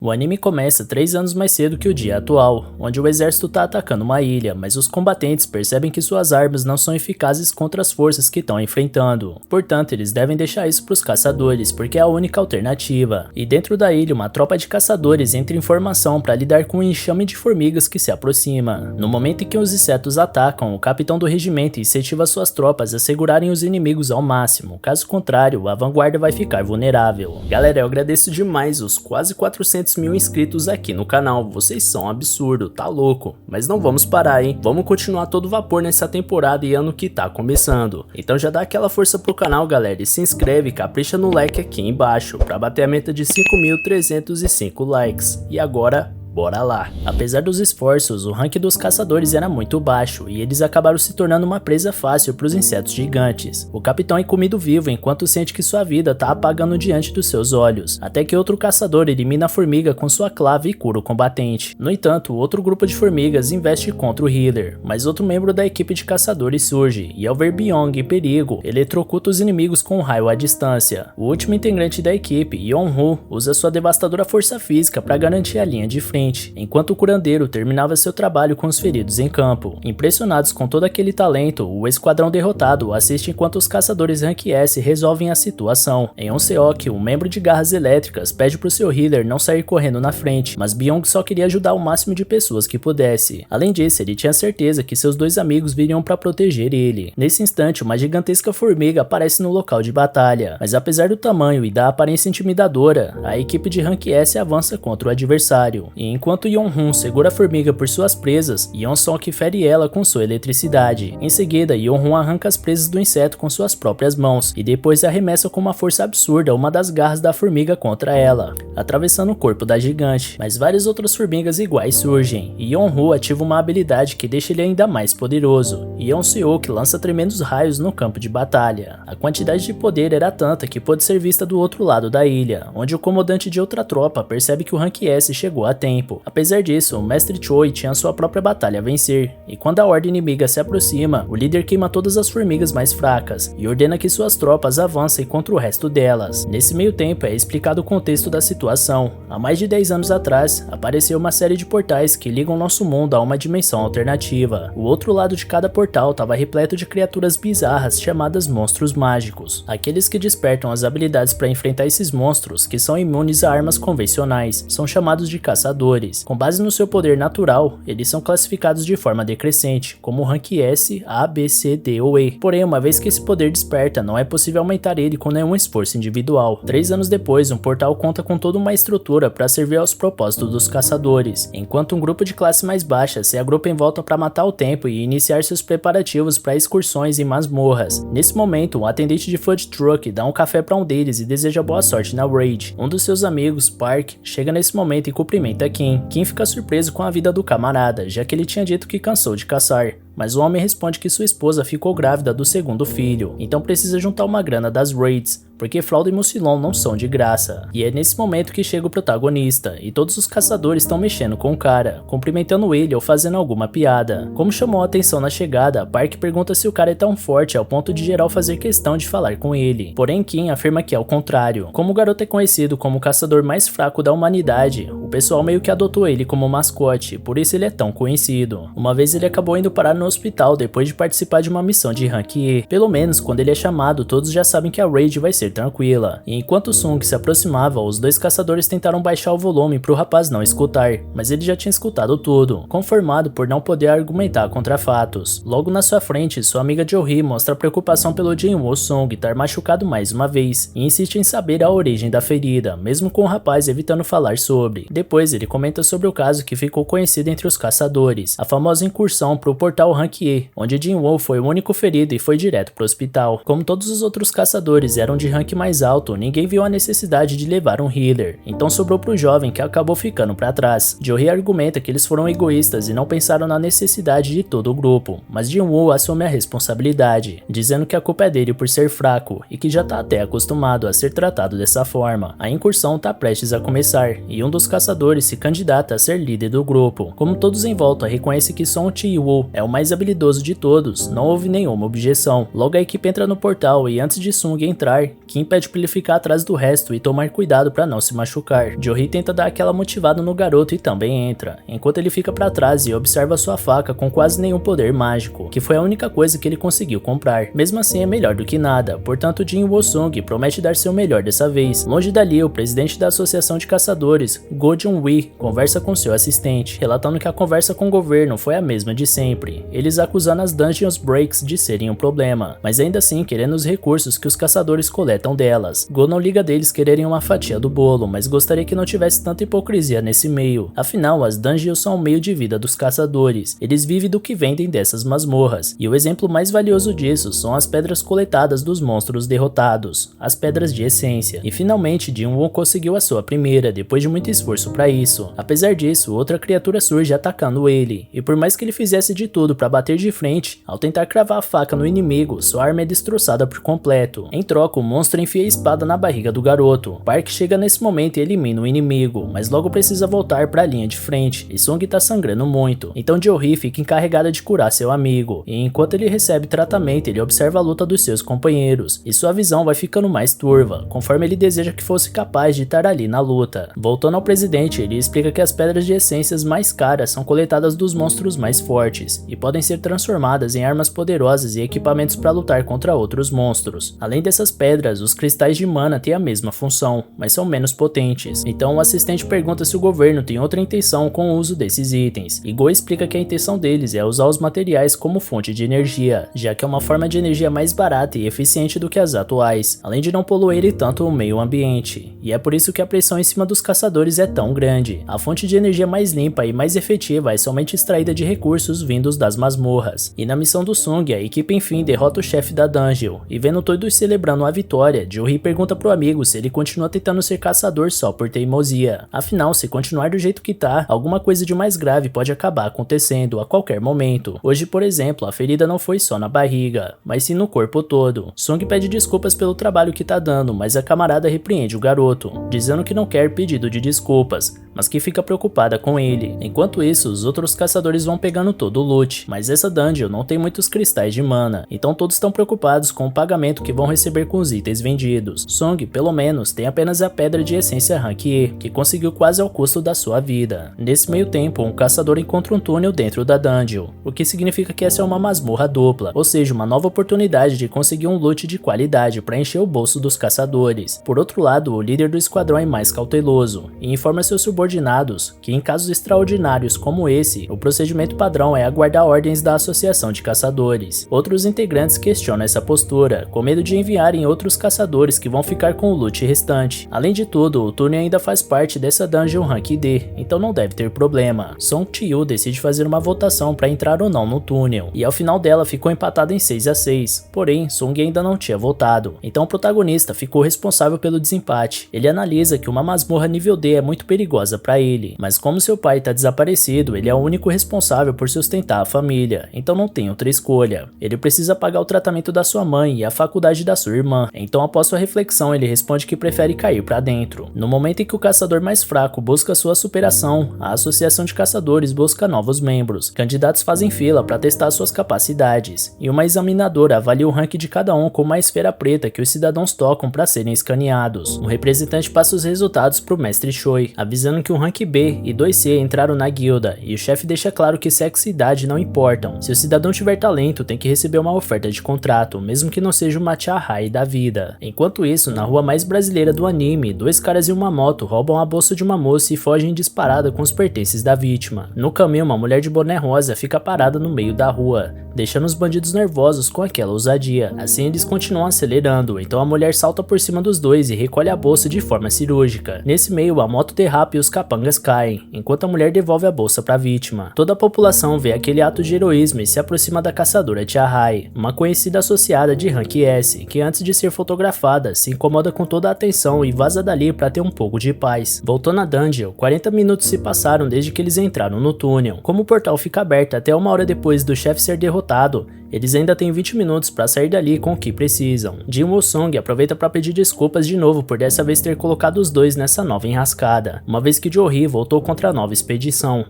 O anime começa 3 anos mais cedo que o dia atual, onde o exército está atacando uma ilha, mas os combatentes percebem que suas armas não são eficazes contra as forças que estão enfrentando. Portanto, eles devem deixar isso para os caçadores, porque é a única alternativa. E dentro da ilha, uma tropa de caçadores entra em formação para lidar com um enxame de formigas que se aproxima. No momento em que os insetos atacam, o capitão do regimento incentiva suas tropas a segurarem os inimigos ao máximo, caso contrário, a vanguarda vai ficar vulnerável. Galera, eu agradeço demais os quase 400 mil inscritos aqui no canal, vocês são um absurdo, tá louco, mas não vamos parar, hein, vamos continuar todo vapor nessa temporada e ano que tá começando, então já dá aquela força pro canal, galera, e se inscreve, capricha no like aqui embaixo, pra bater a meta de 5.305 likes, e agora bora lá. Apesar dos esforços, o rank dos caçadores era muito baixo e eles acabaram se tornando uma presa fácil para os insetos gigantes. O capitão é comido vivo enquanto sente que sua vida tá apagando diante dos seus olhos, até que outro caçador elimina a formiga com sua clava e cura o combatente. No entanto, outro grupo de formigas investe contra o healer, mas outro membro da equipe de caçadores surge e ao ver Byung em perigo, eletrocuta os inimigos com um raio à distância. O último integrante da equipe, Yeon-Woo, usa sua devastadora força física para garantir a linha de frente, enquanto o curandeiro terminava seu trabalho com os feridos em campo. Impressionados com todo aquele talento, o esquadrão derrotado assiste enquanto os caçadores Rank S resolvem a situação. Em Onseok, um membro de garras elétricas pede pro seu healer não sair correndo na frente, mas Byung só queria ajudar o máximo de pessoas que pudesse. Além disso, ele tinha certeza que seus dois amigos viriam para proteger ele. Nesse instante, uma gigantesca formiga aparece no local de batalha, mas apesar do tamanho e da aparência intimidadora, a equipe de Rank S avança contra o adversário. Enquanto Yeon-Hun segura a formiga por suas presas, Yeon-Sok fere ela com sua eletricidade. Em seguida, Yeon-Hun arranca as presas do inseto com suas próprias mãos, e depois arremessa com uma força absurda uma das garras da formiga contra ela, atravessando o corpo da gigante. Mas várias outras formigas iguais surgem, e Yeon-Hun ativa uma habilidade que deixa ele ainda mais poderoso, e Yeon-Seok lança tremendos raios no campo de batalha. A quantidade de poder era tanta que pôde ser vista do outro lado da ilha, onde o comandante de outra tropa percebe que o Rank S chegou a tempo. Apesar disso, o mestre Choi tinha sua própria batalha a vencer, e quando a horda inimiga se aproxima, o líder queima todas as formigas mais fracas e ordena que suas tropas avancem contra o resto delas. Nesse meio tempo é explicado o contexto da situação. Há mais de 10 anos atrás, apareceu uma série de portais que ligam nosso mundo a uma dimensão alternativa. O outro lado de cada portal estava repleto de criaturas bizarras chamadas monstros mágicos. Aqueles que despertam as habilidades para enfrentar esses monstros, que são imunes a armas convencionais, são chamados de caçadores. Com base no seu poder natural, eles são classificados de forma decrescente, como Rank S, A, B, C, D ou E. Porém, uma vez que esse poder desperta, não é possível aumentar ele com nenhum esforço individual. 3 anos depois, um portal conta com toda uma estrutura para servir aos propósitos dos caçadores, enquanto um grupo de classe mais baixa se agrupa em volta para matar o tempo e iniciar seus preparativos para excursões em masmorras. Nesse momento, um atendente de food truck dá um café para um deles e deseja boa sorte na raid. Um dos seus amigos, Park, chega nesse momento e cumprimenta Kim fica surpreso com a vida do camarada, já que ele tinha dito que cansou de caçar. Mas o homem responde que sua esposa ficou grávida do segundo filho, então precisa juntar uma grana das raids, porque fralda e mucilon não são de graça. E é nesse momento que chega o protagonista, e todos os caçadores estão mexendo com o cara, cumprimentando ele ou fazendo alguma piada. Como chamou a atenção na chegada, Park pergunta se o cara é tão forte ao ponto de geral fazer questão de falar com ele. Porém, Kim afirma que é o contrário. Como o garoto é conhecido como o caçador mais fraco da humanidade, o pessoal meio que adotou ele como mascote, por isso ele é tão conhecido. Uma vez ele acabou indo parar no hospital depois de participar de uma missão de Rank E. Pelo menos, quando ele é chamado, todos já sabem que a raid vai ser tranquila. E enquanto Sung se aproximava, os dois caçadores tentaram baixar o volume pro rapaz não escutar, mas ele já tinha escutado tudo, conformado por não poder argumentar contra fatos. Logo na sua frente, sua amiga Jo-hee mostra preocupação pelo Jin-woo Sung estar machucado mais uma vez, e insiste em saber a origem da ferida, mesmo com o rapaz evitando falar sobre. Depois ele comenta sobre o caso que ficou conhecido entre os caçadores, a famosa incursão pro portal Rank E, onde Jin-woo foi o único ferido e foi direto pro hospital. Como todos os outros caçadores eram de rank mais alto, ninguém viu a necessidade de levar um healer, então sobrou pro jovem que acabou ficando pra trás. Jo-hee argumenta que eles foram egoístas e não pensaram na necessidade de todo o grupo, mas Jin-woo assume a responsabilidade, dizendo que a culpa é dele por ser fraco e que já tá até acostumado a ser tratado dessa forma. A incursão tá prestes a começar, e um dos caçadores se candidata a ser líder do grupo. Como todos em volta reconhecem que Song Ji-woo é o mais habilidoso de todos, não houve nenhuma objeção. Logo a equipe entra no portal e antes de Sung entrar, que impede pra ele ficar atrás do resto e tomar cuidado pra não se machucar. Johri tenta dar aquela motivada no garoto e também entra, enquanto ele fica pra trás e observa sua faca com quase nenhum poder mágico, que foi a única coisa que ele conseguiu comprar. Mesmo assim é melhor do que nada, portanto Jin Woo-sung promete dar seu melhor dessa vez. Longe dali, o presidente da Associação de Caçadores, Go Jun-wi, conversa com seu assistente, relatando que a conversa com o governo foi a mesma de sempre, eles acusando as Dungeons Breaks de serem um problema, mas ainda assim querendo os recursos que os caçadores coletam delas. Go não liga deles quererem uma fatia do bolo, mas gostaria que não tivesse tanta hipocrisia nesse meio, afinal as Dungeons são o meio de vida dos caçadores, eles vivem do que vendem dessas masmorras, e o exemplo mais valioso disso são as pedras coletadas dos monstros derrotados, as pedras de essência, e finalmente Jin-woo conseguiu a sua primeira, depois de muito esforço para isso. Apesar disso, outra criatura surge atacando ele, e por mais que ele fizesse de tudo para bater de frente, ao tentar cravar a faca no inimigo, sua arma é destroçada por completo. Em troca, o monstro enfia a espada na barriga do garoto. Park chega nesse momento e elimina o inimigo, mas logo precisa voltar para a linha de frente, e Sung tá sangrando muito, então Johri fica encarregada de curar seu amigo, e enquanto ele recebe tratamento, ele observa a luta dos seus companheiros, e sua visão vai ficando mais turva, conforme ele deseja que fosse capaz de estar ali na luta. Voltando ao presidente, ele explica que as pedras de essências mais caras são coletadas dos monstros mais fortes, e podem ser transformadas em armas poderosas e equipamentos para lutar contra outros monstros. Além dessas pedras, os cristais de mana têm a mesma função, mas são menos potentes, então o assistente pergunta se o governo tem outra intenção com o uso desses itens, e Go explica que a intenção deles é usar os materiais como fonte de energia, já que é uma forma de energia mais barata e eficiente do que as atuais, além de não poluir tanto o meio ambiente, e é por isso que a pressão em cima dos caçadores é tão grande. A fonte de energia mais limpa e mais efetiva é somente extraída de recursos vindos das masmorras, e na missão do Sung, a equipe enfim derrota o chefe da dungeon, e vendo todos celebrando a vitória, Johri pergunta pro amigo se ele continua tentando ser caçador só por teimosia. Afinal, se continuar do jeito que tá, alguma coisa de mais grave pode acabar acontecendo a qualquer momento. Hoje, por exemplo, a ferida não foi só na barriga, mas sim no corpo todo. Sung pede desculpas pelo trabalho que tá dando, mas a camarada repreende o garoto, dizendo que não quer pedido de desculpas, mas que fica preocupada com ele. Enquanto isso, os outros caçadores vão pegando todo o loot, mas essa dungeon não tem muitos cristais de mana, então todos estão preocupados com o pagamento que vão receber com os itens vendidos. Sung, pelo menos, tem apenas a pedra de essência Rank E, que conseguiu quase ao custo da sua vida. Nesse meio tempo, um caçador encontra um túnel dentro da dungeon, o que significa que essa é uma masmorra dupla, ou seja, uma nova oportunidade de conseguir um loot de qualidade para encher o bolso dos caçadores. Por outro lado, o líder do esquadrão é mais cauteloso e informa seus subordinados que em casos extraordinários como esse, o procedimento padrão é aguardar ordens da Associação de Caçadores. Outros integrantes questionam essa postura, com medo de enviarem outros caçadores que vão ficar com o loot restante. Além de tudo, o túnel ainda faz parte dessa dungeon Rank D, então não deve ter problema. Song Chi-yu decide fazer uma votação para entrar ou não no túnel, e ao final dela ficou empatada em 6-6, porém Sung ainda não tinha votado, então o protagonista ficou responsável pelo desempate. Ele analisa que uma masmorra nível D é muito perigosa para ele, mas como seu pai está desaparecido, ele é o único responsável por sustentar a família, então não tem outra escolha. Ele precisa pagar o tratamento da sua mãe e a faculdade da sua irmã, então após sua reflexão ele responde que prefere cair para dentro. No momento em que o caçador mais fraco busca sua superação, a Associação de Caçadores busca novos membros. Candidatos fazem fila para testar suas capacidades, e uma examinadora avalia o rank de cada um com uma esfera preta que os cidadãos tocam para serem escaneados. Um representante passa os resultados para o mestre Choi, avisando que o rank B e 2C entraram na guilda, e o chefe deixa claro que sexo e idade não importam. Se o cidadão tiver talento, tem que receber uma oferta de contrato, mesmo que não seja uma Chahai da vida. Enquanto isso, na rua mais brasileira do anime, dois caras e uma moto roubam a bolsa de uma moça e fogem disparada com os pertences da vítima. No caminho, uma mulher de boné rosa fica parada no meio da rua, deixando os bandidos nervosos com aquela ousadia. Assim eles continuam acelerando, então a mulher salta por cima dos dois e recolhe a bolsa de forma cirúrgica. Nesse meio, a moto derrapa e os capangas caem, enquanto a mulher devolve a bolsa para a vítima. Toda a população vê aquele ato de heroísmo e se aproxima da caçadora Chahai, uma conhecida associada de Rank S, que antes de ser fotografada, se incomoda com toda a atenção e vaza dali para ter um pouco de paz. Voltando à dungeon, 40 minutos se passaram desde que eles entraram no túnel. Como o portal fica aberto até uma hora depois do chefe ser derrotado, Eles ainda têm 20 minutos para sair dali com o que precisam. Jin Woo-sung aproveita para pedir desculpas de novo por dessa vez ter colocado os dois nessa nova enrascada, uma vez que Jo-hee voltou contra a nova expedição,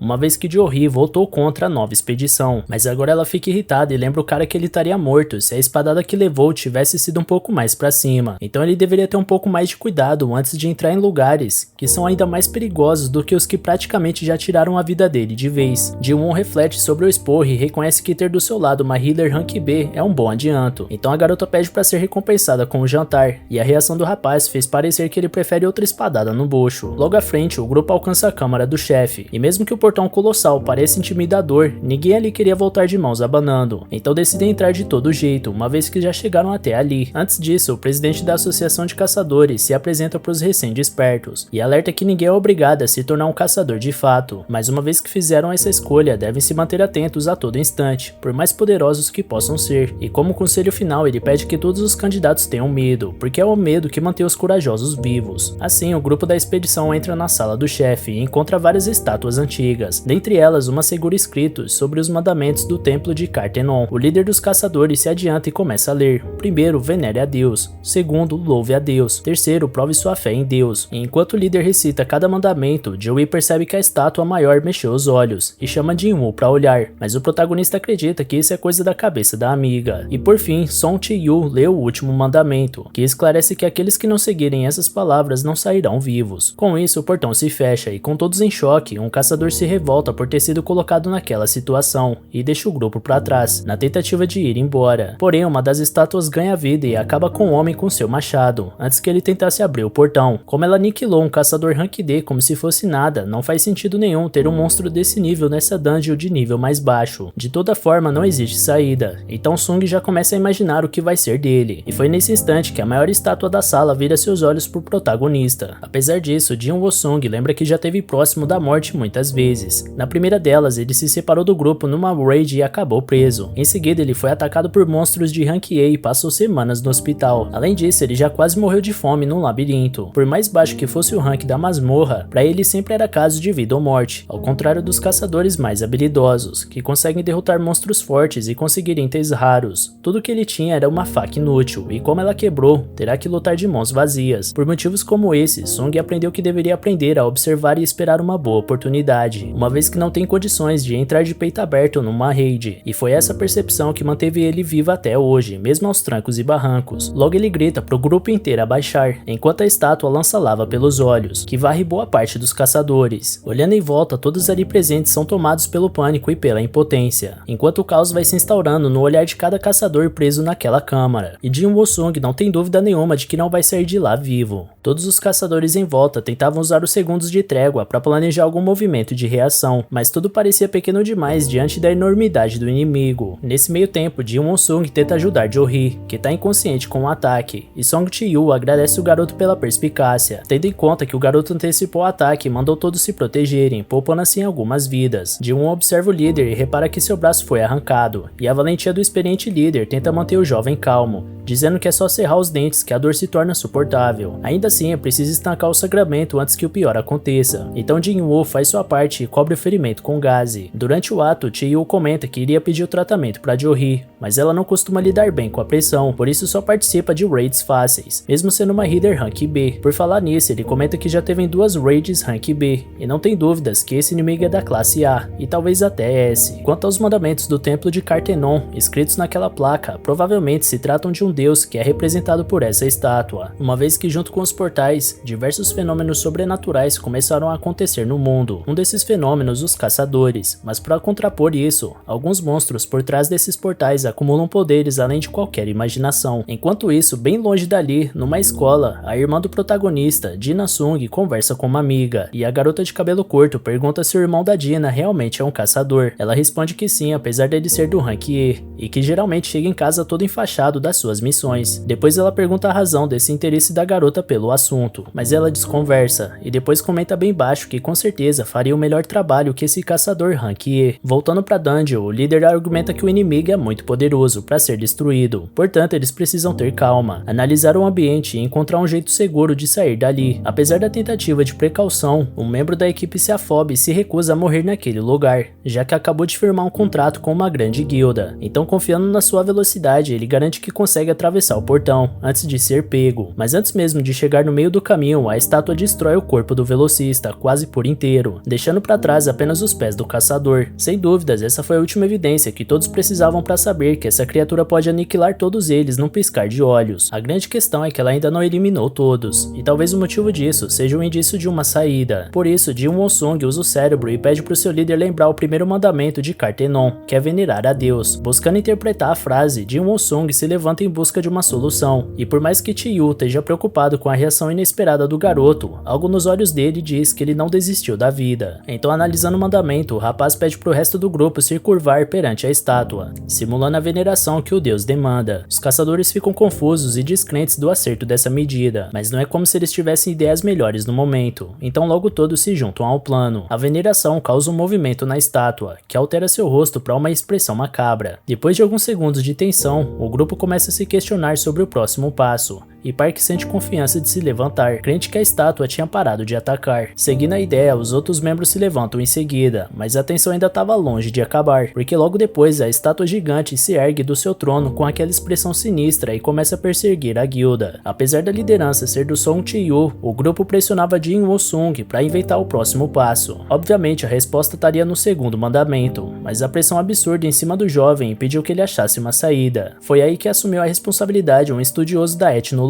mas agora ela fica irritada e lembra o cara que ele estaria morto se a espadada que levou tivesse sido um pouco mais para cima, então ele deveria ter um pouco mais de cuidado antes de entrar em lugares que são ainda mais perigosos do que os que praticamente já tiraram a vida dele de vez. Ji-won reflete sobre o esporro e reconhece que ter do seu lado uma healer rank B é um bom adianto, então a garota pede para ser recompensada com o jantar, e a reação do rapaz fez parecer que ele prefere outra espadada no bucho. Logo à frente, o grupo alcança a câmara do chefe, e mesmo que o portão colossal pareça intimidador, ninguém ali queria voltar de mãos abanando, então decidem entrar de todo jeito, uma vez que já chegaram até ali. Antes disso, o presidente da Associação de Caçadores se apresenta para os recém-despertos, e alerta que ninguém é obrigado a se tornar um caçador de fato, mas uma vez que fizeram essa escolha, devem se manter atentos a todo instante, por mais poderosos que possam ser, e como conselho final ele pede que todos os candidatos tenham medo, porque é o medo que mantém os corajosos vivos. Assim, o grupo da expedição entra na sala do chefe e encontra várias estátuas antigas, dentre elas uma segura escritos sobre os mandamentos do templo de Cartenon. O líder dos caçadores se adianta e começa a ler. Primeiro, venere a Deus. Segundo, louve a Deus. Terceiro, prove sua fé em Deus. E enquanto o líder recita cada mandamento, Joey percebe que a estátua maior mexeu os olhos e chama Jin-woo para olhar, mas o protagonista acredita que isso é coisa da cabeça da amiga. E por fim, Song Chi-yu lê o último mandamento, que esclarece que aqueles que não seguirem essas palavras não sairão vivos. Com isso, o portão se fecha e, com todos em choque, um caçador se revolta por ter sido colocado naquela situação e deixa o grupo para trás, na tentativa de ir embora. Porém, uma das estátuas ganha vida e acaba com o homem com seu machado, antes que ele tentasse abrir o portão. Como ela aniquilou um caçador rank D como se fosse nada, não faz sentido nenhum ter um monstro desse nível nessa dungeon de nível mais baixo. De toda forma, não existe saída, então Sung já começa a imaginar o que vai ser dele, e foi nesse instante que a maior estátua da sala vira seus olhos pro protagonista. Apesar disso, Jin Woo-sung lembra que já esteve próximo da morte muitas vezes. Na primeira delas, ele se separou do grupo numa raid e acabou preso. Em seguida, ele foi atacado por monstros de rank A e passou semanas no hospital. Além disso, ele já quase morreu de fome num labirinto. Por mais baixo que fosse o rank da masmorra, para ele sempre era caso de vida ou morte, ao contrário dos caçadores mais habilidosos, que conseguem derrotar monstros fortes e conseguir itens raros. Tudo que ele tinha era uma faca inútil, e como ela quebrou, terá que lutar de mãos vazias. Por motivos como esse, Sung aprendeu que deveria aprender a observar e esperar uma boa oportunidade, uma vez que não tem condições de entrar de peito aberto numa raid, e foi essa percepção que manteve ele vivo até hoje, mesmo aos trancos e barrancos. Logo ele grita pro grupo inteiro abaixar, enquanto a estátua lança lava pelos olhos, que varre boa parte dos caçadores. Olhando em volta, todos ali presentes são tomados pelo pânico e pela impotência, enquanto o caos vai se instaurando no olhar de cada caçador preso naquela câmara, e Jin Woo-sung não tem dúvida nenhuma de que não vai sair de lá vivo. Todos os caçadores em volta tentavam usar os segundos de trégua para planejar algum movimento de reação, mas tudo parecia pequeno demais diante da enormidade do inimigo. Nesse meio tempo, Jin Woo-sung tenta ajudar Jo-hee, que está inconsciente com o ataque, e Song Chi-yu agradece o garoto pela perspicácia, tendo em conta que o garoto antecipou o ataque e mandou todos se protegerem, poupando assim algumas vidas. Jin-woo observa o líder e repara que seu braço foi arrancado, e a valentia do experiente líder tenta manter o jovem calmo, dizendo que é só cerrar os dentes que a dor se torna suportável. Ainda assim, é preciso estancar o sangramento antes que o pior aconteça. Então Jin-woo faz sua parte e cobre o ferimento com gaze. Durante o ato, Chi-yu comenta que iria pedir o tratamento para Jo-hee, mas ela não costuma lidar bem com a pressão, por isso só participa de raids fáceis, mesmo sendo uma healer rank B. Por falar nisso, ele comenta que já teve em 2 raids rank B, e não tem dúvidas que esse inimigo é da classe A, e talvez até S. Quanto aos mandamentos do templo de Cartenon, escritos naquela placa, provavelmente se tratam de um deus que é representado por essa estátua, uma vez que junto com os portais, diversos fenômenos sobrenaturais começaram a acontecer no mundo. Um desses fenômenos, os caçadores, mas para contrapor isso, alguns monstros por trás desses portais acumulam poderes além de qualquer imaginação. Enquanto isso, bem longe dali, numa escola, a irmã do protagonista, Dina Sung, conversa com uma amiga, e a garota de cabelo curto pergunta se o irmão da Dina realmente é um caçador. Ela responde que sim, apesar dele ser do rank E, e que geralmente chega em casa todo enfaixado das suas missões. Depois ela pergunta a razão desse interesse da garota pelo assunto, mas ela desconversa, e depois comenta bem baixo que com certeza faria o melhor trabalho que esse caçador rank E. Voltando pra dungeon, o líder argumenta que o inimigo é muito poderoso para ser destruído, portanto eles precisam ter calma, analisar o ambiente e encontrar um jeito seguro de sair dali. Apesar da tentativa de precaução, um membro da equipe se afoba e se recusa a morrer naquele lugar, já que acabou de firmar um contrato com uma grande guilda, alta. Então, confiando na sua velocidade, ele garante que consegue atravessar o portão antes de ser pego. Mas antes mesmo de chegar no meio do caminho, a estátua destrói o corpo do velocista quase por inteiro, deixando para trás apenas os pés do caçador. Sem dúvidas, essa foi a última evidência que todos precisavam para saber que essa criatura pode aniquilar todos eles num piscar de olhos. A grande questão é que ela ainda não eliminou todos, e talvez o motivo disso seja um indício de uma saída. Por isso, Jin Woo-sung usa o cérebro e pede para o seu líder lembrar o primeiro mandamento de Cartenon, que é venerar a Deus. Buscando interpretar a frase, Jin Woo-sung se levanta em busca de uma solução, e por mais que Chi-Yu esteja preocupado com a reação inesperada do garoto, algo nos olhos dele diz que ele não desistiu da vida. Então, analisando o mandamento, o rapaz pede pro resto do grupo se curvar perante a estátua, simulando a veneração que o deus demanda. Os caçadores ficam confusos e descrentes do acerto dessa medida, mas não é como se eles tivessem ideias melhores no momento, então logo todos se juntam ao plano. A veneração causa um movimento na estátua, que altera seu rosto para uma expressão macabra. Depois de alguns segundos de tensão, o grupo começa a se questionar sobre o próximo passo, e Park sente confiança de se levantar, crente que a estátua tinha parado de atacar. Seguindo a ideia, os outros membros se levantam em seguida, mas a tensão ainda estava longe de acabar, porque logo depois a estátua gigante se ergue do seu trono com aquela expressão sinistra e começa a perseguir a guilda. Apesar da liderança ser do Song Chi-Yu, o grupo pressionava Jin Woo-sung para inventar o próximo passo. Obviamente a resposta estaria no segundo mandamento, mas a pressão absurda em cima do jovem impediu que ele achasse uma saída. Foi aí que assumiu a responsabilidade um estudioso da etnologia,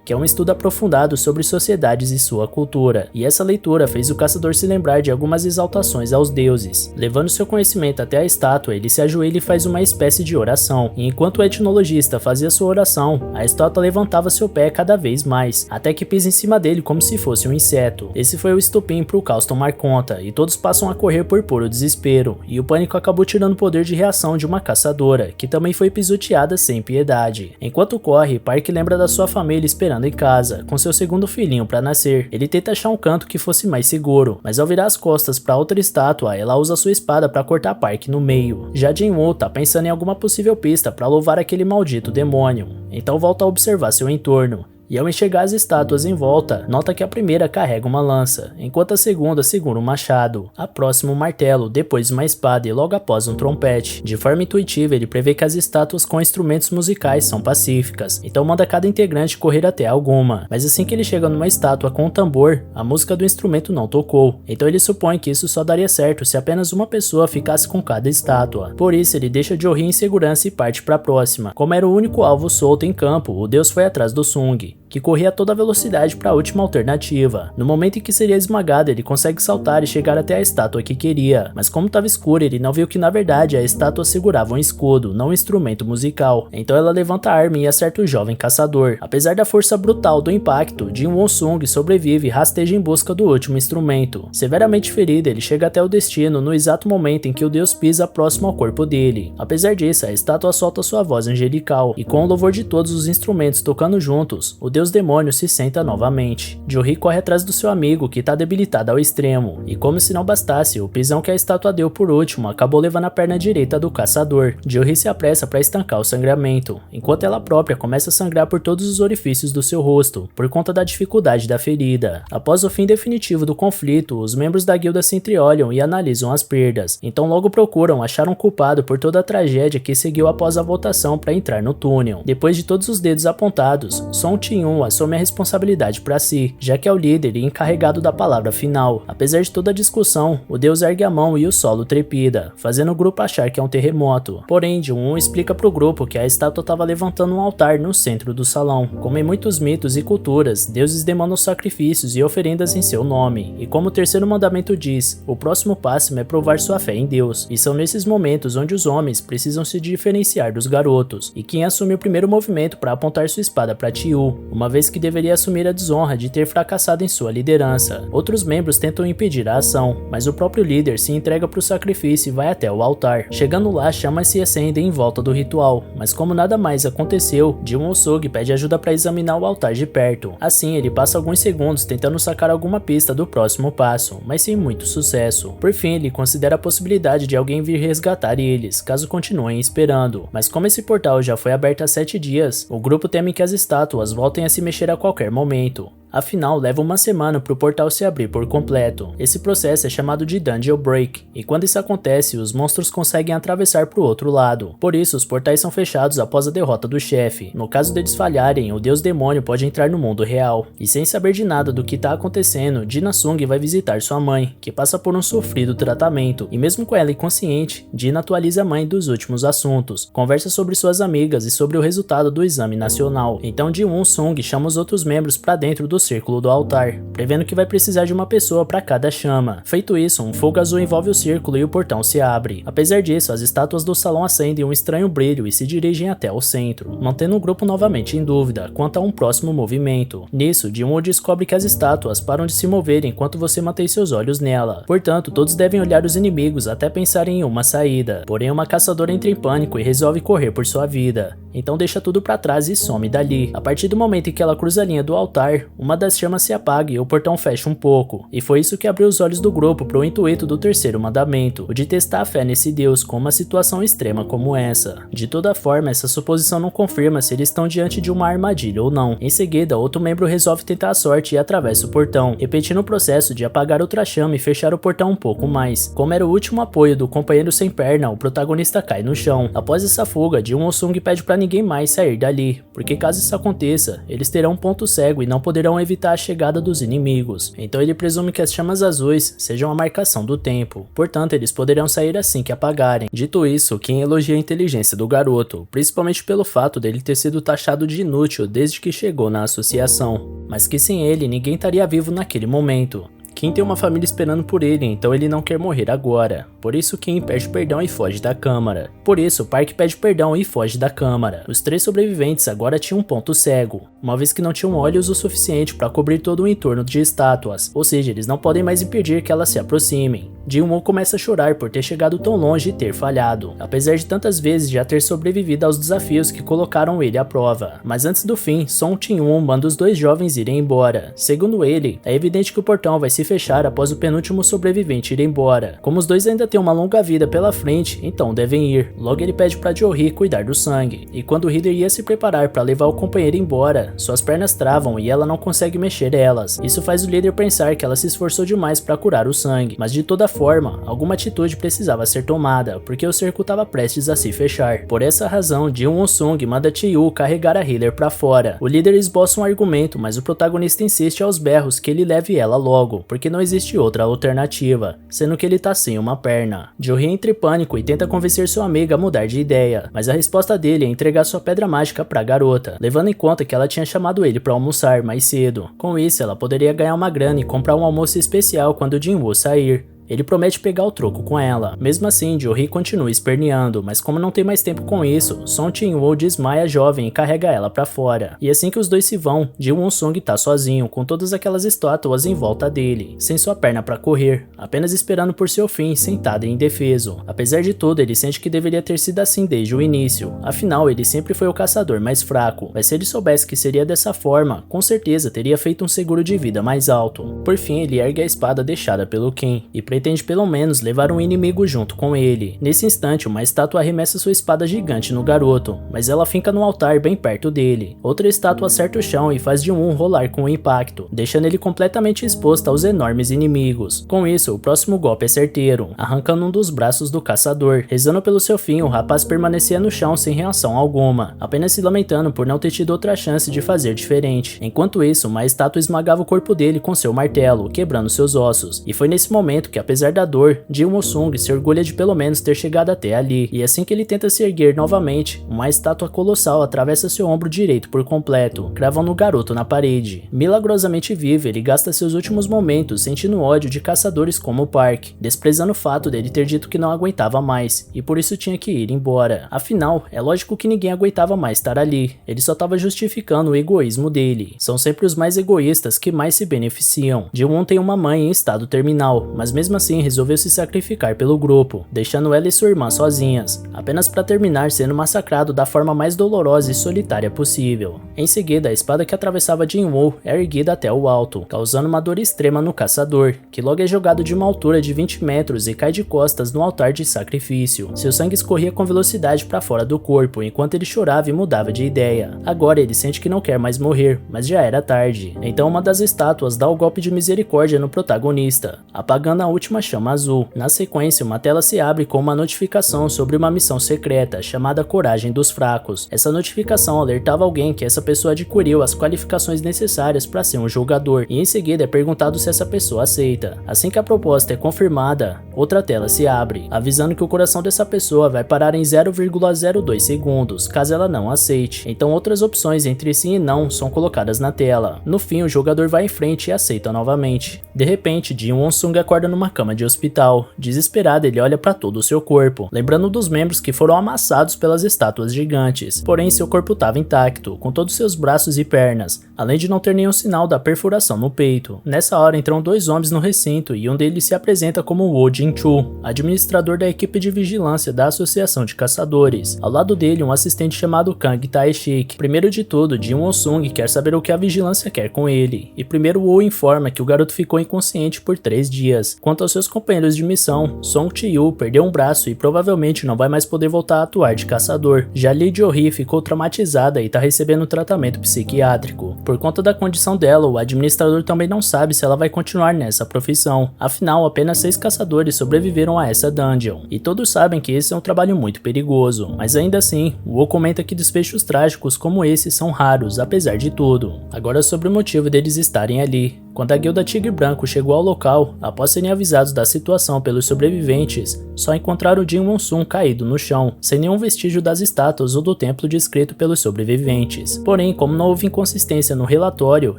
que é um estudo aprofundado sobre sociedades e sua cultura, e essa leitura fez o caçador se lembrar de algumas exaltações aos deuses. Levando seu conhecimento até a estátua, ele se ajoelha e faz uma espécie de oração, e enquanto o etnologista fazia sua oração, a estátua levantava seu pé cada vez mais, até que pisa em cima dele como se fosse um inseto. Esse foi o estopim para o caos tomar conta, e todos passam a correr por puro desespero, e o pânico acabou tirando o poder de reação de uma caçadora, que também foi pisoteada sem piedade. Enquanto corre, Park lembra da sua família esperando em casa, com seu segundo filhinho para nascer. Ele tenta achar um canto que fosse mais seguro, mas ao virar as costas para outra estátua, ela usa sua espada para cortar Park no meio. Já Jin-Woo tá pensando em alguma possível pista para louvar aquele maldito demônio, então volta a observar seu entorno. E ao enxergar as estátuas em volta, nota que a primeira carrega uma lança, enquanto a segunda segura um machado, a próxima um martelo, depois uma espada e logo após um trompete. De forma intuitiva, ele prevê que as estátuas com instrumentos musicais são pacíficas, então manda cada integrante correr até alguma. Mas assim que ele chega numa estátua com um tambor, a música do instrumento não tocou, então ele supõe que isso só daria certo se apenas uma pessoa ficasse com cada estátua. Por isso, ele deixa Jory em segurança e parte para a próxima. Como era o único alvo solto em campo, o deus foi atrás do Sung, que corria a toda velocidade para a última alternativa. No momento em que seria esmagado, ele consegue saltar e chegar até a estátua que queria, mas como estava escuro, ele não viu que na verdade a estátua segurava um escudo, não um instrumento musical. Então ela levanta a arma e acerta o jovem caçador. Apesar da força brutal do impacto, Jin Woo-sung sobrevive e rasteja em busca do último instrumento. Severamente ferido, ele chega até o destino no exato momento em que o deus pisa próximo ao corpo dele. Apesar disso, a estátua solta sua voz angelical, e com o louvor de todos os instrumentos tocando juntos, o deus demônio se senta novamente. Jory corre atrás do seu amigo, que está debilitado ao extremo, e como se não bastasse, o pisão que a estátua deu por último acabou levando a perna direita do caçador. Jory se apressa para estancar o sangramento, enquanto ela própria começa a sangrar por todos os orifícios do seu rosto, por conta da dificuldade da ferida. Após o fim definitivo do conflito, os membros da guilda se entreolham e analisam as perdas, então logo procuram achar um culpado por toda a tragédia que seguiu após a votação para entrar no túnel. Depois de todos os dedos apontados, Song Chi-Yun assume a responsabilidade para si, já que é o líder e encarregado da palavra final. Apesar de toda a discussão, o deus ergue a mão e o solo trepida, fazendo o grupo achar que é um terremoto. Porém, Jin-Woo explica pro grupo que a estátua estava levantando um altar no centro do salão. Como em muitos mitos e culturas, deuses demandam sacrifícios e oferendas em seu nome, e como o terceiro mandamento diz, o próximo passo é provar sua fé em Deus, e são nesses momentos onde os homens precisam se diferenciar dos garotos, e quem assume o primeiro movimento para apontar sua espada para Chi-Yu, uma vez que deveria assumir a desonra de ter fracassado em sua liderança. Outros membros tentam impedir a ação, mas o próprio líder se entrega para o sacrifício e vai até o altar. Chegando lá, chamas se acendem em volta do ritual, mas como nada mais aconteceu, Jin Woo-sung pede ajuda para examinar o altar de perto. Assim, ele passa alguns segundos tentando sacar alguma pista do próximo passo, mas sem muito sucesso. Por fim, ele considera a possibilidade de alguém vir resgatar eles, caso continuem esperando. Mas como esse portal já foi aberto há 7 dias, o grupo teme que as estátuas voltem a se mexer a qualquer momento. Afinal, leva uma semana para o portal se abrir por completo. Esse processo é chamado de Dungeon Break, e quando isso acontece, os monstros conseguem atravessar para o outro lado. Por isso, os portais são fechados após a derrota do chefe. No caso deles falharem, o deus demônio pode entrar no mundo real. E sem saber de nada do que está acontecendo, Jin Sung vai visitar sua mãe, que passa por um sofrido tratamento, e mesmo com ela inconsciente, Jin atualiza a mãe dos últimos assuntos, conversa sobre suas amigas e sobre o resultado do exame nacional. Então Jin Sung chama os outros membros para dentro do círculo do altar, prevendo que vai precisar de uma pessoa para cada chama. Feito isso, um fogo azul envolve o círculo e o portão se abre. Apesar disso, as estátuas do salão acendem um estranho brilho e se dirigem até o centro, mantendo o grupo novamente em dúvida quanto a um próximo movimento. Nisso, Jin-Woo descobre que as estátuas param de se mover enquanto você mantém seus olhos nela. Portanto, todos devem olhar os inimigos até pensarem em uma saída. Porém, uma caçadora entra em pânico e resolve correr por sua vida. Então deixa tudo pra trás e some dali. A partir do momento em que ela cruza a linha do altar, uma das chamas se apaga e o portão fecha um pouco. E foi isso que abriu os olhos do grupo pro intuito do terceiro mandamento, o de testar a fé nesse deus com uma situação extrema como essa. De toda forma, essa suposição não confirma se eles estão diante de uma armadilha ou não. Em seguida, outro membro resolve tentar a sorte e atravessa o portão, repetindo o processo de apagar outra chama e fechar o portão um pouco mais. Como era o último apoio do companheiro sem perna, o protagonista cai no chão. Após essa fuga, Jin Sung pede pra ninguém mais sair dali, porque caso isso aconteça, eles terão um ponto cego e não poderão evitar a chegada dos inimigos. Então ele presume que as chamas azuis sejam a marcação do tempo, portanto eles poderão sair assim que apagarem. Dito isso, Kim elogia a inteligência do garoto, principalmente pelo fato dele ter sido taxado de inútil desde que chegou na associação, mas que sem ele ninguém estaria vivo naquele momento. Kim tem uma família esperando por ele, então ele não quer morrer agora. Por isso Kim pede perdão e foge da câmara. Por isso Park pede perdão e foge da câmara. Os 3 sobreviventes agora tinham um ponto cego, uma vez que não tinham olhos o suficiente para cobrir todo o entorno de estátuas, ou seja, eles não podem mais impedir que elas se aproximem. Jin-Woo começa a chorar por ter chegado tão longe e ter falhado, apesar de tantas vezes já ter sobrevivido aos desafios que colocaram ele à prova. Mas antes do fim, Song Jin-Woo manda os 2 jovens irem embora. Segundo ele, é evidente que o portão vai se fechar após o penúltimo sobrevivente ir embora. Como os 2 ainda têm uma longa vida pela frente, então devem ir. Logo ele pede para Jo-hee cuidar do sangue, e quando o Healer ia se preparar para levar o companheiro embora, suas pernas travam e ela não consegue mexer elas. Isso faz o líder pensar que ela se esforçou demais para curar o sangue, mas de toda forma, alguma atitude precisava ser tomada, porque o cerco estava prestes a se fechar. Por essa razão, Jin Sung manda Chi-Yu carregar a Healer para fora. O líder esboça um argumento, mas o protagonista insiste aos berros que ele leve ela logo, porque não existe outra alternativa, sendo que ele tá sem uma perna. Jo-hee entra em pânico e tenta convencer sua amiga a mudar de ideia, mas a resposta dele é entregar sua pedra mágica pra garota, levando em conta que ela tinha chamado ele para almoçar mais cedo. Com isso, ela poderia ganhar uma grana e comprar um almoço especial quando Jin-Woo sair. Ele promete pegar o troco com ela. Mesmo assim, Jo-hee continua esperneando, mas como não tem mais tempo com isso, Song Jin-Woo desmaia a jovem e carrega ela pra fora. E assim que os 2 se vão, Jin Sung tá sozinho, com todas aquelas estátuas em volta dele, sem sua perna pra correr, apenas esperando por seu fim, sentado e indefeso. Apesar de tudo, ele sente que deveria ter sido assim desde o início, afinal ele sempre foi o caçador mais fraco, mas se ele soubesse que seria dessa forma, com certeza teria feito um seguro de vida mais alto. Por fim, ele ergue a espada deixada pelo Kim, e pretende pelo menos levar um inimigo junto com ele. Nesse instante, uma estátua arremessa sua espada gigante no garoto, mas ela finca no altar bem perto dele. Outra estátua acerta o chão e faz Jin-Woo rolar com o impacto, deixando ele completamente exposto aos enormes inimigos. Com isso, o próximo golpe é certeiro, arrancando um dos braços do caçador. Rezando pelo seu fim, o rapaz permanecia no chão sem reação alguma, apenas se lamentando por não ter tido outra chance de fazer diferente. Enquanto isso, uma estátua esmagava o corpo dele com seu martelo, quebrando seus ossos. E foi nesse momento que, apesar da dor, Jin Sung se orgulha de pelo menos ter chegado até ali, e assim que ele tenta se erguer novamente, uma estátua colossal atravessa seu ombro direito por completo, cravando o garoto na parede. Milagrosamente vivo, ele gasta seus últimos momentos sentindo ódio de caçadores como o Park, desprezando o fato dele ter dito que não aguentava mais, e por isso tinha que ir embora. Afinal, é lógico que ninguém aguentava mais estar ali, ele só estava justificando o egoísmo dele. São sempre os mais egoístas que mais se beneficiam. Jin tem uma mãe em estado terminal, mas mesmo mesmo assim resolveu se sacrificar pelo grupo, deixando ela e sua irmã sozinhas, apenas para terminar sendo massacrado da forma mais dolorosa e solitária possível. Em seguida, a espada que atravessava Jin-Woo é erguida até o alto, causando uma dor extrema no caçador, que logo é jogado de uma altura de 20 metros e cai de costas no altar de sacrifício. Seu sangue escorria com velocidade para fora do corpo, enquanto ele chorava e mudava de ideia. Agora ele sente que não quer mais morrer, mas já era tarde. Então uma das estátuas dá o golpe de misericórdia no protagonista, apagando a última chama azul. Na sequência, uma tela se abre com uma notificação sobre uma missão secreta, chamada Coragem dos Fracos. Essa notificação alertava alguém que essa pessoa adquiriu as qualificações necessárias para ser um jogador, e em seguida é perguntado se essa pessoa aceita. Assim que a proposta é confirmada, outra tela se abre, avisando que o coração dessa pessoa vai parar em 0,02 segundos, caso ela não aceite. Então outras opções entre sim e não são colocadas na tela. No fim, o jogador vai em frente e aceita novamente. De repente, Jin Won-sung acorda numa cama de hospital. Desesperado, ele olha para todo o seu corpo, lembrando dos membros que foram amassados pelas estátuas gigantes. Porém, seu corpo estava intacto, com todos seus braços e pernas, além de não ter nenhum sinal da perfuração no peito. Nessa hora, entram dois homens no recinto e um deles se apresenta como Woo Jin-Choo, administrador da equipe de vigilância da Associação de Caçadores. Ao lado dele, um assistente chamado Kang Tae-shik. Primeiro de tudo, Jin Won-sung quer saber o que a vigilância quer com ele, e primeiro Woo informa que o garoto ficou inconsciente por 3 dias. Quanto aos seus companheiros de missão, Song Chi-yu perdeu um braço e provavelmente não vai mais poder voltar a atuar de caçador. Já Lee Jo-hee ficou traumatizada e está recebendo tratamento psiquiátrico. Por conta da condição dela, o administrador também não sabe se ela vai continuar nessa profissão. Afinal, apenas 6 caçadores sobreviveram a essa dungeon, e todos sabem que esse é um trabalho muito perigoso. Mas ainda assim, Woo comenta que desfechos trágicos como esse são raros, apesar de tudo. Agora sobre o motivo deles estarem ali. Quando a guilda Tigre Branco chegou ao local, após serem avisados da situação pelos sobreviventes, só encontraram Jin Won-sung caído no chão, sem nenhum vestígio das estátuas ou do templo descrito pelos sobreviventes. Porém, como não houve inconsistência no relatório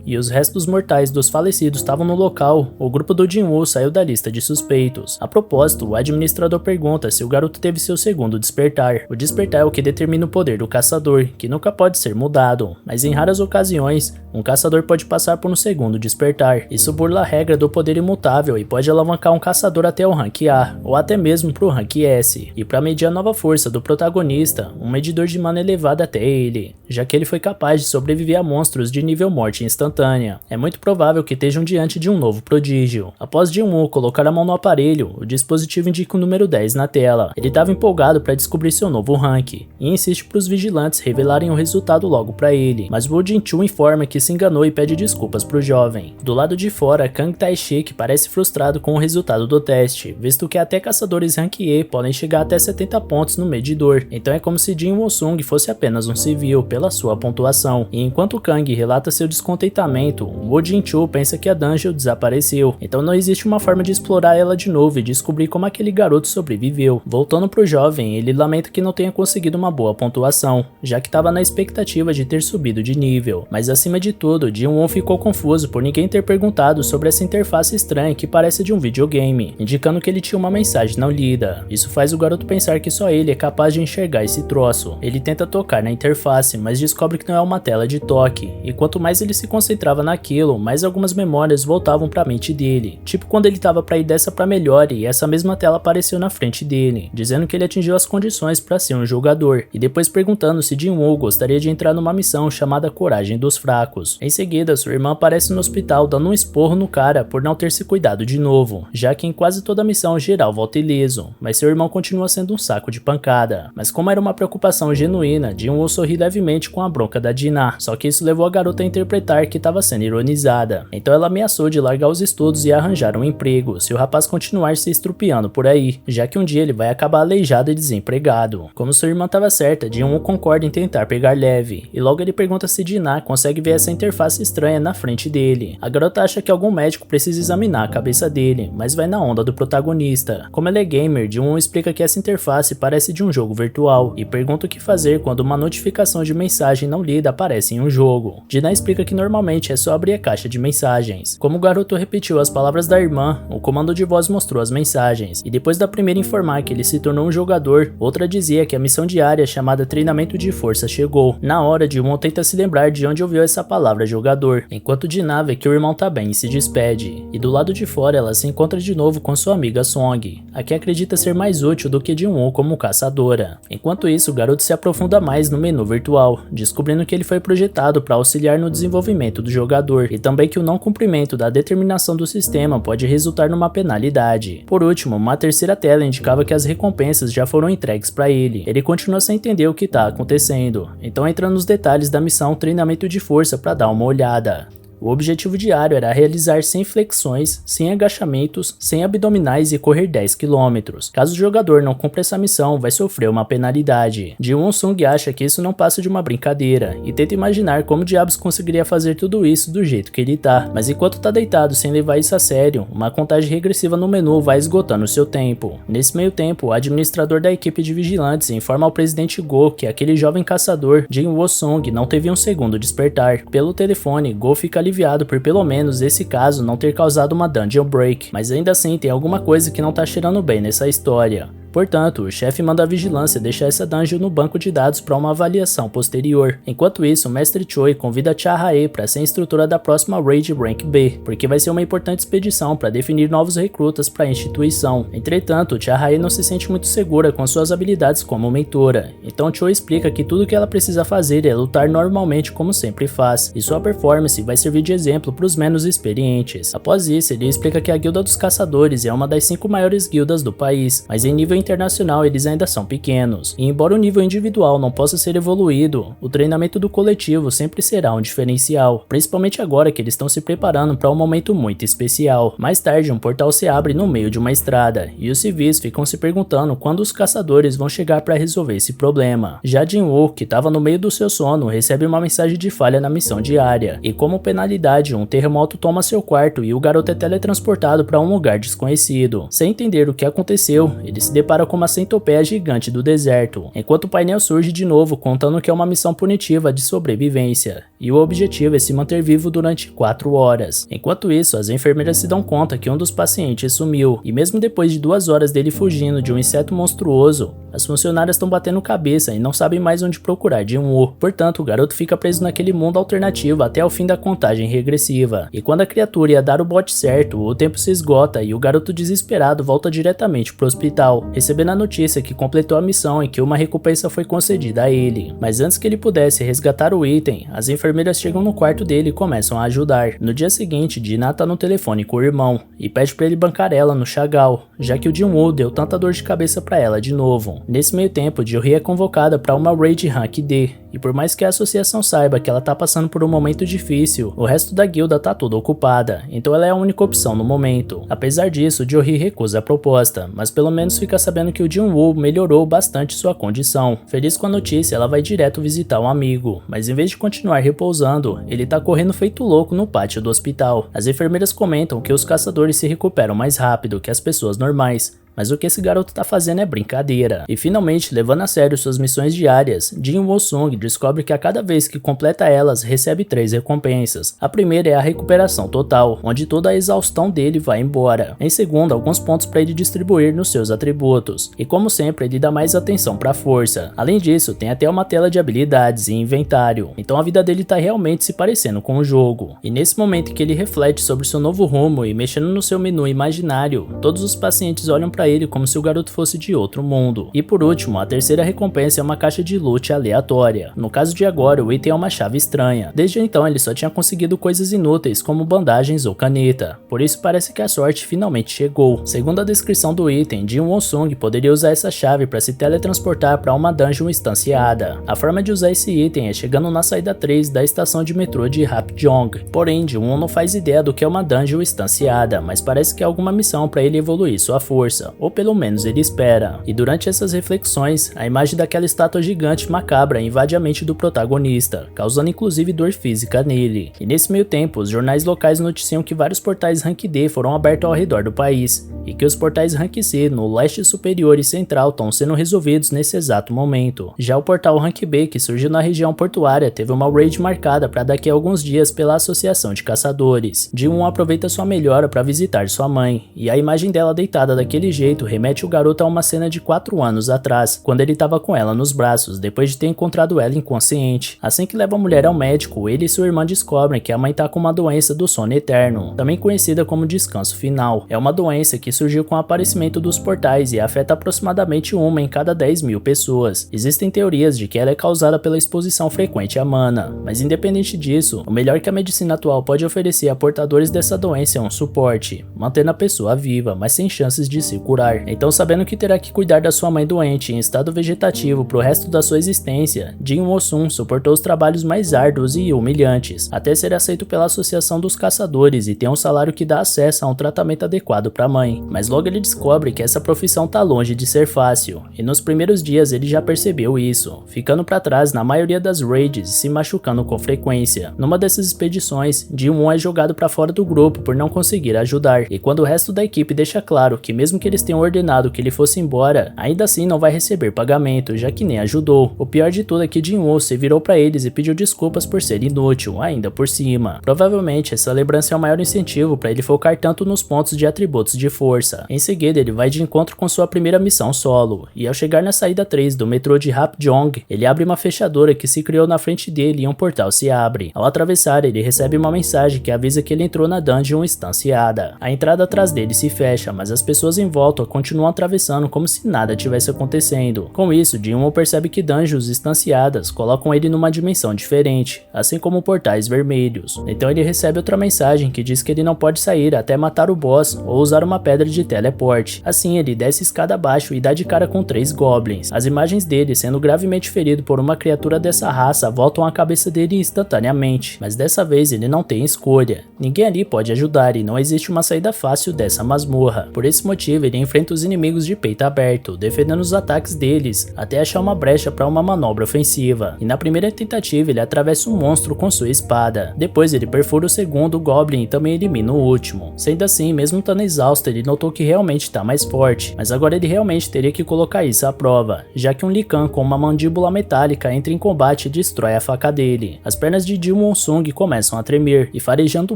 e os restos mortais dos falecidos estavam no local, o grupo do Jin-Woo saiu da lista de suspeitos. A propósito, o administrador pergunta se o garoto teve seu segundo despertar. O despertar é o que determina o poder do caçador, que nunca pode ser mudado, mas em raras ocasiões, um caçador pode passar por um segundo despertar. Isso burla a regra do poder imutável e pode alavancar um caçador até o rank A, ou até mesmo pro rank S. E para medir a nova força do protagonista, um medidor de mana elevado até ele, já que ele foi capaz de sobreviver a monstros de nível morte instantânea. É muito provável que estejam diante de um novo prodígio. Após Jin-Woo colocar a mão no aparelho, o dispositivo indica o número 10 na tela. Ele estava empolgado para descobrir seu novo rank, e insiste para os vigilantes revelarem o resultado logo para ele, mas Woo Jin-choo informa que se enganou e pede desculpas pro jovem. Do lado de fora, Kang Tae-shik parece frustrado com o resultado do teste, visto que até caçadores rank E podem chegar até 70 pontos no medidor, então é como se Jin Won-sung fosse apenas um civil pela sua pontuação. E enquanto Kang relata seu descontentamento, Woo Jin-choo pensa que a dungeon desapareceu, então não existe uma forma de explorar ela de novo e descobrir como aquele garoto sobreviveu. Voltando pro jovem, ele lamenta que não tenha conseguido uma boa pontuação, já que estava na expectativa de ter subido de nível, mas acima de tudo, Jin-Woo ficou confuso por ninguém ter perguntado sobre essa interface estranha que parece de um videogame, indicando que ele tinha uma mensagem não lida. Isso faz o garoto pensar que só ele é capaz de enxergar esse troço. Ele tenta tocar na interface, mas descobre que não é uma tela de toque, e quanto mais ele se concentrava naquilo, mais algumas memórias voltavam para a mente dele, tipo quando ele estava para ir dessa para melhor e essa mesma tela apareceu na frente dele, dizendo que ele atingiu as condições para ser um jogador, e depois perguntando se Jin-Woo gostaria de entrar numa missão chamada Coragem dos Fracos. Em seguida, sua irmã aparece no hospital dando um esporro no cara por não ter se cuidado de novo, já que em quase toda a missão geral volta ileso, mas seu irmão continua sendo um saco de pancada. Mas como era uma preocupação genuína, Jin-Woo sorri levemente com a bronca da Dina, só que isso levou a garota a interpretar que estava sendo ironizada. Então ela ameaçou de largar os estudos e arranjar um emprego se o rapaz continuar se estrupiando por aí, já que um dia ele vai acabar aleijado e desempregado. Como sua irmã estava certa, Jin-Woo concorda em tentar pegar leve, e logo ele pergunta se Dina consegue ver essa interface estranha na frente dele. A garota acha que algum médico precisa examinar a cabeça dele, mas vai na onda do protagonista. Como ele é gamer, Jin-Woo explica que essa interface parece de um jogo virtual, e pergunta o que fazer quando uma notificação de mensagem não lida aparece em um jogo. Dina explica que normalmente é só abrir a caixa de mensagens. Como o garoto repetiu as palavras da irmã, o comando de voz mostrou as mensagens, e depois da primeira informar que ele se tornou um jogador, outra dizia que a missão diária chamada Treinamento de Força chegou. Na hora, Jin-Woo tenta se lembrar de onde ouviu essa palavra jogador, enquanto Dina vê que o irmão irmão tá bem e se despede, e do lado de fora ela se encontra de novo com sua amiga Song, a que acredita ser mais útil do que Jin-woo como caçadora. Enquanto isso, o garoto se aprofunda mais no menu virtual, descobrindo que ele foi projetado para auxiliar no desenvolvimento do jogador, e também que o não cumprimento da determinação do sistema pode resultar numa penalidade. Por último, uma terceira tela indicava que as recompensas já foram entregues para ele. Ele continua sem entender o que está acontecendo, então entra nos detalhes da missão Treinamento de Força para dar uma olhada. O objetivo diário era realizar 100 flexões, 100 agachamentos, 100 abdominais e correr 10 km. Caso o jogador não cumpra essa missão, vai sofrer uma penalidade. Ji-won-sung acha que isso não passa de uma brincadeira e tenta imaginar como diabos conseguiria fazer tudo isso do jeito que ele tá, mas enquanto tá deitado sem levar isso a sério, uma contagem regressiva no menu vai esgotando seu tempo. Nesse meio tempo, o administrador da equipe de vigilantes informa ao presidente Go que aquele jovem caçador, Jin-woo-sung, não teve um segundo despertar. Pelo telefone, Go fica aliviado por pelo menos esse caso não ter causado uma dungeon break, mas ainda assim tem alguma coisa que não tá cheirando bem nessa história. Portanto, o chefe manda a vigilância deixar essa dungeon no banco de dados para uma avaliação posterior. Enquanto isso, o mestre Choi convida Cha Hae para ser instrutora da próxima Raid Rank B, porque vai ser uma importante expedição para definir novos recrutas para a instituição. Entretanto, Cha Hae não se sente muito segura com suas habilidades como mentora, então Choi explica que tudo que ela precisa fazer é lutar normalmente como sempre faz, e sua performance vai servir de exemplo para os menos experientes. Após isso, ele explica que a Guilda dos Caçadores é uma das 5 maiores guildas do país, mas em nível internacional eles ainda são pequenos, e embora o nível individual não possa ser evoluído, o treinamento do coletivo sempre será um diferencial, principalmente agora que eles estão se preparando para um momento muito especial. Mais tarde, um portal se abre no meio de uma estrada, e os civis ficam se perguntando quando os caçadores vão chegar para resolver esse problema. Já Jin-woo, que estava no meio do seu sono, recebe uma mensagem de falha na missão diária, e como penalidade, um terremoto toma seu quarto e o garoto é teletransportado para um lugar desconhecido. Sem entender o que aconteceu, ele se depara com uma centopeia gigante do deserto, enquanto o painel surge de novo contando que é uma missão punitiva de sobrevivência, e o objetivo é se manter vivo durante 4 horas. Enquanto isso, as enfermeiras se dão conta que um dos pacientes sumiu, e mesmo depois de 2 horas dele fugindo de um inseto monstruoso, as funcionárias estão batendo cabeça e não sabem mais onde procurar Jin-woo. Portanto, o garoto fica preso naquele mundo alternativo até o fim da contagem regressiva, e quando a criatura ia dar o bote certo, o tempo se esgota e o garoto desesperado volta diretamente pro hospital, recebendo a notícia que completou a missão e que uma recompensa foi concedida a ele. Mas antes que ele pudesse resgatar o item, as enfermeiras chegam no quarto dele e começam a ajudar. No dia seguinte, Dina tá no telefone com o irmão e pede pra ele bancar ela no Chagall, já que o Jin-woo deu tanta dor de cabeça pra ela de novo. Nesse meio tempo, Jo-hee é convocada pra uma Raid Rank D, e por mais que a associação saiba que ela tá passando por um momento difícil, o resto da guilda tá toda ocupada, então ela é a única opção no momento. Apesar disso, Jo-hee recusa a proposta, mas pelo menos fica sabendo que o Jin-woo melhorou bastante sua condição. Feliz com a notícia, ela vai direto visitar um amigo, mas em vez de continuar repousando, ele tá correndo feito louco no pátio do hospital. As enfermeiras comentam que os caçadores se recuperam mais rápido que as pessoas normais, mas o que esse garoto tá fazendo é brincadeira. E finalmente, levando a sério suas missões diárias, Jin-woo-sung descobre que a cada vez que completa elas, recebe 3 recompensas. A primeira é a recuperação total, onde toda a exaustão dele vai embora. Em segundo, alguns pontos para ele distribuir nos seus atributos. E como sempre, ele dá mais atenção para a força. Além disso, tem até uma tela de habilidades e inventário. Então a vida dele tá realmente se parecendo com o jogo. E nesse momento que ele reflete sobre seu novo rumo e mexendo no seu menu imaginário, todos os pacientes olham para ele como se o garoto fosse de outro mundo. E por último, a terceira recompensa é uma caixa de loot aleatória. No caso de agora, o item é uma chave estranha. Desde então, ele só tinha conseguido coisas inúteis como bandagens ou caneta. Por isso parece que a sorte finalmente chegou. Segundo a descrição do item, Jin-woo-sung poderia usar essa chave para se teletransportar para uma dungeon instanciada. A forma de usar esse item é chegando na saída 3 da estação de metrô de Hapjeong. Porém, Jin-woo não faz ideia do que é uma dungeon instanciada, mas parece que é alguma missão para ele evoluir sua força, ou pelo menos ele espera. E durante essas reflexões, a imagem daquela estátua gigante macabra invade a mente do protagonista, causando inclusive dor física nele. E nesse meio tempo, os jornais locais noticiam que vários portais Rank D foram abertos ao redor do país, e que os portais Rank C no leste superior e central estão sendo resolvidos nesse exato momento. Já o portal Rank B, que surgiu na região portuária, teve uma raid marcada para daqui a alguns dias pela Associação de Caçadores. Jin-woo aproveita sua melhora para visitar sua mãe, e a imagem dela deitada daquele jeito jeito remete o garoto a uma cena de 4 anos atrás, quando ele estava com ela nos braços, depois de ter encontrado ela inconsciente. Assim que leva a mulher ao médico, ele e sua irmã descobrem que a mãe tá com uma doença do sono eterno, também conhecida como descanso final. É uma doença que surgiu com o aparecimento dos portais e afeta aproximadamente 1 em cada 10.000 pessoas. Existem teorias de que ela é causada pela exposição frequente à mana, mas independente disso, o melhor que a medicina atual pode oferecer a portadores dessa doença é um suporte, mantendo a pessoa viva, mas sem chances de se curar. Então, sabendo que terá que cuidar da sua mãe doente em estado vegetativo pro resto da sua existência, Jin Woo-sun suportou os trabalhos mais árduos e humilhantes, até ser aceito pela Associação dos Caçadores e ter um salário que dá acesso a um tratamento adequado para a mãe. Mas logo ele descobre que essa profissão tá longe de ser fácil, e nos primeiros dias ele já percebeu isso, ficando para trás na maioria das raids e se machucando com frequência. Numa dessas expedições, Jin-woo é jogado para fora do grupo por não conseguir ajudar, e quando o resto da equipe deixa claro que mesmo que eles tenham ordenado que ele fosse embora, ainda assim não vai receber pagamento, já que nem ajudou. O pior de tudo é que Jin-woo se virou para eles e pediu desculpas por ser inútil, ainda por cima. Provavelmente essa lembrança é o maior incentivo para ele focar tanto nos pontos de atributos de força. Em seguida ele vai de encontro com sua primeira missão solo, e ao chegar na saída 3 do metrô de Hapjeong, ele abre uma fechadura que se criou na frente dele e um portal se abre. Ao atravessar, ele recebe uma mensagem que avisa que ele entrou na dungeon instanciada. A entrada atrás dele se fecha, mas as pessoas em volta continuam atravessando como se nada tivesse acontecendo. Com isso, Jin-woo percebe que dungeons instanciadas colocam ele numa dimensão diferente, assim como portais vermelhos. Então ele recebe outra mensagem que diz que ele não pode sair até matar o boss ou usar uma pedra de teleporte. Assim ele desce escada abaixo e dá de cara com 3 goblins. As imagens dele sendo gravemente ferido por uma criatura dessa raça voltam à cabeça dele instantaneamente, mas dessa vez ele não tem escolha. Ninguém ali pode ajudar e não existe uma saída fácil dessa masmorra. Por esse motivo ele enfrenta os inimigos de peito aberto, defendendo os ataques deles, até achar uma brecha para uma manobra ofensiva. E na primeira tentativa ele atravessa um monstro com sua espada. Depois ele perfura o segundo goblin e também elimina o último. Sendo assim, mesmo estando exausto, ele notou que realmente está mais forte, mas agora ele realmente teria que colocar isso à prova, já que um Lee Kang com uma mandíbula metálica entra em combate e destrói a faca dele. As pernas de Jin Woo-sung começam a tremer, e farejando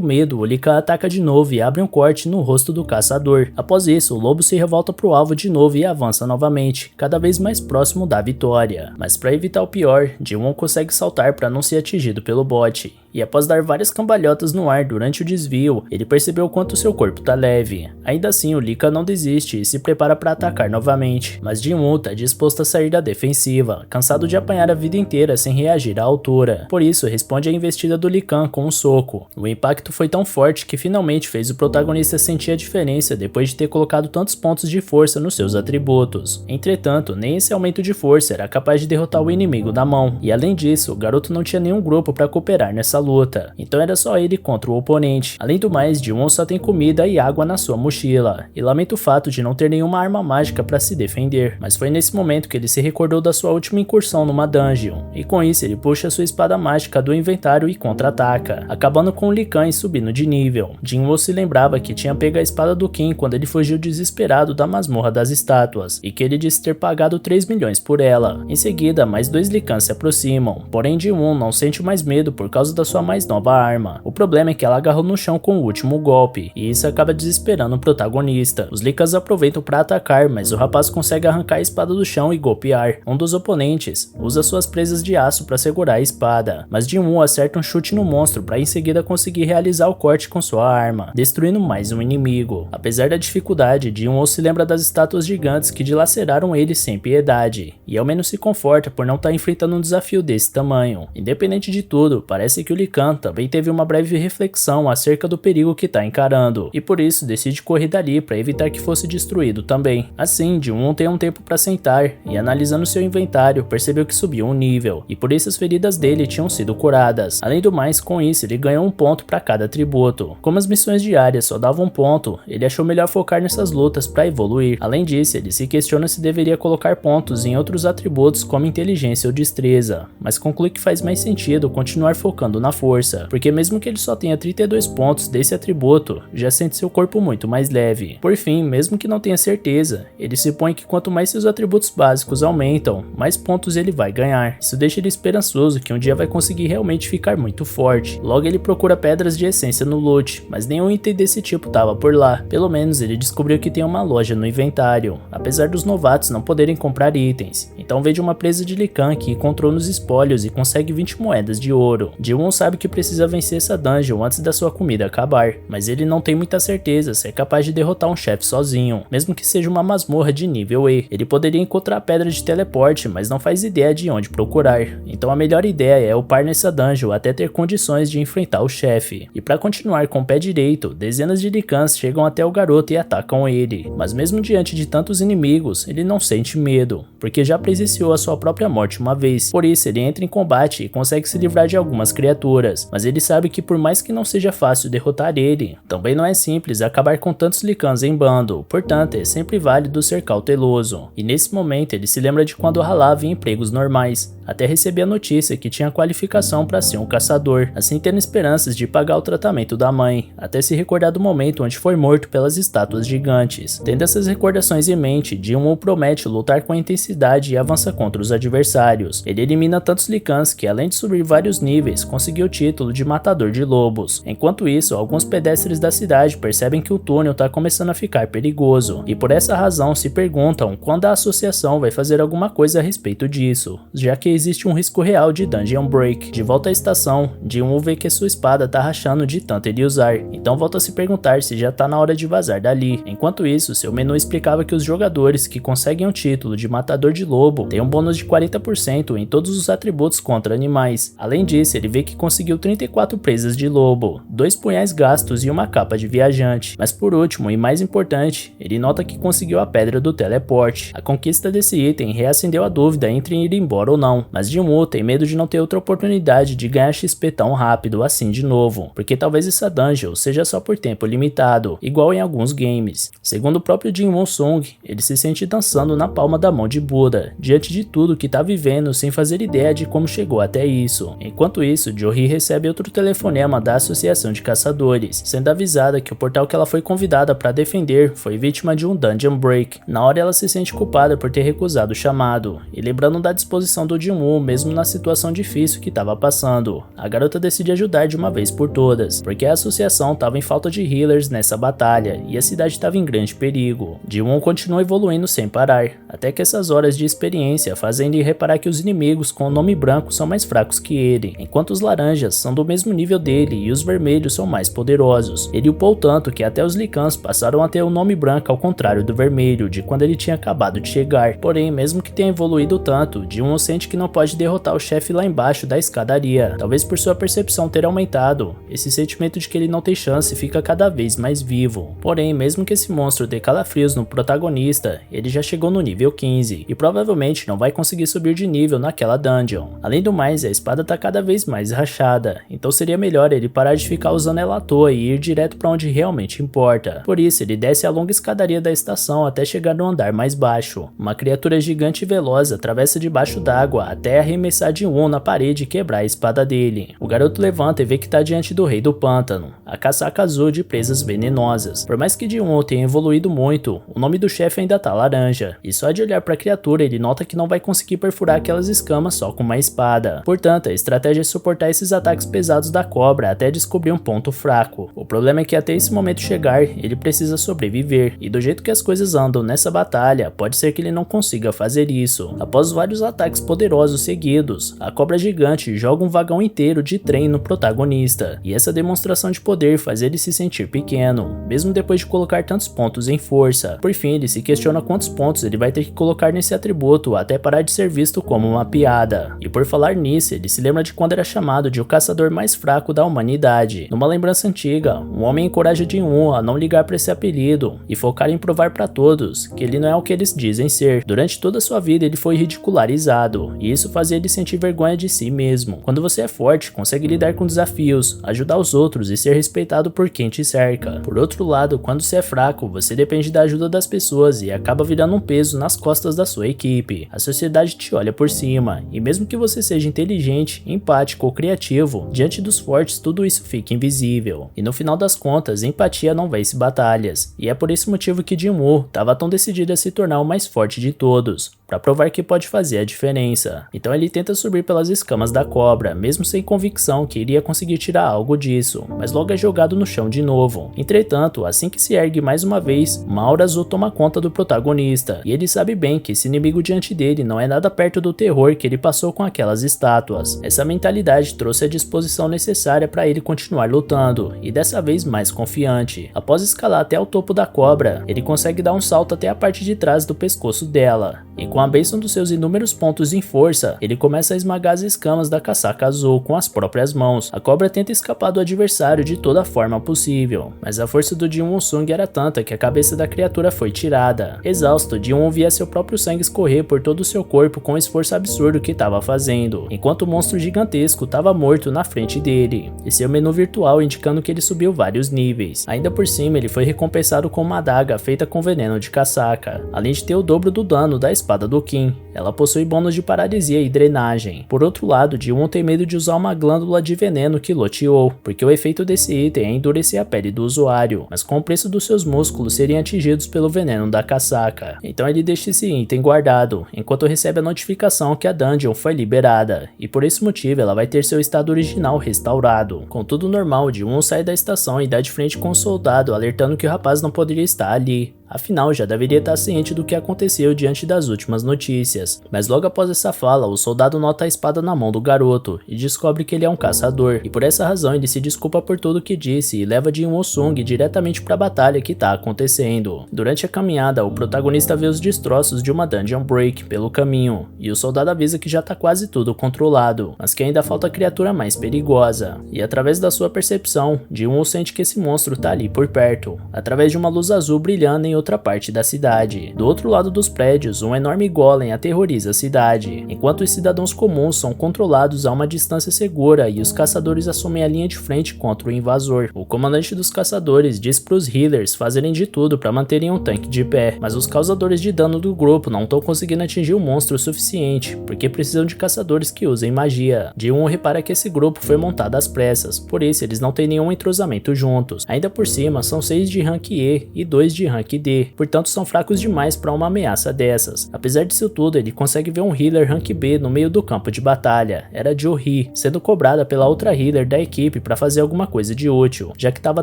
medo, o Lee Kang ataca de novo e abre um corte no rosto do caçador. Após isso, o lobo se revolta pro alvo de novo e avança novamente, cada vez mais próximo da vitória. Mas para evitar o pior, Jin-woo consegue saltar para não ser atingido pelo bot. E após dar várias cambalhotas no ar durante o desvio, ele percebeu o quanto seu corpo tá leve. Ainda assim, o Lee Kang não desiste e se prepara para atacar novamente, mas Jin-woo tá disposto a sair da defensiva, cansado de apanhar a vida inteira sem reagir à altura. Por isso, responde à investida do Lee Kang com um soco. O impacto foi tão forte que finalmente fez o protagonista sentir a diferença depois de ter colocado tantos pontos de força nos seus atributos. Entretanto, nem esse aumento de força era capaz de derrotar o inimigo na mão, e além disso, o garoto não tinha nenhum grupo para cooperar nessa luta, então era só ele contra o oponente. Além do mais, Jin-woo só tem comida e água na sua mochila, e lamenta o fato de não ter nenhuma arma mágica para se defender, mas foi nesse momento que ele se recordou da sua última incursão numa dungeon, e com isso ele puxa sua espada mágica do inventário e contra-ataca, acabando com o Lee Kang subindo de nível. Jin-woo se lembrava que tinha pego a espada do Kim quando ele fugiu desesperado da masmorra das estátuas, e que ele disse ter pagado 3 milhões por ela. Em seguida, mais 2 Lee Kang se aproximam, porém Jin-woo não sente mais medo por causa da sua mais nova arma. O problema é que ela agarrou no chão com o último golpe, e isso acaba desesperando o protagonista. Os Lee Kangs aproveitam para atacar, mas o rapaz consegue arrancar a espada do chão e golpear. Um dos oponentes usa suas presas de aço para segurar a espada, mas Jin-woo acerta um chute no monstro para em seguida conseguir realizar o corte com sua arma, destruindo mais um inimigo. Apesar da dificuldade, Jin-woo se lembra das estátuas gigantes que dilaceraram ele sem piedade, e ao menos se conforta por não estar enfrentando um desafio desse tamanho. Independente de tudo, parece que o Lee Kang também teve uma breve reflexão acerca do perigo que está encarando, e por isso decide correr dali para evitar que fosse destruído também. Assim, Jin-woo tem um tempo para sentar, e analisando seu inventário, percebeu que subiu um nível, e por isso as feridas dele tinham sido curadas. Além do mais, com isso ele ganhou um ponto para cada atributo. Como as missões diárias só davam um ponto, ele achou melhor focar nessas lutas para evoluir. Além disso, ele se questiona se deveria colocar pontos em outros atributos como inteligência ou destreza, mas conclui que faz mais sentido continuar focando na força, porque mesmo que ele só tenha 32 pontos desse atributo, já sente seu corpo muito mais leve. Por fim, mesmo que não tenha certeza, ele se põe que quanto mais seus atributos básicos aumentam, mais pontos ele vai ganhar. Isso deixa ele esperançoso que um dia vai conseguir realmente ficar muito forte. Logo ele procura pedras de essência no loot, mas nenhum item desse tipo tava por lá. Pelo menos ele descobriu que tem uma uma loja no inventário, apesar dos novatos não poderem comprar itens. Então vê de uma presa de Licã que encontrou nos espólios e consegue 20 moedas de ouro. Ji-won sabe que precisa vencer essa dungeon antes da sua comida acabar, mas ele não tem muita certeza se é capaz de derrotar um chefe sozinho, mesmo que seja uma masmorra de nível E. Ele poderia encontrar a pedra de teleporte, mas não faz ideia de onde procurar. Então a melhor ideia é upar nessa dungeon até ter condições de enfrentar o chefe. E para continuar com o pé direito, dezenas de Licãs chegam até o garoto e atacam ele. Mas mesmo diante de tantos inimigos, ele não sente medo, porque já presenciou a sua própria morte uma vez. Por isso ele entra em combate e consegue se livrar de algumas criaturas, mas ele sabe que por mais que não seja fácil derrotar ele, também não é simples acabar com tantos Licãs em bando, portanto é sempre válido ser cauteloso. E nesse momento ele se lembra de quando ralava em empregos normais, até receber a notícia que tinha qualificação para ser um caçador, assim tendo esperanças de pagar o tratamento da mãe, até se recordar do momento onde foi morto pelas estátuas gigantes. Tendo essas recordações em mente, Ji-won promete lutar com intensidade e avança contra os adversários. Ele elimina tantos Licãs que, além de subir vários níveis, conseguiu o título de matador de lobos. Enquanto isso, alguns pedestres da cidade percebem que o túnel está começando a ficar perigoso, e por essa razão se perguntam quando a associação vai fazer alguma coisa a respeito disso, já que existe um risco real de dungeon break. De volta à estação, Ji-won vê que sua espada tá rachando de tanto ele usar, então volta a se perguntar se já tá na hora de vazar dali. Enquanto isso, seu menu explicava que os jogadores que conseguem o título de matador de lobo têm um bônus de 40% em todos os atributos contra animais. Além disso, ele vê que conseguiu 34 presas de lobo, 2 punhais gastos e uma capa de viajante. Mas por último, e mais importante, ele nota que conseguiu a pedra do teleporte. A conquista desse item reacendeu a dúvida entre ir embora ou não, mas Ji-won tem medo de não ter outra oportunidade de ganhar XP tão rápido assim de novo, porque talvez essa dungeon seja só por tempo limitado, igual em alguns games. Segundo o próprio Ji-won Sung, ele se sente dançando na palma da mão de Buda, diante de tudo que tá vivendo sem fazer ideia de como chegou até isso. Enquanto isso, Jo-hee recebe outro telefonema da Associação de Caçadores, sendo avisada que o portal que ela foi convidada para defender foi vítima de um dungeon break. Na hora ela se sente culpada por ter recusado o chamado, e lembrando da disposição do Ji-won mesmo na situação difícil que estava passando, a garota decide ajudar de uma vez por todas, porque a associação estava em falta de healers nessa batalha e a cidade estava em grande perigo. Ji-won continua evoluindo sem parar, até que essas horas de experiência fazem ele reparar que os inimigos com o nome branco são mais fracos que ele, enquanto os laranjas são do mesmo nível dele e os vermelhos são mais poderosos. Ele upou tanto que até os Licãs passaram a ter o nome branco ao contrário do vermelho de quando ele tinha acabado de chegar. Porém, mesmo que tenha evoluído tanto, Ji-won sente que não pode derrotar o chefe lá embaixo da escadaria. Talvez por sua percepção ter aumentado, esse sentimento de que ele não tem chance fica cada vez mais vivo. Porém, mesmo que esse monstro dê calafrios no protagonista, ele já chegou no nível 15 e provavelmente não vai conseguir subir de nível naquela dungeon. Além do mais, a espada tá cada vez mais rachada, então seria melhor ele parar de ficar usando ela à toa e ir direto para onde realmente importa. Por isso, ele desce a longa escadaria da estação até chegar no andar mais baixo. Uma criatura gigante e veloz atravessa debaixo d'água até arremessar Ji-won na parede e quebrar a espada dele. O garoto levanta e vê que tá diante do Rei do Pântano, a caçaca azul de presas venenosas. Por mais que Ji-won tenha evoluído muito, o nome do chefe ainda tá laranja, e só de olhar para a criatura ele nota que não vai conseguir perfurar aquelas escamas só com uma espada. Portanto, a estratégia é suportar esses ataques pesados da cobra até descobrir um ponto fraco. O problema é que até esse momento chegar, ele precisa sobreviver, e do jeito que as coisas andam nessa batalha, pode ser que ele não consiga fazer isso. Após vários ataques poderosos seguidos, a cobra gigante joga um vagão inteiro de trem no protagonista, e essa demonstração de poder faz ele se sentir pequeno, mesmo depois de colocar tantos pontos em força. Por fim, ele se questiona quantos pontos ele vai ter que colocar nesse atributo até parar de ser visto como uma piada. E por falar nisso, ele se lembra de quando era chamado de o caçador mais fraco da humanidade. Numa lembrança antiga, um homem encoraja Ji-won a não ligar para esse apelido e focar em provar para todos que ele não é o que eles dizem ser. Durante toda a sua vida ele foi ridicularizado, e isso fazia ele sentir vergonha de si mesmo. Quando você é forte, consegue lidar com desafios, ajudar os outros e ser respeitado por quem te cerca. Por outro lado, quando você é fraco, você depende da ajuda das pessoas e acaba virando um peso nas costas da sua equipe. A sociedade te olha por cima, e mesmo que você seja inteligente, empático ou criativo, diante dos fortes tudo isso fica invisível. E no final das contas, empatia não vence batalhas, e é por esse motivo que Ji-won estava tão decidido a se tornar o mais forte de todos, para provar que pode fazer a diferença. força. Então ele tenta subir pelas escamas da cobra, mesmo sem convicção que iria conseguir tirar algo disso, mas logo é jogado no chão de novo. Entretanto, assim que se ergue mais uma vez, uma aura azul toma conta do protagonista, e ele sabe bem que esse inimigo diante dele não é nada perto do terror que ele passou com aquelas estátuas. Essa mentalidade trouxe a disposição necessária para ele continuar lutando, e dessa vez mais confiante. Após escalar até o topo da cobra, ele consegue dar um salto até a parte de trás do pescoço dela, e com a bênção dos seus inúmeros pontos em força, ele começa a esmagar as escamas da casaca azul com as próprias mãos. A cobra tenta escapar do adversário de toda forma possível, mas a força do Jin Woo-sung era tanta que a cabeça da criatura foi tirada. Exausto, Jin Woo via seu próprio sangue escorrer por todo o seu corpo com o esforço absurdo que estava fazendo, enquanto o monstro gigantesco estava morto na frente dele, e seu menu virtual indicando que ele subiu vários níveis. Ainda por cima, ele foi recompensado com uma adaga feita com veneno de casaca, além de ter o dobro do dano da espada do Kim. Ela possui bônus de paralisia e drenagem. Por outro lado, Ji-won tem medo de usar uma glândula de veneno que loteou, porque o efeito desse item é endurecer a pele do usuário, mas com o preço dos seus músculos serem atingidos pelo veneno da casaca. Então ele deixa esse item guardado, enquanto recebe a notificação que a dungeon foi liberada, e por esse motivo ela vai ter seu estado original restaurado. Com tudo normal, Ji-won sai da estação e dá de frente com o soldado, alertando que o rapaz não poderia estar ali. Afinal, já deveria estar ciente do que aconteceu diante das últimas notícias. Mas logo após essa fala, o soldado nota a espada na mão do garoto e descobre que ele é um caçador, e por essa razão ele se desculpa por tudo o que disse e leva Jin Woo-sung diretamente para a batalha que está acontecendo. Durante a caminhada, o protagonista vê os destroços de uma dungeon break pelo caminho, e o soldado avisa que já está quase tudo controlado, mas que ainda falta a criatura mais perigosa. E através da sua percepção, Jin Woo sente que esse monstro está ali por perto, através de uma luz azul brilhando em outra parte da cidade. Do outro lado dos prédios, um enorme golem aterroriza a cidade, enquanto os cidadãos comuns são controlados a uma distância segura e os caçadores assumem a linha de frente contra o invasor. O comandante dos caçadores diz para os healers fazerem de tudo para manterem um tanque de pé, mas os causadores de dano do grupo não estão conseguindo atingir o monstro o suficiente, porque precisam de caçadores que usem magia. Ji-won repara que esse grupo foi montado às pressas, por isso eles não têm nenhum entrosamento juntos. Ainda por cima, são 6 de rank E e 2 de rank D, portanto são fracos demais para uma ameaça dessas. Apesar disso tudo, ele consegue ver um healer rank B no meio do campo de batalha. Era Jo-hee, sendo cobrada pela outra healer da equipe para fazer alguma coisa de útil, já que estava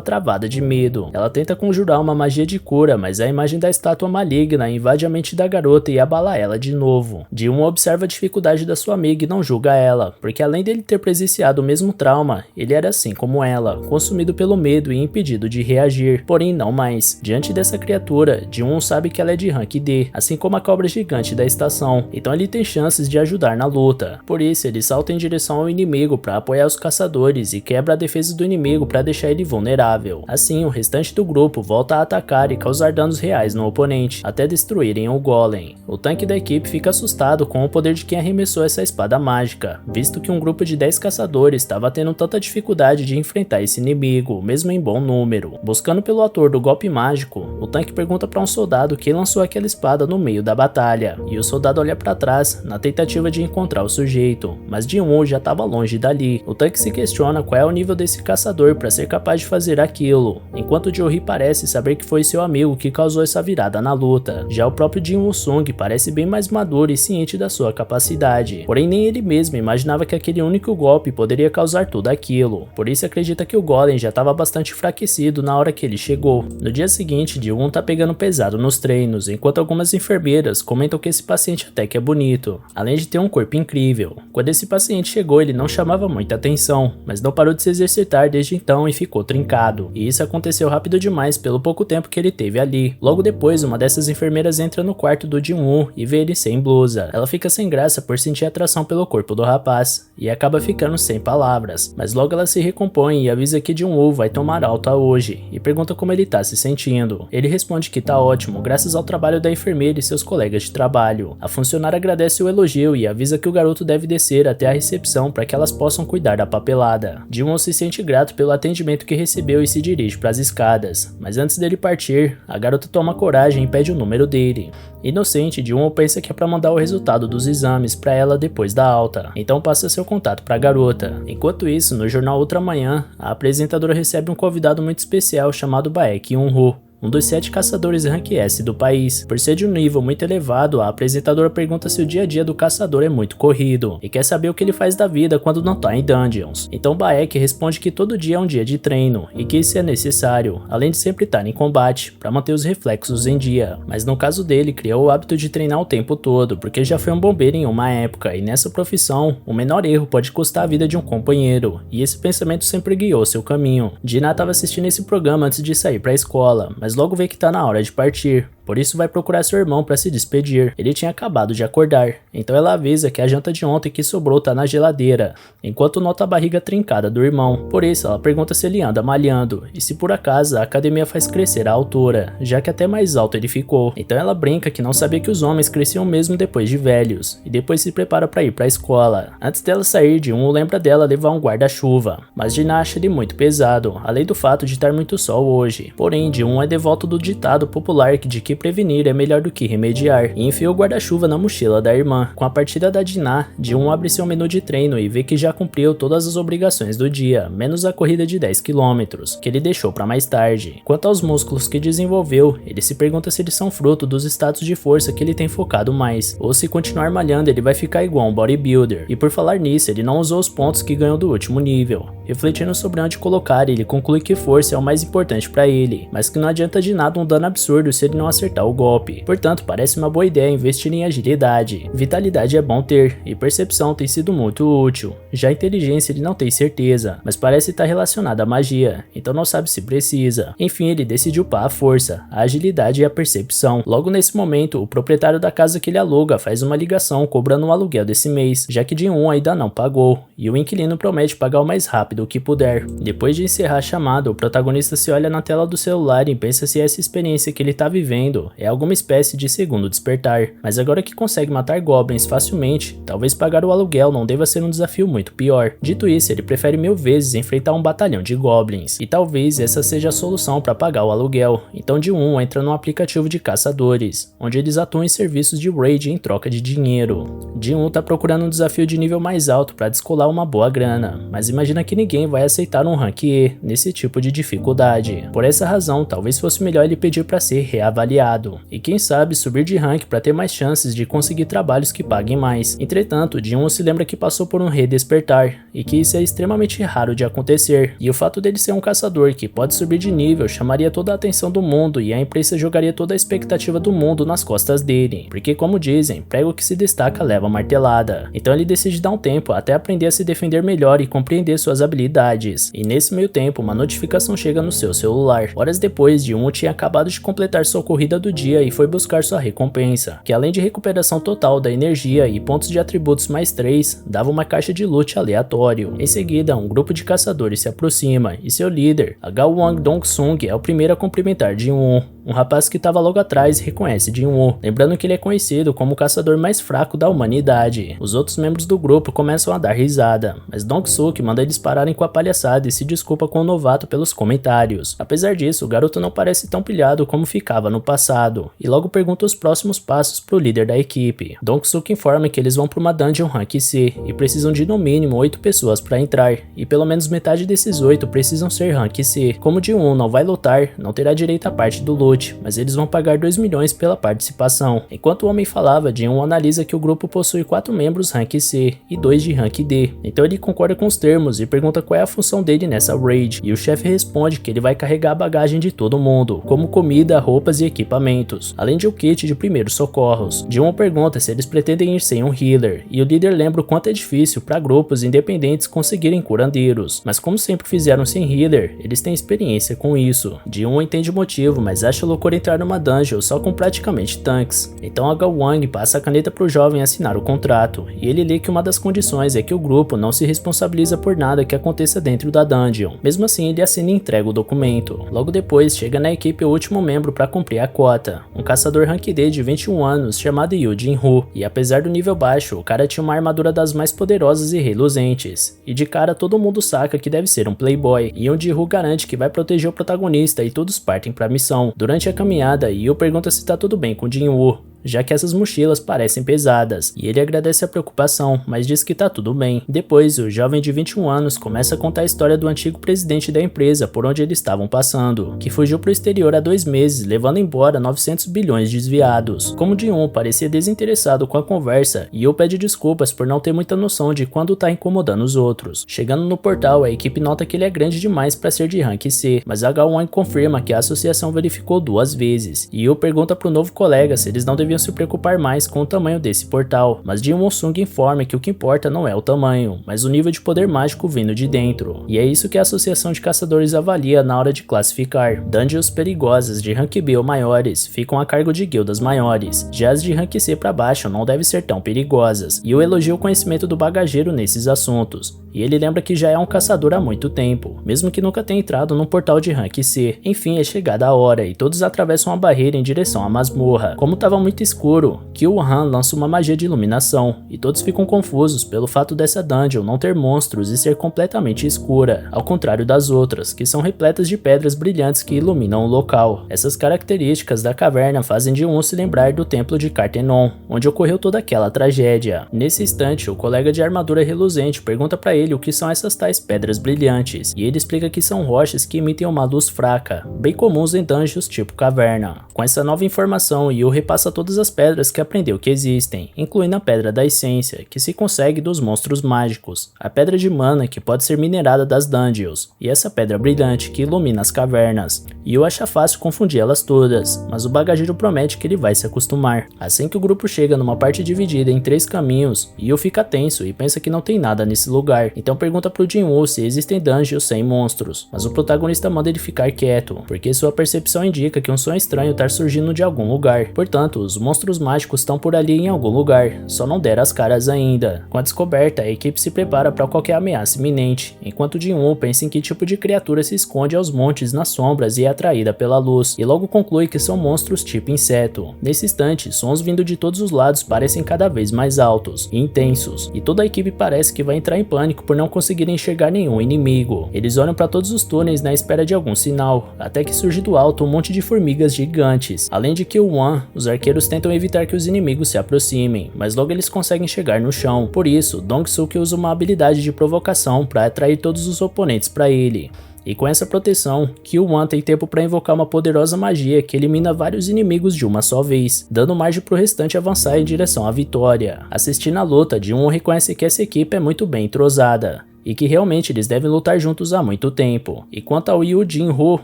travada de medo. Ela tenta conjurar uma magia de cura, mas a imagem da estátua maligna invade a mente da garota e abala ela de novo. Ji-won observa a dificuldade da sua amiga e não julga ela, porque além dele ter presenciado o mesmo trauma, ele era assim como ela, consumido pelo medo e impedido de reagir, porém não mais. Diante dessa criatura, Ji-won sabe que ela é de rank D, assim como a cobra gigante da estação, então ele tem chances de ajudar na luta. Por isso, ele salta em direção ao inimigo para apoiar os caçadores e quebra a defesa do inimigo para deixar ele vulnerável. Assim, o restante do grupo volta a atacar e causar danos reais no oponente, até destruírem o golem. O tanque da equipe fica assustado com o poder de quem arremessou essa espada mágica, visto que um grupo de 10 caçadores estava tendo tanta dificuldade de enfrentar esse inimigo, mesmo em bom número. Buscando pelo ator do golpe mágico, o tanque pergunta para um soldado quem lançou aquela espada no meio da batalha, e o soldado olha para trás na tentativa de encontrar o sujeito, mas Ji-won já estava longe dali. O tanque se questiona qual é o nível desse caçador para ser capaz de fazer aquilo, enquanto Jo-hee parece saber que foi seu amigo que causou essa virada na luta. Já o próprio Jin Woo-sung parece bem mais maduro e ciente da sua capacidade, porém nem ele mesmo imaginava que aquele único golpe poderia causar tudo aquilo, por isso acredita que o golem já estava bastante enfraquecido na hora que ele chegou. No dia seguinte, Ji-won tá pegando pesado nos treinos, enquanto algumas enfermeiras comentam que esse paciente até que é bonito, além de ter um corpo incrível. Quando esse paciente chegou, ele não chamava muita atenção, mas não parou de se exercitar desde então e ficou trincado, e isso aconteceu rápido demais pelo pouco tempo que ele teve ali. Logo depois, uma dessas enfermeiras entra no quarto do Ji-won e vê ele sem blusa. Ela fica sem graça por sentir atração pelo corpo do rapaz, e acaba ficando sem palavras, mas logo ela se recompõe e avisa que Ji-won vai tomar alta hoje, e pergunta como ele tá se sentindo. Ele responde que tá ótimo, graças ao trabalho da enfermeira e seus colegas de trabalho. A funcionária agradece o elogio e avisa que o garoto deve descer até a recepção para que elas possam cuidar da papelada. Ji-won se sente grato pelo atendimento que recebeu e se dirige para as escadas, mas antes dele partir, a garota toma coragem e pede o número dele. Inocente, Ji-won pensa que é para mandar o resultado dos exames para ela depois da alta, então passa seu contato para a garota. Enquanto isso, no jornal Outra Manhã, a apresentadora recebe um convidado muito especial chamado Baek Yoon-ho. um dos 7 caçadores Rank S do país. Por ser de um nível muito elevado, a apresentadora pergunta se o dia a dia do caçador é muito corrido e quer saber o que ele faz da vida quando não tá em dungeons. Então Baek responde que todo dia é um dia de treino e que isso é necessário, além de sempre estar em combate, para manter os reflexos em dia. Mas no caso dele, criou o hábito de treinar o tempo todo, porque já foi um bombeiro em uma época e nessa profissão, o menor erro pode custar a vida de um companheiro, e esse pensamento sempre guiou seu caminho. Dina estava assistindo esse programa antes de sair para a escola, mas logo vê que tá na hora de partir. Por isso vai procurar seu irmão para se despedir. Ele tinha acabado de acordar, então ela avisa que a janta de ontem que sobrou tá na geladeira, enquanto nota a barriga trincada do irmão. Por isso ela pergunta se ele anda malhando, e se por acaso a academia faz crescer a altura, já que até mais alto ele ficou. Então ela brinca que não sabia que os homens cresciam mesmo depois de velhos, e depois se prepara para ir para a escola. Antes dela sair, Ji-won lembra dela levar um guarda-chuva, mas Dina acha ele muito pesado, além do fato de estar muito sol hoje. Porém, Ji-won é devoto do ditado popular de que prevenir é melhor do que remediar, e enfia o guarda-chuva na mochila da irmã. Com a partida da Dina, Ji-won abre seu menu de treino e vê que já cumpriu todas as obrigações do dia, menos a corrida de 10 km, que ele deixou para mais tarde. Quanto aos músculos que desenvolveu, ele se pergunta se eles são fruto dos status de força que ele tem focado mais, ou se continuar malhando ele vai ficar igual um bodybuilder. E por falar nisso, ele não usou os pontos que ganhou do último nível. Refletindo sobre onde colocar, ele conclui que força é o mais importante para ele, mas que não adianta de nada um dano absurdo se ele não acertar o golpe. Portanto, parece uma boa ideia investir em agilidade. Vitalidade é bom ter, e percepção tem sido muito útil. Já a inteligência ele não tem certeza, mas parece estar relacionada à magia, então não sabe se precisa. Enfim, ele decide upar a força, a agilidade e a percepção. Logo nesse momento, o proprietário da casa que ele aluga faz uma ligação cobrando o aluguel desse mês, já que Ji-won ainda não pagou, e o inquilino promete pagar o mais rápido que puder. Depois de encerrar a chamada, o protagonista se olha na tela do celular e pensa se essa experiência que ele está vivendo é alguma espécie de segundo despertar, mas agora que consegue matar goblins facilmente, talvez pagar o aluguel não deva ser um desafio muito pior. Dito isso, ele prefere 1000 vezes enfrentar um batalhão de goblins, e talvez essa seja a solução para pagar o aluguel. Então Ji-won entra num aplicativo de caçadores, onde eles atuam em serviços de raid em troca de dinheiro. Ji-won tá procurando um desafio de nível mais alto para descolar uma boa grana, mas imagina que ninguém vai aceitar um rank E nesse tipo de dificuldade. Por essa razão, talvez fosse melhor ele pedir para ser reavaliado, e quem sabe subir de rank para ter mais chances de conseguir trabalhos que paguem mais. Entretanto, Ji-won se lembra que passou por um redespertar, e que isso é extremamente raro de acontecer, e o fato dele ser um caçador que pode subir de nível chamaria toda a atenção do mundo e a imprensa jogaria toda a expectativa do mundo nas costas dele, porque como dizem, prego que se destaca leva martelada. Então ele decide dar um tempo até aprender a se defender melhor e compreender suas habilidades, e nesse meio tempo uma notificação chega no seu celular. Horas depois, Ji-won tinha acabado de completar sua corrida do dia e foi buscar sua recompensa, que além de recuperação total da energia e pontos de atributos mais 3, dava uma caixa de loot aleatório. Em seguida, um grupo de caçadores se aproxima e seu líder, Gawang Dong-sung, é o primeiro a cumprimentar Ji-won. Um rapaz que estava logo atrás reconhece Ji-won, lembrando que ele é conhecido como o caçador mais fraco da humanidade. Os outros membros do grupo começam a dar risada, mas Dong-suk manda eles pararem com a palhaçada e se desculpa com o novato pelos comentários. Apesar disso, o garoto não parece tão pilhado como ficava no passado, e logo pergunta os próximos passos pro líder da equipe. Dong-suk informa que eles vão para uma dungeon rank C, e precisam de no mínimo 8 pessoas para entrar, e pelo menos metade desses 8 precisam ser rank C. Como Ji-won não vai lutar, não terá direito à parte do loot, mas eles vão pagar 2 milhões pela participação. Enquanto o homem falava, Ji-won analisa que o grupo possui 4 membros rank C e 2 de rank D, então ele concorda com os termos e pergunta qual é a função dele nessa raid, e o chefe responde que ele vai carregar a bagagem de todo mundo, como comida, roupas e equipamentos, além de um kit de primeiros socorros. Ji-won pergunta se eles pretendem ir sem um healer, e o líder lembra o quanto é difícil para grupos independentes conseguirem curandeiros, mas como sempre fizeram sem healer, eles têm experiência com isso. Ji-won entende o motivo, mas acha loucura entrar numa dungeon só com praticamente tanques. Então a Gawang passa a caneta pro jovem assinar o contrato, e ele lê que uma das condições é que o grupo não se responsabiliza por nada que aconteça dentro da dungeon. Mesmo assim, ele assina e entrega o documento. Logo depois, chega na equipe o último membro para cumprir a cota, um caçador rank D de 21 anos chamado Yu Jin-ho, e apesar do nível baixo, o cara tinha uma armadura das mais poderosas e reluzentes, e de cara todo mundo saca que deve ser um playboy, e Yu Jin-ho garante que vai proteger o protagonista e todos partem para a missão. Durante a caminhada, Yu pergunta se tá tudo bem com Jin-woo, já que essas mochilas parecem pesadas, e ele agradece a preocupação, mas diz que tá tudo bem. Depois, o jovem de 21 anos começa a contar a história do antigo presidente da empresa por onde eles estavam passando, que fugiu pro exterior há 2 meses, levando embora 900 bilhões desviados. Como Jin-Woo parecia desinteressado com a conversa, Yoo pede desculpas por não ter muita noção de quando tá incomodando os outros. Chegando no portal, a equipe nota que ele é grande demais para ser de rank C, mas a Ga-won confirma que a associação verificou 2 vezes. Yoo pergunta pro novo colega se eles não deviam se preocupar mais com o tamanho desse portal, mas Jin-Woo-sung informa que o que importa não é o tamanho, mas o nível de poder mágico vindo de dentro. E é isso que a associação de caçadores avalia na hora de classificar. Dungeons perigosas de rank B ou maiores ficam a cargo de guildas maiores, já as de rank C para baixo não devem ser tão perigosas, e Yoo elogia o conhecimento do bagageiro nesses assuntos. E ele lembra que já é um caçador há muito tempo, mesmo que nunca tenha entrado num portal de rank C. Enfim, é chegada a hora e todos atravessam a barreira em direção à masmorra. Como estava muito escuro, Kyo-han lança uma magia de iluminação, e todos ficam confusos pelo fato dessa dungeon não ter monstros e ser completamente escura, ao contrário das outras, que são repletas de pedras brilhantes que iluminam o local. Essas características da caverna fazem Jin-Woo se lembrar do templo de Kartenon, onde ocorreu toda aquela tragédia. Nesse instante, o colega de armadura reluzente pergunta para ele o que são essas tais pedras brilhantes, e ele explica que são rochas que emitem uma luz fraca, bem comuns em dungeons tipo caverna. Com essa nova informação, Yoo repassa todas as pedras que aprendeu que existem, incluindo a pedra da essência, que se consegue dos monstros mágicos, a pedra de mana, que pode ser minerada das dungeons, e essa pedra brilhante que ilumina as cavernas. Yoo acha fácil confundir elas todas, mas o bagageiro promete que ele vai se acostumar. Assim que o grupo chega numa parte dividida em 3 caminhos, Yoo fica tenso e pensa que não tem nada nesse lugar, então pergunta pro Jin-Woo se existem dungeons sem monstros, mas o protagonista manda ele ficar quieto, porque sua percepção indica que um som estranho tá surgindo de algum lugar. Portanto, os monstros mágicos estão por ali em algum lugar, só não deram as caras ainda. Com a descoberta, a equipe se prepara para qualquer ameaça iminente, enquanto Jin-Woo pensa em que tipo de criatura se esconde aos montes nas sombras e é atraída pela luz, e logo conclui que são monstros tipo inseto. Nesse instante, sons vindo de todos os lados parecem cada vez mais altos e intensos, e toda a equipe parece que vai entrar em pânico por não conseguirem enxergar nenhum inimigo. Eles olham para todos os túneis na espera de algum sinal, até que surge do alto um monte de formigas gigantes. Além de Kyo-wan, os arqueiros tentam evitar que os inimigos se aproximem, mas logo eles conseguem chegar no chão. Por isso, Dong-suk usa uma habilidade de provocação para atrair todos os oponentes para ele. E com essa proteção, Kyo-wan tem tempo para invocar uma poderosa magia que elimina vários inimigos de uma só vez, dando margem pro restante avançar em direção à vitória. Assistindo a luta, Jin-Woo reconhece que essa equipe é muito bem entrosada, e que realmente eles devem lutar juntos há muito tempo. E quanto ao Yoo Jin-Ho,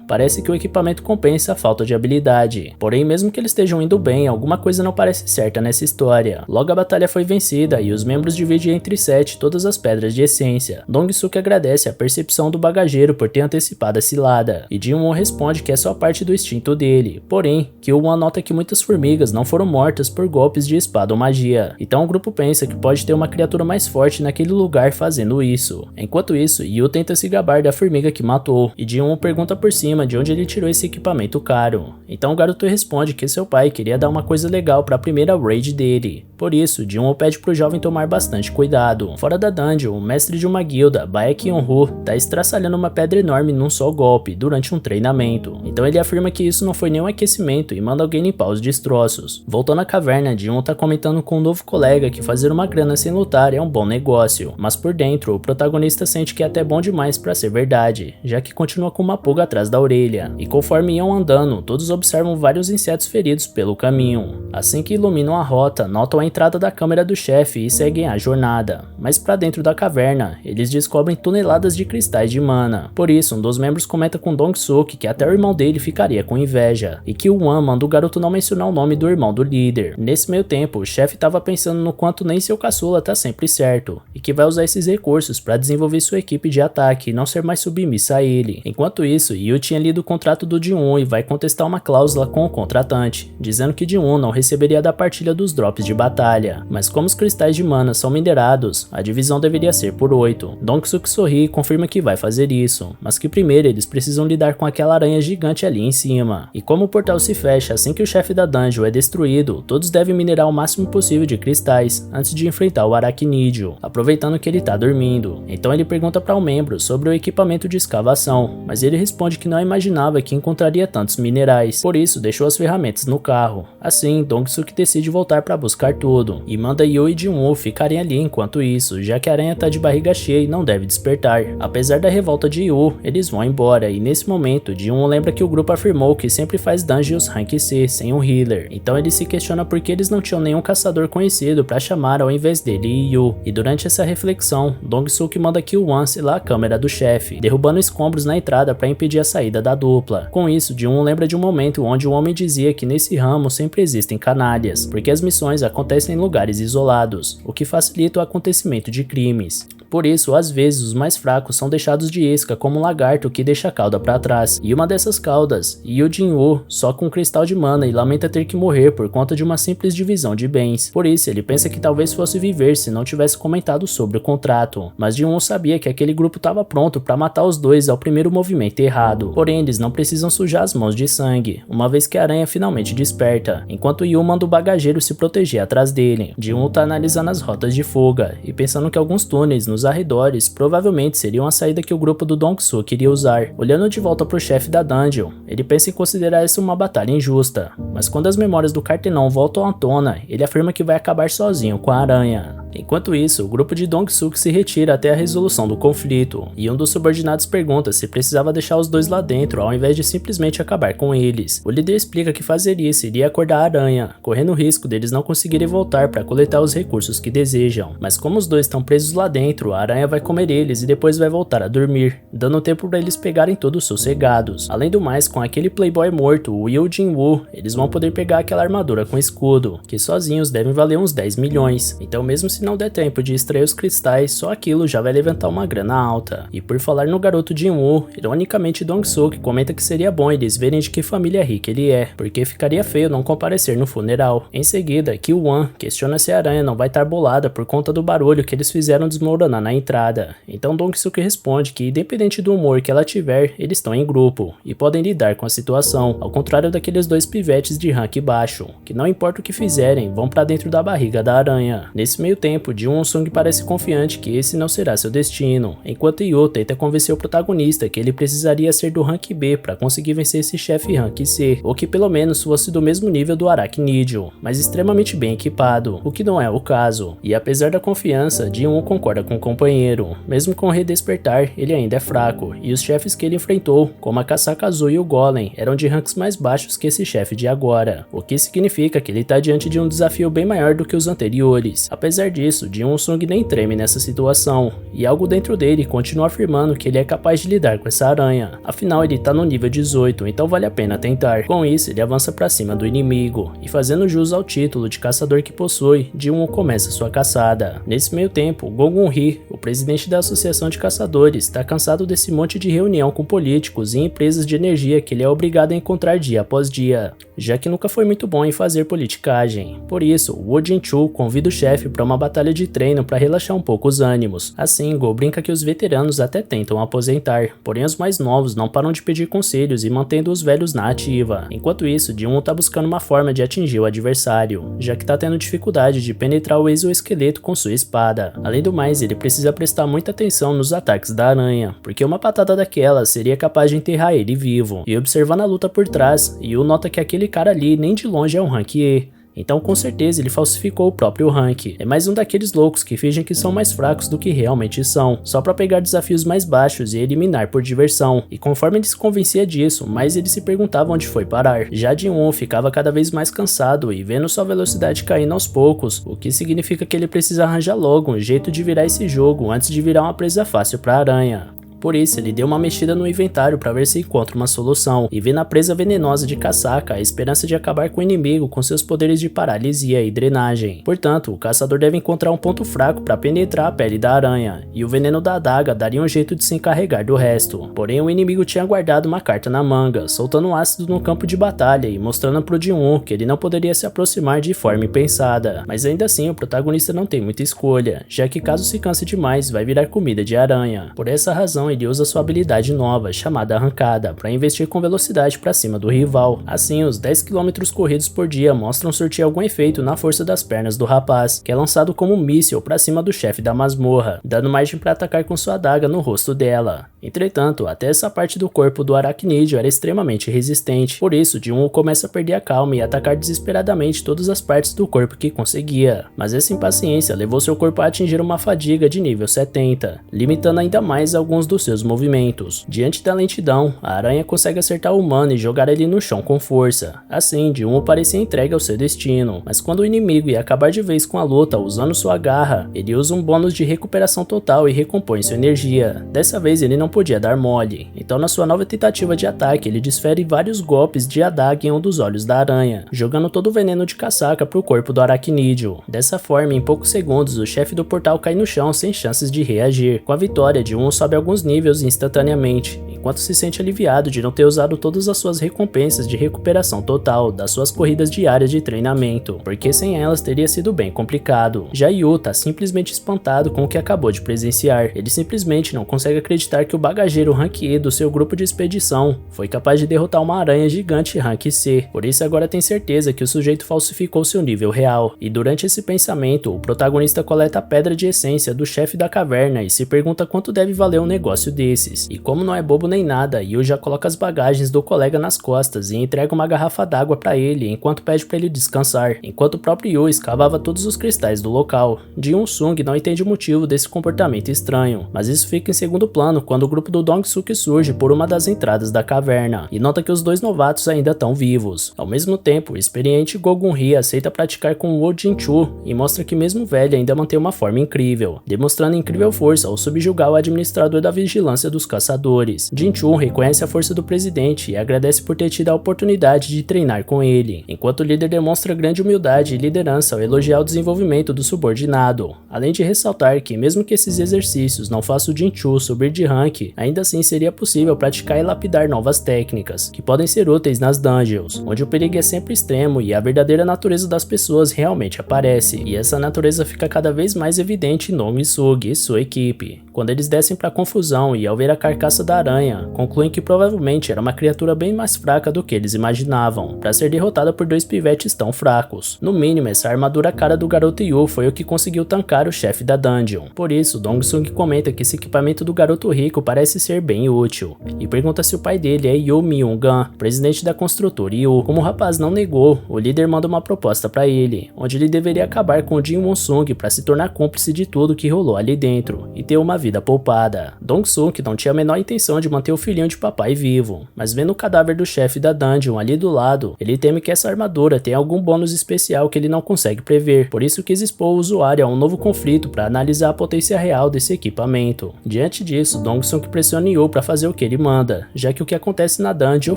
parece que o equipamento compensa a falta de habilidade. Porém, mesmo que eles estejam indo bem, alguma coisa não parece certa nessa história. Logo a batalha foi vencida e os membros dividem entre 7 todas as pedras de essência. Dong-suk agradece a percepção do bagageiro por ter antecipado a cilada, e Jin-Woo responde que é só parte do instinto dele. Porém, Kyo-wan nota que muitas formigas não foram mortas por golpes de espada ou magia, então o grupo pensa que pode ter uma criatura mais forte naquele lugar fazendo isso. Enquanto isso, Yoo tenta se gabar da formiga que matou, e Jin-Woo pergunta por cima de onde ele tirou esse equipamento caro. Então o garoto responde que seu pai queria dar uma coisa legal para a primeira raid dele. Por isso, Jin-Woo pede pro jovem tomar bastante cuidado. Fora da dungeon, o mestre de uma guilda, Bae Kyung-ho, tá estraçalhando uma pedra enorme num só golpe, durante um treinamento. Então ele afirma que isso não foi nenhum aquecimento e manda alguém limpar os destroços. Voltando à caverna, Jin-Woo tá comentando com um novo colega que fazer uma grana sem lutar é um bom negócio, mas por dentro, o protagonista sente que é até bom demais pra ser verdade, já que continua com uma pulga atrás da orelha, e conforme iam andando, todos observam vários insetos feridos pelo caminho. Assim que iluminam a rota, notam a entrada da câmera do chefe e seguem a jornada, mas pra dentro da caverna, eles descobrem toneladas de cristais de mana. Por isso, um dos membros comenta com Dong-suk que até o irmão dele ficaria com inveja, e que o Wan manda o garoto não mencionar o nome do irmão do líder. Nesse meio tempo, o chefe tava pensando no quanto nem seu caçula tá sempre certo, e que vai usar esses recursos pra desenvolver sua equipe de ataque e não ser mais submissa a ele. Enquanto isso, Yoo tinha lido o contrato do Jin-Woo e vai contestar uma cláusula com o contratante, dizendo que Jin-Woo não receberia da partilha dos drops de batalha. Mas como os cristais de mana são minerados, a divisão deveria ser por 8. Dong-suk sorri e confirma que vai fazer isso, mas que primeiro eles precisam lidar com aquela aranha gigante ali em cima. E como o portal se fecha assim que o chefe da dungeon é destruído, todos devem minerar o máximo possível de cristais antes de enfrentar o aracnídeo, aproveitando que ele tá dormindo. Então ele pergunta para um membro sobre o equipamento de escavação, mas ele responde que não imaginava que encontraria tantos minerais, por isso deixou as ferramentas no carro. Assim, Dong-suk decide voltar para buscar tudo, e manda Yoo e Jin-woo ficarem ali enquanto isso, já que a aranha tá de barriga cheia e não deve despertar. Apesar da revolta de Yoo, eles vão embora, e nesse momento, Jin-woo lembra que o grupo afirmou que sempre faz dungeons rank C sem um healer, então ele se questiona por que eles não tinham nenhum caçador conhecido para chamar ao invés dele e Yoo. E durante essa reflexão, Dong-suk manda Kil-won selar a câmera do chefe, derrubando escombros na entrada para impedir a saída da dupla. Com isso, Jin-woo lembra de um momento onde um homem dizia que nesse ramo sempre existem canalhas, porque as missões acontecem em lugares isolados, o que facilita o acontecimento de crimes. Por isso, às vezes, os mais fracos são deixados de isca como um lagarto que deixa a cauda para trás. E uma dessas caudas, Yoo Jin-woo, só com um cristal de mana e lamenta ter que morrer por conta de uma simples divisão de bens. Por isso, ele pensa que talvez fosse viver se não tivesse comentado sobre o contrato. Mas Jin-woo sabia que aquele grupo estava pronto para matar os dois ao primeiro movimento errado. Porém, eles não precisam sujar as mãos de sangue, uma vez que a aranha finalmente desperta, enquanto Yoo manda o bagageiro se proteger atrás dele. Jin-woo tá analisando as rotas de fuga e pensando que alguns túneis nos arredores provavelmente seriam a saída que o grupo do Dong-suk iria usar. Olhando de volta pro chefe da dungeon, ele pensa em considerar isso uma batalha injusta, mas quando as memórias do Cartenon voltam à tona, ele afirma que vai acabar sozinho com a aranha. Enquanto isso, o grupo de Dong-suk se retira até a resolução do conflito, e um dos subordinados pergunta se precisava deixar os dois lá dentro ao invés de simplesmente acabar com eles. O líder explica que fazer isso iria acordar a aranha, correndo o risco deles não conseguirem voltar para coletar os recursos que desejam. Mas como os dois estão presos lá dentro, a aranha vai comer eles e depois vai voltar a dormir, dando tempo para eles pegarem todos sossegados. Além do mais, com aquele playboy morto, o Yoo Jin-woo, eles vão poder pegar aquela armadura com escudo, que sozinhos devem valer uns 10 milhões. Então mesmo se não der tempo de extrair os cristais, só aquilo já vai levantar uma grana alta. E por falar no garoto Jin-woo, ironicamente Dong-suk comenta que seria bom eles verem de que família rica ele é, porque ficaria feio não comparecer no funeral. Em seguida, Kil-won questiona se a aranha não vai estar bolada por conta do barulho que eles fizeram desmoronar na entrada. Então Dong-suk responde que independente do humor que ela tiver, eles estão em grupo e podem lidar com a situação, ao contrário daqueles dois pivetes de rank baixo, que não importa o que fizerem, vão pra dentro da barriga da aranha. Nesse meio tempo, Jin-sung parece confiante que esse não será seu destino, enquanto Yoo tenta convencer o protagonista que ele precisaria ser do rank B para conseguir vencer esse chefe rank C, ou que pelo menos fosse do mesmo nível do Arachnidio, mas extremamente bem equipado, o que não é o caso. E apesar da confiança, Jin-woo concorda com o companheiro. Mesmo com o redespertar, ele ainda é fraco, e os chefes que ele enfrentou, como a Casaca Azul e o Golem, eram de ranks mais baixos que esse chefe de agora, o que significa que ele está diante de um desafio bem maior do que os anteriores. Apesar disso, Jin-sung nem treme nessa situação, e algo dentro dele continua afirmando que ele é capaz de lidar com essa aranha. Afinal, ele tá no nível 18, então vale a pena tentar. Com isso, ele avança pra cima do inimigo, e fazendo jus ao título de caçador que possui, Jin-woo começa sua caçada. Nesse meio tempo, Go Gun-hee, o presidente da Associação de Caçadores, tá cansado desse monte de reunião com políticos e empresas de energia que ele é obrigado a encontrar dia após dia, já que nunca foi muito bom em fazer politicagem. Por isso, Woo Jin-chul convida o chefe para uma batalha de treino para relaxar um pouco os ânimos. Assim, Go brinca que os veteranos até tentam aposentar, porém os mais novos não param de pedir conselhos e mantendo os velhos na ativa. Enquanto isso, Jin-woo tá buscando uma forma de atingir o adversário, já que tá tendo dificuldade de penetrar o exoesqueleto com sua espada. Além do mais, ele precisa prestar muita atenção nos ataques da aranha, porque uma patada daquela seria capaz de enterrar ele vivo. E observando a luta por trás, Yoo nota que aquele cara ali nem de longe é um rank E. Então com certeza ele falsificou o próprio rank. É mais um daqueles loucos que fingem que são mais fracos do que realmente são, só pra pegar desafios mais baixos e eliminar por diversão. E conforme ele se convencia disso, mais ele se perguntava onde foi parar. Já Jin-woo ficava cada vez mais cansado e vendo sua velocidade caindo aos poucos, o que significa que ele precisa arranjar logo um jeito de virar esse jogo antes de virar uma presa fácil pra aranha. Por isso, ele deu uma mexida no inventário para ver se encontra uma solução, e vê na presa venenosa de Casaca a esperança de acabar com o inimigo com seus poderes de paralisia e drenagem. Portanto, o caçador deve encontrar um ponto fraco para penetrar a pele da aranha, e o veneno da adaga daria um jeito de se encarregar do resto. Porém, o inimigo tinha guardado uma carta na manga, soltando um ácido no campo de batalha e mostrando pro Jin-woo que ele não poderia se aproximar de forma impensada. Mas ainda assim, o protagonista não tem muita escolha, já que caso se canse demais, vai virar comida de aranha. Por essa razão, então ele usa sua habilidade nova, chamada arrancada, para investir com velocidade para cima do rival. Assim, os 10 km corridos por dia mostram surtir algum efeito na força das pernas do rapaz, que é lançado como um míssil para cima do chefe da masmorra, dando margem para atacar com sua adaga no rosto dela. Entretanto, até essa parte do corpo do aracnídeo era extremamente resistente, por isso Jin-Woo começa a perder a calma e atacar desesperadamente todas as partes do corpo que conseguia. Mas essa impaciência levou seu corpo a atingir uma fadiga de nível 70, limitando ainda mais alguns dos seus movimentos. Diante da lentidão, a aranha consegue acertar o humano e jogar ele no chão com força. Assim, Jin-Woo parecia entregue ao seu destino, mas quando o inimigo ia acabar de vez com a luta usando sua garra, ele usa um bônus de recuperação total e recompõe sua energia. Dessa vez ele não podia dar mole, então na sua nova tentativa de ataque ele desfere vários golpes de adaga em um dos olhos da aranha, jogando todo o veneno de casaca pro corpo do aracnídeo. Dessa forma, em poucos segundos, o chefe do portal cai no chão sem chances de reagir. Com a vitória, Jin-Woo sobe alguns níveis instantaneamente, enquanto se sente aliviado de não ter usado todas as suas recompensas de recuperação total das suas corridas diárias de treinamento, porque sem elas teria sido bem complicado. Já Yu tá simplesmente espantado com o que acabou de presenciar. Ele simplesmente não consegue acreditar que o bagageiro Rank E do seu grupo de expedição foi capaz de derrotar uma aranha gigante Rank C. Por isso agora tem certeza que o sujeito falsificou seu nível real. E durante esse pensamento, o protagonista coleta a pedra de essência do chefe da caverna e se pergunta quanto deve valer um negócio desses. E como não é bobo nem nada, Yu já coloca as bagagens do colega nas costas e entrega uma garrafa d'água para ele enquanto pede para ele descansar, enquanto o próprio Yu escavava todos os cristais do local. Jin-Sung não entende o motivo desse comportamento estranho, mas isso fica em segundo plano quando o grupo do Dong-Suk surge por uma das entradas da caverna e nota que os dois novatos ainda estão vivos. Ao mesmo tempo, o experiente Go-Gun-Hee aceita praticar com Wo Jin-Chu e mostra que mesmo velho ainda mantém uma forma incrível, demonstrando incrível força ao subjugar o administrador da vigilância dos caçadores. Jin-Chu reconhece a força do presidente e agradece por ter tido a oportunidade de treinar com ele, enquanto o líder demonstra grande humildade e liderança ao elogiar o desenvolvimento do subordinado, além de ressaltar que mesmo que esses exercícios não façam o Jin-Chu subir de rank, ainda assim seria possível praticar e lapidar novas técnicas, que podem ser úteis nas dungeons, onde o perigo é sempre extremo e a verdadeira natureza das pessoas realmente aparece, e essa natureza fica cada vez mais evidente em Dong-Suk e sua equipe, quando eles descem para a confusão e ao ver a carcaça da aranha, concluem que provavelmente era uma criatura bem mais fraca do que eles imaginavam, para ser derrotada por dois pivetes tão fracos. No mínimo, essa armadura cara do garoto Yu foi o que conseguiu tancar o chefe da dungeon. Por isso, Dong-Sung comenta que esse equipamento do garoto rico parece ser bem útil, e pergunta se o pai dele é Yu Myung-gun, presidente da construtora Yu. Como o rapaz não negou, o líder manda uma proposta para ele, onde ele deveria acabar com Jin-Won-Sung para se tornar cúmplice de tudo que rolou ali dentro, e ter uma vida poupada. Dong-Sung não tinha a menor intenção de manter o filhinho de papai vivo, mas vendo o cadáver do chefe da dungeon ali do lado, ele teme que essa armadura tenha algum bônus especial que ele não consegue prever, por isso quis expor o usuário a um novo conflito para analisar a potência real desse equipamento. Diante disso, Dong-Sung pressiona Yu para fazer o que ele manda, já que o que acontece na dungeon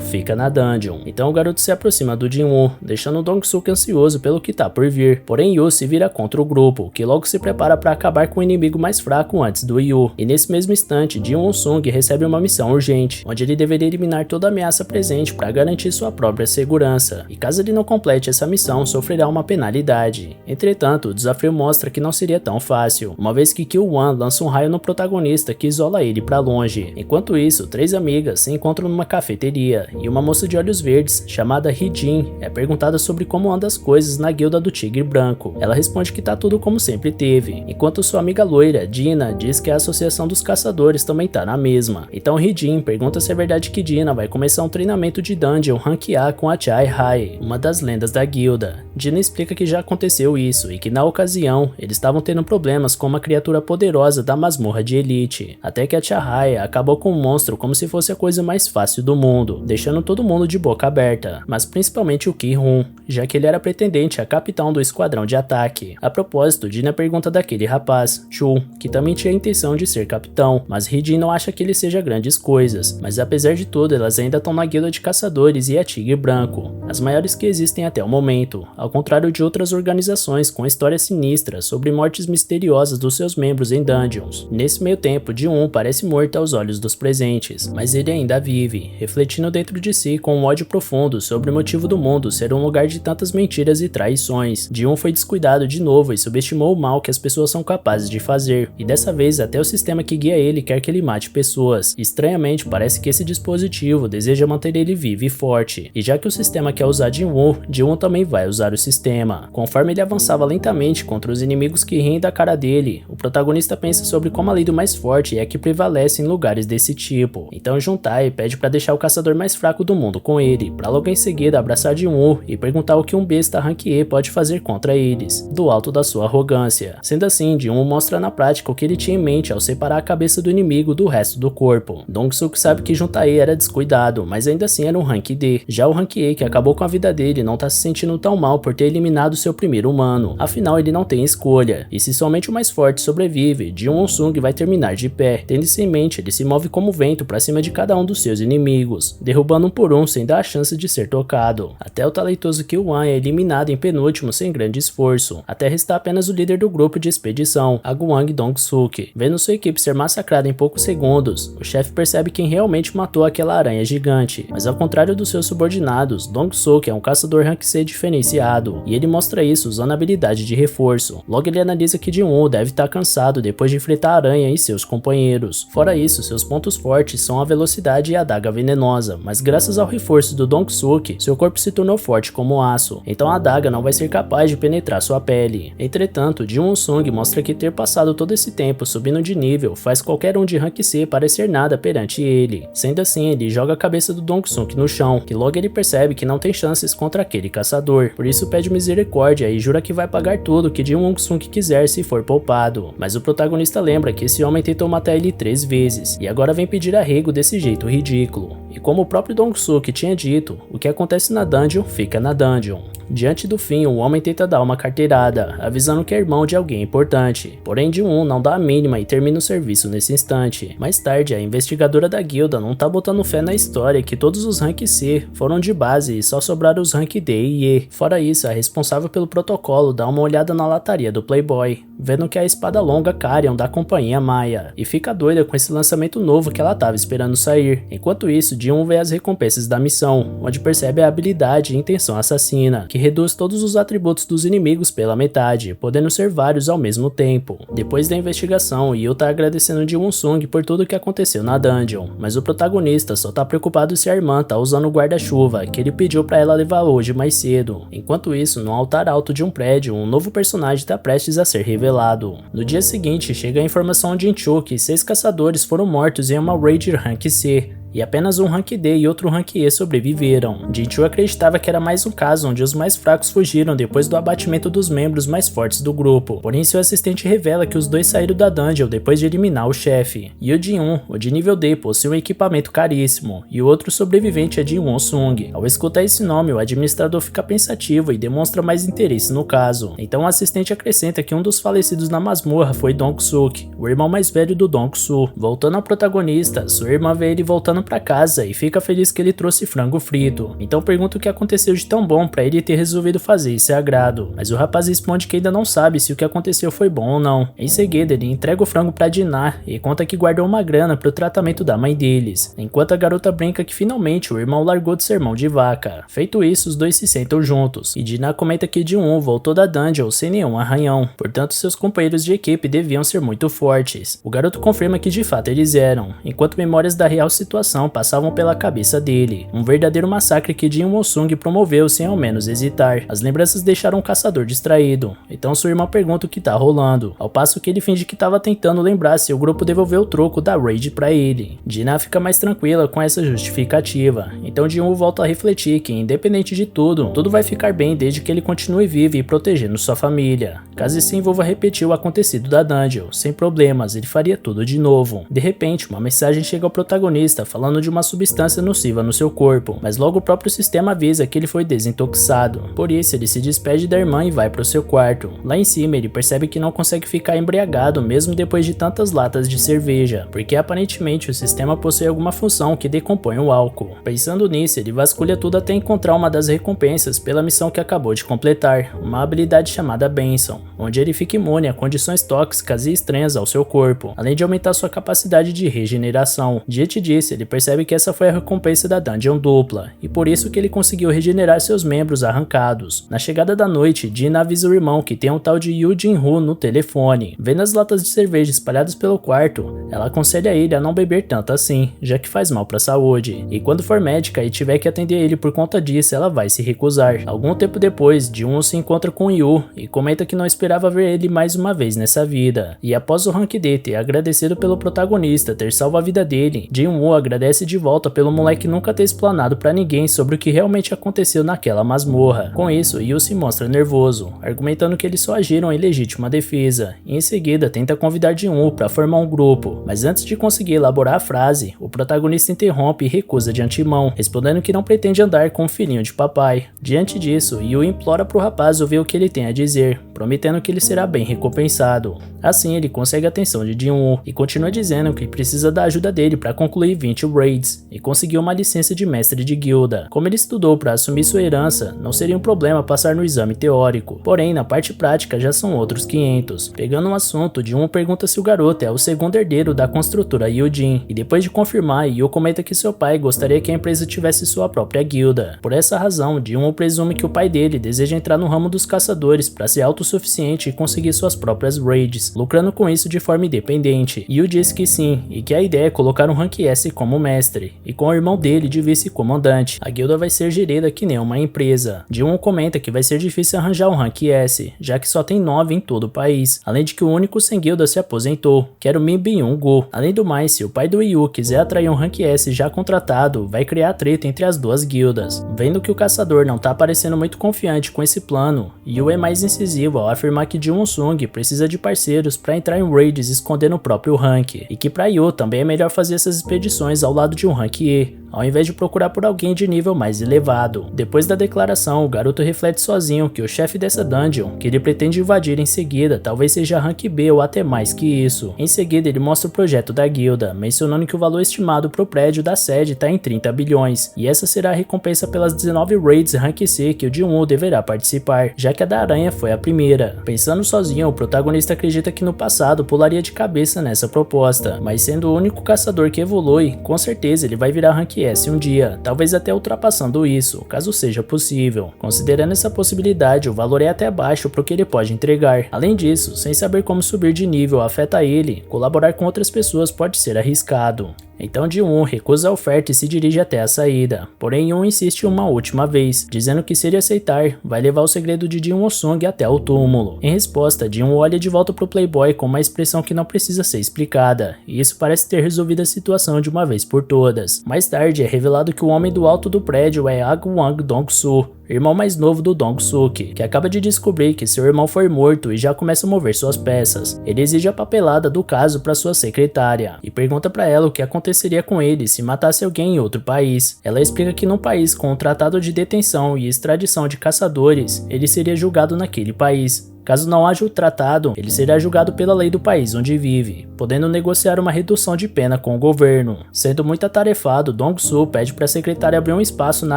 fica na dungeon. Então o garoto se aproxima do Jin-Woo, deixando Dong-Sung ansioso pelo que tá por vir, porém Yu se vira contra o grupo, que logo se prepara para acabar com o inimigo mais fraco antes do Yu, e nesse mesmo instante, Jin-Won-Sung recebe uma missão urgente, onde ele deveria eliminar toda ameaça presente para garantir sua própria segurança, e caso ele não complete essa missão, sofrerá uma penalidade. Entretanto, o desafio mostra que não seria tão fácil, uma vez que Kyo-Wan lança um raio no protagonista que isola ele para longe. Enquanto isso, três amigas se encontram numa cafeteria, e uma moça de olhos verdes, chamada Hee-Jin, é perguntada sobre como andam as coisas na guilda do Tigre Branco. Ela responde que tá tudo como sempre teve, enquanto sua amiga loira, Dina, diz que a associação dos caçadores também tá na mesma. Então Hee-Jin pergunta se é verdade que Dina vai começar um treinamento de dungeon rank A com a Chai Hai, uma das lendas da guilda. Dina explica que já aconteceu isso e que na ocasião eles estavam tendo problemas com uma criatura poderosa da masmorra de elite, até que a Chai Hai acabou com o monstro como se fosse a coisa mais fácil do mundo, deixando todo mundo de boca aberta, mas principalmente o Ki-Hun, já que ele era pretendente a capitão do esquadrão de ataque. A propósito, Dina pergunta daquele rapaz, Chu, que também tinha a intenção de ser capitão, mas Hee-Jin não acha que ele seja grande escolha, coisas, mas apesar de tudo elas ainda estão na guilda de caçadores e a Tigre Branco, as maiores que existem até o momento, ao contrário de outras organizações com histórias sinistras sobre mortes misteriosas dos seus membros em dungeons. Nesse meio tempo, Ji-Won parece morto aos olhos dos presentes, mas ele ainda vive, refletindo dentro de si com um ódio profundo sobre o motivo do mundo ser um lugar de tantas mentiras e traições. Ji-Won foi descuidado de novo e subestimou o mal que as pessoas são capazes de fazer, e dessa vez até o sistema que guia ele quer que ele mate pessoas. Estranhamente, parece que esse dispositivo deseja manter ele vivo e forte, e já que o sistema quer usar Ji-Won, Ji-Won também vai usar o sistema. Conforme ele avançava lentamente contra os inimigos que riem da cara dele, o protagonista pensa sobre como a lei do mais forte é que prevalece em lugares desse tipo. Então Juntai pede para deixar o caçador mais fraco do mundo com ele, para logo em seguida abraçar Ji-Won e perguntar o que um besta Rank E pode fazer contra eles, do alto da sua arrogância. Sendo assim, Ji-Won mostra na prática o que ele tinha em mente ao separar a cabeça do inimigo do resto do corpo. Dong-suk sabe que Juntai era descuidado, mas ainda assim era um Rank D. Já o Rank E, que acabou com a vida dele, não tá se sentindo tão mal por ter eliminado seu primeiro humano. Afinal, ele não tem escolha, e se somente o mais forte sobrevive, Ji-Won-sung vai terminar de pé. Tendo isso em mente, ele se move como vento pra cima de cada um dos seus inimigos, derrubando um por um sem dar a chance de ser tocado. Até o talentoso Kil-wan é eliminado em penúltimo sem grande esforço, até restar apenas o líder do grupo de expedição, Aguang Dong-suk. Vendo sua equipe ser massacrada em poucos segundos, o chefe percebe quem realmente matou aquela aranha gigante, mas ao contrário dos seus subordinados, Dong-suk é um caçador Rank C diferenciado, e ele mostra isso usando a habilidade de reforço. Logo ele analisa que Ji-Won deve estar cansado depois de enfrentar a aranha e seus companheiros. Fora isso, seus pontos fortes são a velocidade e a adaga venenosa, mas graças ao reforço do Dong-suk, seu corpo se tornou forte como aço, então a adaga não vai ser capaz de penetrar sua pele. Entretanto, Ji-Won-sung mostra que ter passado todo esse tempo subindo de nível faz qualquer um de Rank C parecer nada perante ele. Sendo assim, ele joga a cabeça do Dong-suk no chão, que logo ele percebe que não tem chances contra aquele caçador, por isso pede misericórdia e jura que vai pagar tudo que Ji-Won-sung quiser se for poupado. Mas o protagonista lembra que esse homem tentou matar ele 3 vezes, e agora vem pedir arrego desse jeito ridículo. E como o próprio Dong-suk tinha dito, o que acontece na dungeon, fica na dungeon. Diante do fim, o homem tenta dar uma carteirada, avisando que é irmão de alguém importante. Porém, Ji-Won não dá a mínima e termina o serviço nesse instante. Mais tarde, a investigadora da guilda não tá botando fé na história que todos os Rank C foram de base e só sobraram os Rank D e E. Fora isso, a responsável pelo protocolo dá uma olhada na lataria do Playboy, vendo que é a espada longa Carrion da companhia Maia, e fica doida com esse lançamento novo que ela tava esperando sair. Enquanto isso, Ji-Won vê as recompensas da missão, onde percebe a habilidade e intenção assassina, que reduz todos os atributos dos inimigos pela metade, podendo ser vários ao mesmo tempo. Depois da investigação, Yu tá agradecendo Ji-Won-sung por tudo que aconteceu na dungeon, mas o protagonista só tá preocupado se a irmã tá usando o guarda-chuva que ele pediu pra ela levar hoje mais cedo. Enquanto isso, no altar alto de um prédio, um novo personagem tá prestes a ser revelado. No dia seguinte, chega a informação de Incho que 6 caçadores foram mortos em uma raid Rank C, e apenas um Rank D e outro Rank E sobreviveram. Jinchu acreditava que era mais um caso onde os mais fracos fugiram depois do abatimento dos membros mais fortes do grupo, porém seu assistente revela que os dois saíram da dungeon depois de eliminar o chefe. E o Ji-Won, o de nível D, possui um equipamento caríssimo, e o outro sobrevivente é Ji-Won-sung. Ao escutar esse nome, o administrador fica pensativo e demonstra mais interesse no caso. Então o assistente acrescenta que um dos falecidos na masmorra foi Dong-suk, o irmão mais velho do Dong-su. Voltando ao protagonista, sua irmã vê ele voltando pra casa e fica feliz que ele trouxe frango frito. Então pergunta o que aconteceu de tão bom pra ele ter resolvido fazer esse agrado, mas o rapaz responde que ainda não sabe se o que aconteceu foi bom ou não. Em seguida ele entrega o frango pra Dinah e conta que guardou uma grana pro tratamento da mãe deles, enquanto a garota brinca que finalmente o irmão largou de ser mão de vaca. Feito isso, os dois se sentam juntos, e Dinah comenta que Ji-Won voltou da dungeon sem nenhum arranhão, portanto seus companheiros de equipe deviam ser muito fortes. O garoto confirma que de fato eles eram, enquanto memórias da real situação passavam pela cabeça dele. Um verdadeiro massacre que Ji-Won-sung promoveu sem ao menos hesitar. As lembranças deixaram o caçador distraído, então sua irmã pergunta o que tá rolando, ao passo que ele finge que tava tentando lembrar se o grupo devolveu o troco da raid pra ele. Dinah fica mais tranquila com essa justificativa, então Ji-Won volta a refletir que independente de tudo vai ficar bem desde que ele continue vivo e protegendo sua família. Caso se envolva repetir o acontecido da dungeon, sem problemas, ele faria tudo de novo. De repente, uma mensagem chega ao protagonista falando falando de uma substância nociva no seu corpo, mas logo o próprio sistema avisa que ele foi desintoxicado. Por isso ele se despede da irmã e vai para o seu quarto. Lá em cima ele percebe que não consegue ficar embriagado mesmo depois de tantas latas de cerveja, porque aparentemente o sistema possui alguma função que decompõe o álcool. Pensando nisso, ele vasculha tudo até encontrar uma das recompensas pela missão que acabou de completar, uma habilidade chamada Benção, onde ele fica imune a condições tóxicas e estranhas ao seu corpo, além de aumentar sua capacidade de regeneração. Diante disso, ele percebe que essa foi a recompensa da dungeon dupla, e por isso que ele conseguiu regenerar seus membros arrancados. Na chegada da noite, Dina avisa o irmão que tem um tal de Yu Jin-Hu no telefone. Vendo as latas de cerveja espalhadas pelo quarto, ela aconselha ele a não beber tanto assim, já que faz mal para a saúde, e quando for médica e tiver que atender ele por conta disso, ela vai se recusar. Algum tempo depois, Jin-Woo se encontra com Yu e comenta que não esperava ver ele mais uma vez nessa vida, e após o Rank D ter agradecido pelo protagonista ter salvo a vida dele, Jin-Woo agradece de volta pelo moleque nunca ter explanado para ninguém sobre o que realmente aconteceu naquela masmorra. Com isso, Yu se mostra nervoso, argumentando que eles só agiram em legítima defesa, e em seguida tenta convidar Jin-Woo para formar um grupo, mas antes de conseguir elaborar a frase, o protagonista interrompe e recusa de antemão, respondendo que não pretende andar com o filhinho de papai. Diante disso, Yu implora pro rapaz ouvir o que ele tem a dizer, prometendo que ele será bem recompensado. Assim, ele consegue a atenção de Jin-Woo e continua dizendo que precisa da ajuda dele para concluir 20 raids e conseguir uma licença de mestre de guilda. Como ele estudou para assumir sua herança, não seria um problema passar no exame teórico, porém na parte prática já são outros 500. Pegando um assunto, Jin-Woo pergunta se o garoto é o segundo herdeiro da construtora Yujin, e depois de confirmar, Yu comenta que seu pai gostaria que a empresa tivesse sua própria guilda. Por essa razão, Jin-Woo presume que o pai dele deseja entrar no ramo dos caçadores para ser autossuficiente e conseguir suas próprias raids, lucrando com isso de forma independente. Yu diz que sim, e que a ideia é colocar um Rank S como mestre, e com o irmão dele de vice-comandante. A guilda vai ser gerida que nem uma empresa. Jin-Woo comenta que vai ser difícil arranjar um Rank S, já que só tem 9 em todo o país, além de que o único sem guilda se aposentou, que era o Min Byung-gu. Além do mais, se o pai do Yu quiser atrair um Rank S já contratado, vai criar treta entre as duas guildas. Vendo que o caçador não tá parecendo muito confiante com esse plano, Yu é mais incisivo ao afirmar que Jin Sung precisa de parceiros para entrar em raids escondendo o próprio rank, e que para Yu também é melhor fazer essas expedições ao lado de um Rank E, ao invés de procurar por alguém de nível mais elevado. Depois da declaração, o garoto reflete sozinho que o chefe dessa dungeon, que ele pretende invadir em seguida, talvez seja Rank B ou até mais que isso. Em seguida, ele mostra o projeto da guilda, mencionando que o valor estimado para o prédio da sede está em 30 bilhões, e essa será a recompensa pelas 19 raids Rank C que o Jin-Woo deverá participar, já que a da aranha foi a primeira. Pensando sozinho, o protagonista acredita que no passado pularia de cabeça nessa proposta, mas sendo o único caçador que evolui, com certeza ele vai virar Rank S um dia, talvez até ultrapassando isso, caso seja possível. Considerando essa possibilidade, o valor é até baixo para o que ele pode entregar. Além disso, sem saber como subir de nível afeta ele, colaborar com outras pessoas pode ser arriscado. Então Jin-Woo recusa a oferta e se dirige até a saída, porém Yoon insiste uma última vez, dizendo que se ele aceitar, vai levar o segredo de Jin Sung até o túmulo. Em resposta, Jin-Woo olha de volta pro Playboy com uma expressão que não precisa ser explicada, e isso parece ter resolvido a situação de uma vez por todas. Mais tarde é revelado que o homem do alto do prédio é Agwang Dong-soo, irmão mais novo do Dong-suk, que acaba de descobrir que seu irmão foi morto e já começa a mover suas peças. Ele exige a papelada do caso para sua secretária e pergunta para ela o que aconteceria com ele se matasse alguém em outro país. Ela explica que num país com um tratado de detenção e extradição de caçadores, ele seria julgado naquele país. Caso não haja o tratado, ele será julgado pela lei do país onde vive, podendo negociar uma redução de pena com o governo. Sendo muito atarefado, Dong-soo pede para a secretária abrir um espaço na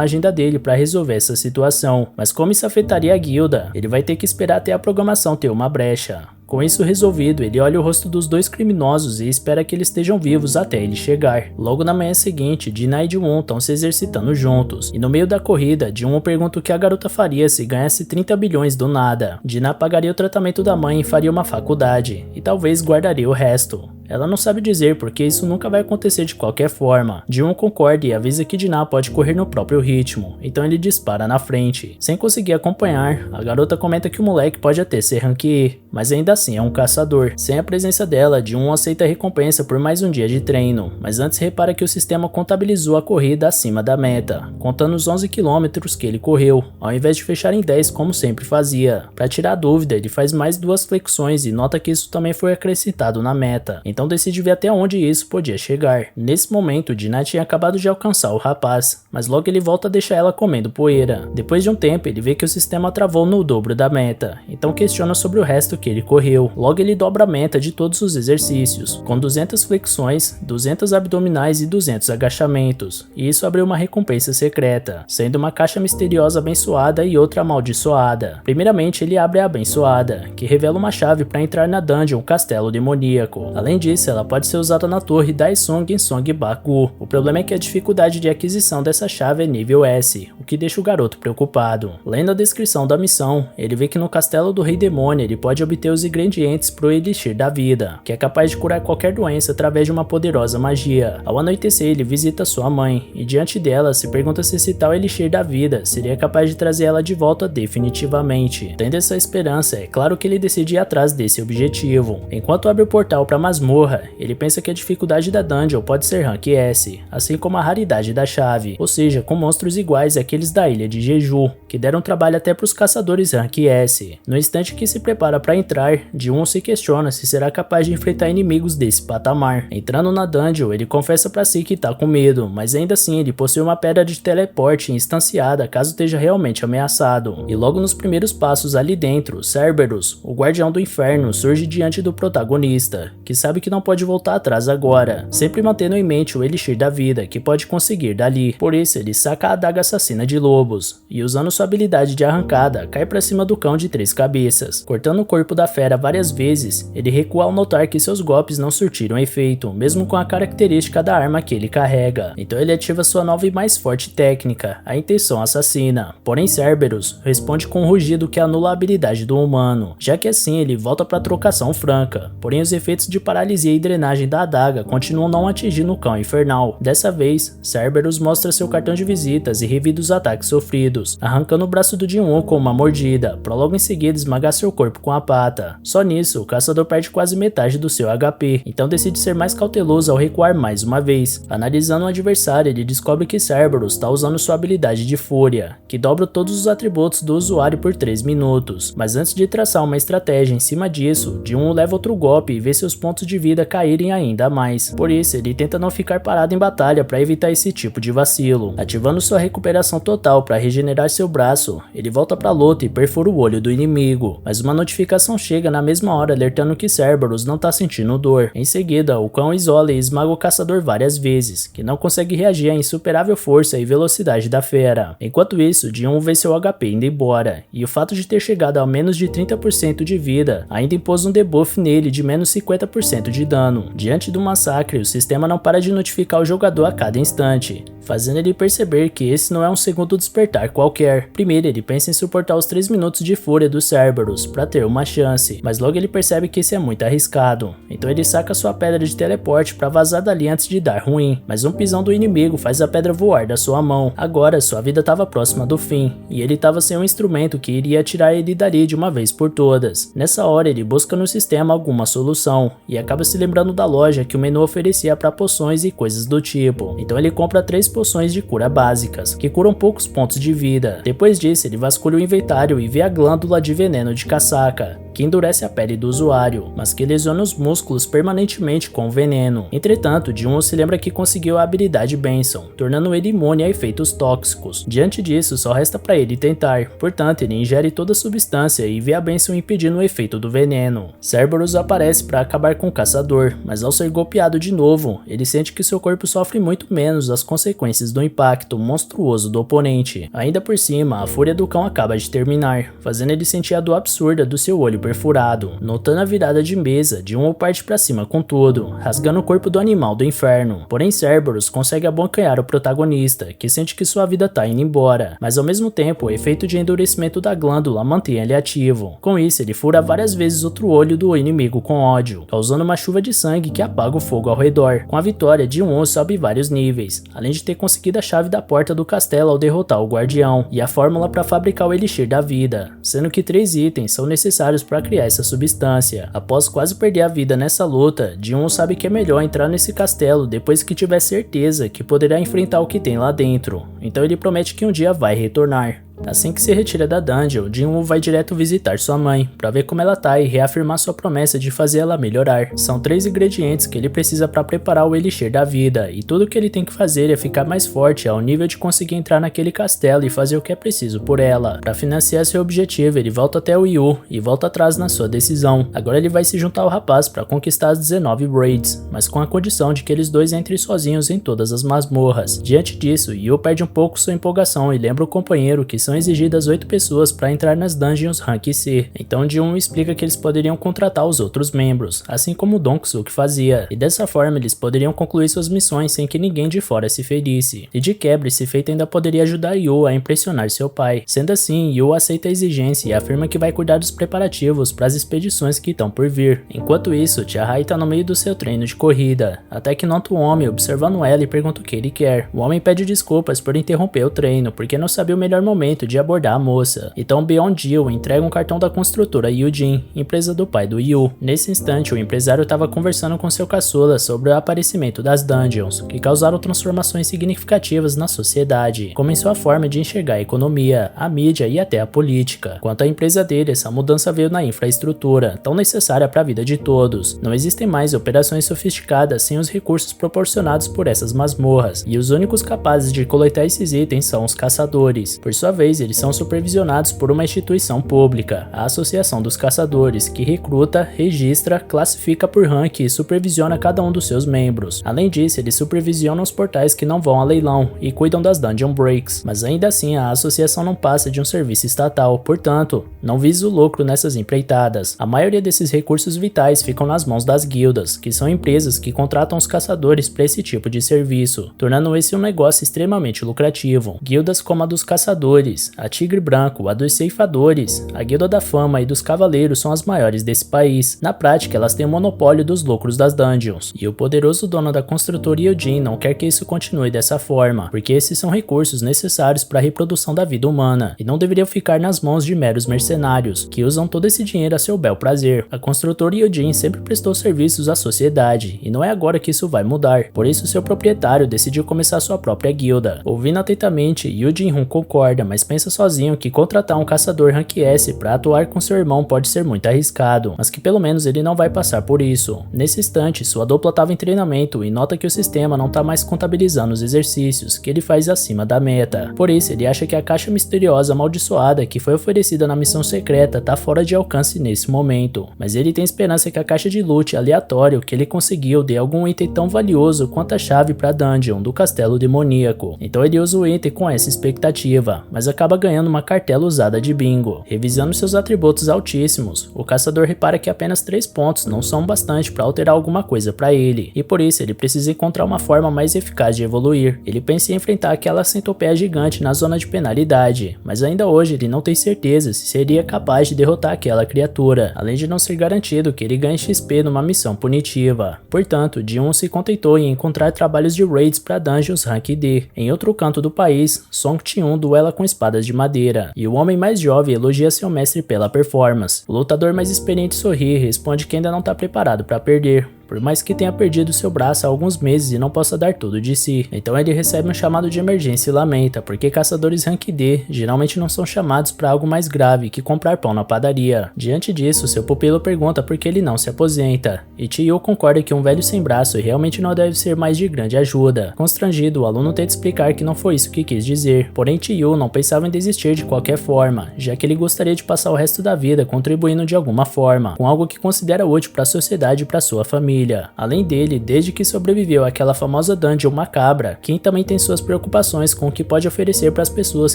agenda dele para resolver essa situação, mas como isso afetaria a guilda, ele vai ter que esperar até a programação ter uma brecha. Com isso resolvido, ele olha o rosto dos dois criminosos e espera que eles estejam vivos até ele chegar. Logo na manhã seguinte, Dina e Jin-Woo estão se exercitando juntos, e no meio da corrida, Jin-Woo pergunta o que a garota faria se ganhasse 30 bilhões do nada. Dina pagaria o tratamento da mãe e faria uma faculdade, e talvez guardaria o resto. Ela não sabe dizer porque isso nunca vai acontecer de qualquer forma. Jin-Woo concorda e avisa que Dina pode correr no próprio ritmo, então ele dispara na frente. Sem conseguir acompanhar, a garota comenta que o moleque pode até ser Rank E, mas ainda assim é um caçador. Sem a presença dela, Jin-Woo aceita a recompensa por mais um dia de treino, mas antes repara que o sistema contabilizou a corrida acima da meta, contando os 11 km que ele correu, ao invés de fechar em 10 como sempre fazia. Para tirar a dúvida, ele faz mais 2 flexões e nota que isso também foi acrescentado na meta. então decide ver até onde isso podia chegar. Nesse momento, Dinah tinha acabado de alcançar o rapaz, mas logo ele volta a deixar ela comendo poeira. Depois de um tempo, ele vê que o sistema travou no dobro da meta, então questiona sobre o resto que ele correu. Logo ele dobra a meta de todos os exercícios, com 200 flexões, 200 abdominais e 200 agachamentos, e isso abriu uma recompensa secreta, sendo uma caixa misteriosa abençoada e outra amaldiçoada. Primeiramente ele abre a abençoada, que revela uma chave para entrar na dungeon Castelo Demoníaco. Além disso, ela pode ser usada na torre Daesung em Songbaku. O problema é que a dificuldade de aquisição dessa chave é nível S, o que deixa o garoto preocupado. Lendo a descrição da missão, ele vê que no castelo do Rei Demônio ele pode obter os ingredientes pro Elixir da Vida, que é capaz de curar qualquer doença através de uma poderosa magia. Ao anoitecer, ele visita sua mãe, e diante dela se pergunta se esse tal Elixir da Vida seria capaz de trazer ela de volta definitivamente. Tendo essa esperança, é claro que ele decide ir atrás desse objetivo. Enquanto abre o portal para a masmorra, ele pensa que a dificuldade da dungeon pode ser Rank S, assim como a raridade da chave, ou seja, com monstros iguais àqueles da Ilha de Jeju, que deram trabalho até para os caçadores Rank S. No instante que se prepara para entrar, Ji-won se questiona se será capaz de enfrentar inimigos desse patamar. Entrando na dungeon, ele confessa para si que tá com medo, mas ainda assim ele possui uma pedra de teleporte instanciada caso esteja realmente ameaçado. E logo nos primeiros passos ali dentro, Cerberus, o guardião do inferno, surge diante do protagonista, que sabe que não pode voltar atrás agora, sempre mantendo em mente o Elixir da Vida que pode conseguir dali. Por isso ele saca a adaga assassina de lobos, e usando sua habilidade de arrancada, cai pra cima do cão de 3 cabeças. Cortando o corpo da fera várias vezes, ele recua ao notar que seus golpes não surtiram efeito, mesmo com a característica da arma que ele carrega. Então ele ativa sua nova e mais forte técnica, a Intenção Assassina. Porém Cerberus responde com um rugido que anula a habilidade do humano, já que assim ele volta pra trocação franca. Porém os efeitos de paralisia e drenagem da adaga continuam não atingindo o cão infernal. Dessa vez, Cerberus mostra seu cartão de visitas e revida os ataques sofridos, arrancando o braço do Ji-won com uma mordida, pra logo em seguida esmagar seu corpo com a pata. Só nisso, o caçador perde quase metade do seu HP, então decide ser mais cauteloso ao recuar mais uma vez. Analisando o adversário, ele descobre que Cerberus está usando sua habilidade de Fúria, que dobra todos os atributos do usuário por 3 minutos. Mas antes de traçar uma estratégia em cima disso, Ji-won leva outro golpe e vê seus pontos de vida caírem ainda mais. Por isso, ele tenta não ficar parado em batalha para evitar esse tipo de vacilo. Ativando sua recuperação total para regenerar seu braço, ele volta para a luta e perfura o olho do inimigo. Mas uma notificação chega na mesma hora alertando que Cerberus não está sentindo dor. Em seguida, o cão isola e esmaga o caçador várias vezes, que não consegue reagir à insuperável força e velocidade da fera. Enquanto isso, Ji-won vê seu HP indo embora, e o fato de ter chegado a menos de 30% de vida ainda impôs um debuff nele de menos 50% de dano. Diante do massacre, o sistema não para de notificar o jogador a cada instante, fazendo ele perceber que esse não é um segundo despertar qualquer. Primeiro ele pensa em suportar os 3 minutos de fúria do Cerberus para ter uma chance, mas logo ele percebe que isso é muito arriscado, então ele saca sua pedra de teleporte para vazar dali antes de dar ruim, mas um pisão do inimigo faz a pedra voar da sua mão. Agora sua vida estava próxima do fim, e ele estava sem um instrumento que iria tirar ele dali de uma vez por todas. Nessa hora ele busca no sistema alguma solução, e acaba se lembrando da loja que o menu oferecia para poções e coisas do tipo, então ele compra 3 poções de cura básicas, que curam poucos pontos de vida. Depois disso ele vasculha o inventário e vê a glândula de veneno de casaca, que endurece a pele do usuário, mas que lesiona os músculos permanentemente com o veneno. Entretanto, Ji-won se lembra que conseguiu a habilidade Benção, tornando ele imune a efeitos tóxicos. Diante disso, só resta para ele tentar, portanto ele ingere toda a substância e vê a Benção impedindo o efeito do veneno. Cerberus aparece para acabar com o caçador, mas ao ser golpeado de novo, ele sente que seu corpo sofre muito menos as consequências do impacto monstruoso do oponente. Ainda por cima, a fúria do cão acaba de terminar, fazendo ele sentir a dor absurda do seu olho perfurado. Notando a virada de mesa, Ji-won parte para cima com tudo, rasgando o corpo do animal do inferno. Porém Cerberus consegue abocanhar o protagonista, que sente que sua vida tá indo embora, mas ao mesmo tempo o efeito de endurecimento da glândula mantém ele ativo. Com isso ele fura várias vezes outro olho do inimigo com ódio, causando uma chuva de sangue que apaga o fogo ao redor. Com a vitória, Ji-won sobe vários níveis, além de ter conseguido a chave da porta do castelo ao derrotar o guardião, e a fórmula para fabricar o Elixir da Vida, sendo que 3 itens são necessários para criar essa substância. Após quase perder a vida nessa luta, Ji-won sabe que é melhor entrar nesse castelo depois que tiver certeza que poderá enfrentar o que tem lá dentro, então ele promete que um dia vai retornar. Assim que se retira da dungeon, Jin-Woo vai direto visitar sua mãe, pra ver como ela tá e reafirmar sua promessa de fazer ela melhorar. São 3 ingredientes que ele precisa pra preparar o Elixir da vida, e tudo que ele tem que fazer é ficar mais forte ao nível de conseguir entrar naquele castelo e fazer o que é preciso por ela. Pra financiar seu objetivo, ele volta até o Yu e volta atrás na sua decisão. Agora ele vai se juntar ao rapaz pra conquistar as 19 raids, mas com a condição de que eles dois entrem sozinhos em todas as masmorras. Diante disso, Yu perde um pouco sua empolgação e lembra o companheiro que são exigidas 8 pessoas para entrar nas dungeons Rank C. Então Jin-Woo explica que eles poderiam contratar os outros membros, assim como o Dong-Suk fazia, e dessa forma eles poderiam concluir suas missões sem que ninguém de fora se ferisse. E de quebra, esse feito ainda poderia ajudar Yu a impressionar seu pai. Sendo assim, Yu aceita a exigência e afirma que vai cuidar dos preparativos para as expedições que estão por vir. Enquanto isso, Tia Hai tá no meio do seu treino de corrida, até que nota um homem observando ela e pergunta o que ele quer. O homem pede desculpas por interromper o treino, porque não sabia o melhor momento de abordar a moça. Então Beyond Jill entrega um cartão da construtora Yujin, empresa do pai do Yu. Nesse instante, o empresário estava conversando com seu caçula sobre o aparecimento das dungeons, que causaram transformações significativas na sociedade, como em sua forma de enxergar a economia, a mídia e até a política. Quanto à empresa dele, essa mudança veio na infraestrutura, tão necessária para a vida de todos. Não existem mais operações sofisticadas sem os recursos proporcionados por essas masmorras, e os únicos capazes de coletar esses itens são os caçadores. Por sua vez, eles são supervisionados por uma instituição pública, a Associação dos Caçadores, que recruta, registra, classifica por rank e supervisiona cada um dos seus membros. Além disso, eles supervisionam os portais que não vão a leilão e cuidam das dungeon breaks, mas ainda assim a associação não passa de um serviço estatal, portanto, não visa o lucro nessas empreitadas. A maioria desses recursos vitais ficam nas mãos das guildas, que são empresas que contratam os caçadores para esse tipo de serviço, tornando esse um negócio extremamente lucrativo. Guildas como a dos caçadores, a Tigre Branco, a dos ceifadores, a Guilda da Fama e dos Cavaleiros são as maiores desse país. Na prática, elas têm o monopólio dos lucros das dungeons, e o poderoso dono da construtora Yujin não quer que isso continue dessa forma, porque esses são recursos necessários para a reprodução da vida humana, e não deveriam ficar nas mãos de meros mercenários, que usam todo esse dinheiro a seu bel prazer. A construtora Yujin sempre prestou serviços à sociedade, e não é agora que isso vai mudar, por isso seu proprietário decidiu começar sua própria guilda. Ouvindo atentamente, Yu Jin-Hun concorda, mas pensa sozinho que contratar um caçador Rank S para atuar com seu irmão pode ser muito arriscado, mas que pelo menos ele não vai passar por isso. Nesse instante, sua dupla estava em treinamento e nota que o sistema não está mais contabilizando os exercícios que ele faz acima da meta. Por isso, ele acha que a caixa misteriosa amaldiçoada que foi oferecida na missão secreta está fora de alcance nesse momento, mas ele tem esperança que a caixa de loot aleatório que ele conseguiu dê algum item tão valioso quanto a chave para a dungeon do castelo demoníaco. Então ele usa o item com essa expectativa, mas acaba ganhando uma cartela usada de bingo. Revisando seus atributos altíssimos, o caçador repara que apenas 3 pontos não são bastante para alterar alguma coisa para ele, e por isso ele precisa encontrar uma forma mais eficaz de evoluir. Ele pensa em enfrentar aquela centopeia gigante na zona de penalidade, mas ainda hoje ele não tem certeza se seria capaz de derrotar aquela criatura, além de não ser garantido que ele ganhe XP numa missão punitiva. Portanto, Jin-Woo se contentou em encontrar trabalhos de raids para dungeons Rank D. Em outro canto do país, Song Ti-un duela com espadas de madeira, e o homem mais jovem elogia seu mestre pela performance. O lutador mais experiente sorri e responde que ainda não está preparado para perder, por mais que tenha perdido seu braço há alguns meses e não possa dar tudo de si. Então ele recebe um chamado de emergência e lamenta, porque caçadores Rank D geralmente não são chamados para algo mais grave que comprar pão na padaria. Diante disso, seu pupilo pergunta por que ele não se aposenta, e Chi-Yu concorda que um velho sem braço realmente não deve ser mais de grande ajuda. Constrangido, o aluno tenta explicar que não foi isso que quis dizer, porém Chi-Yu não pensava em desistir de qualquer forma, já que ele gostaria de passar o resto da vida contribuindo de alguma forma, com algo que considera útil para a sociedade e para sua família. Além dele, desde que sobreviveu àquela famosa dungeon macabra, Kim também tem suas preocupações com o que pode oferecer para as pessoas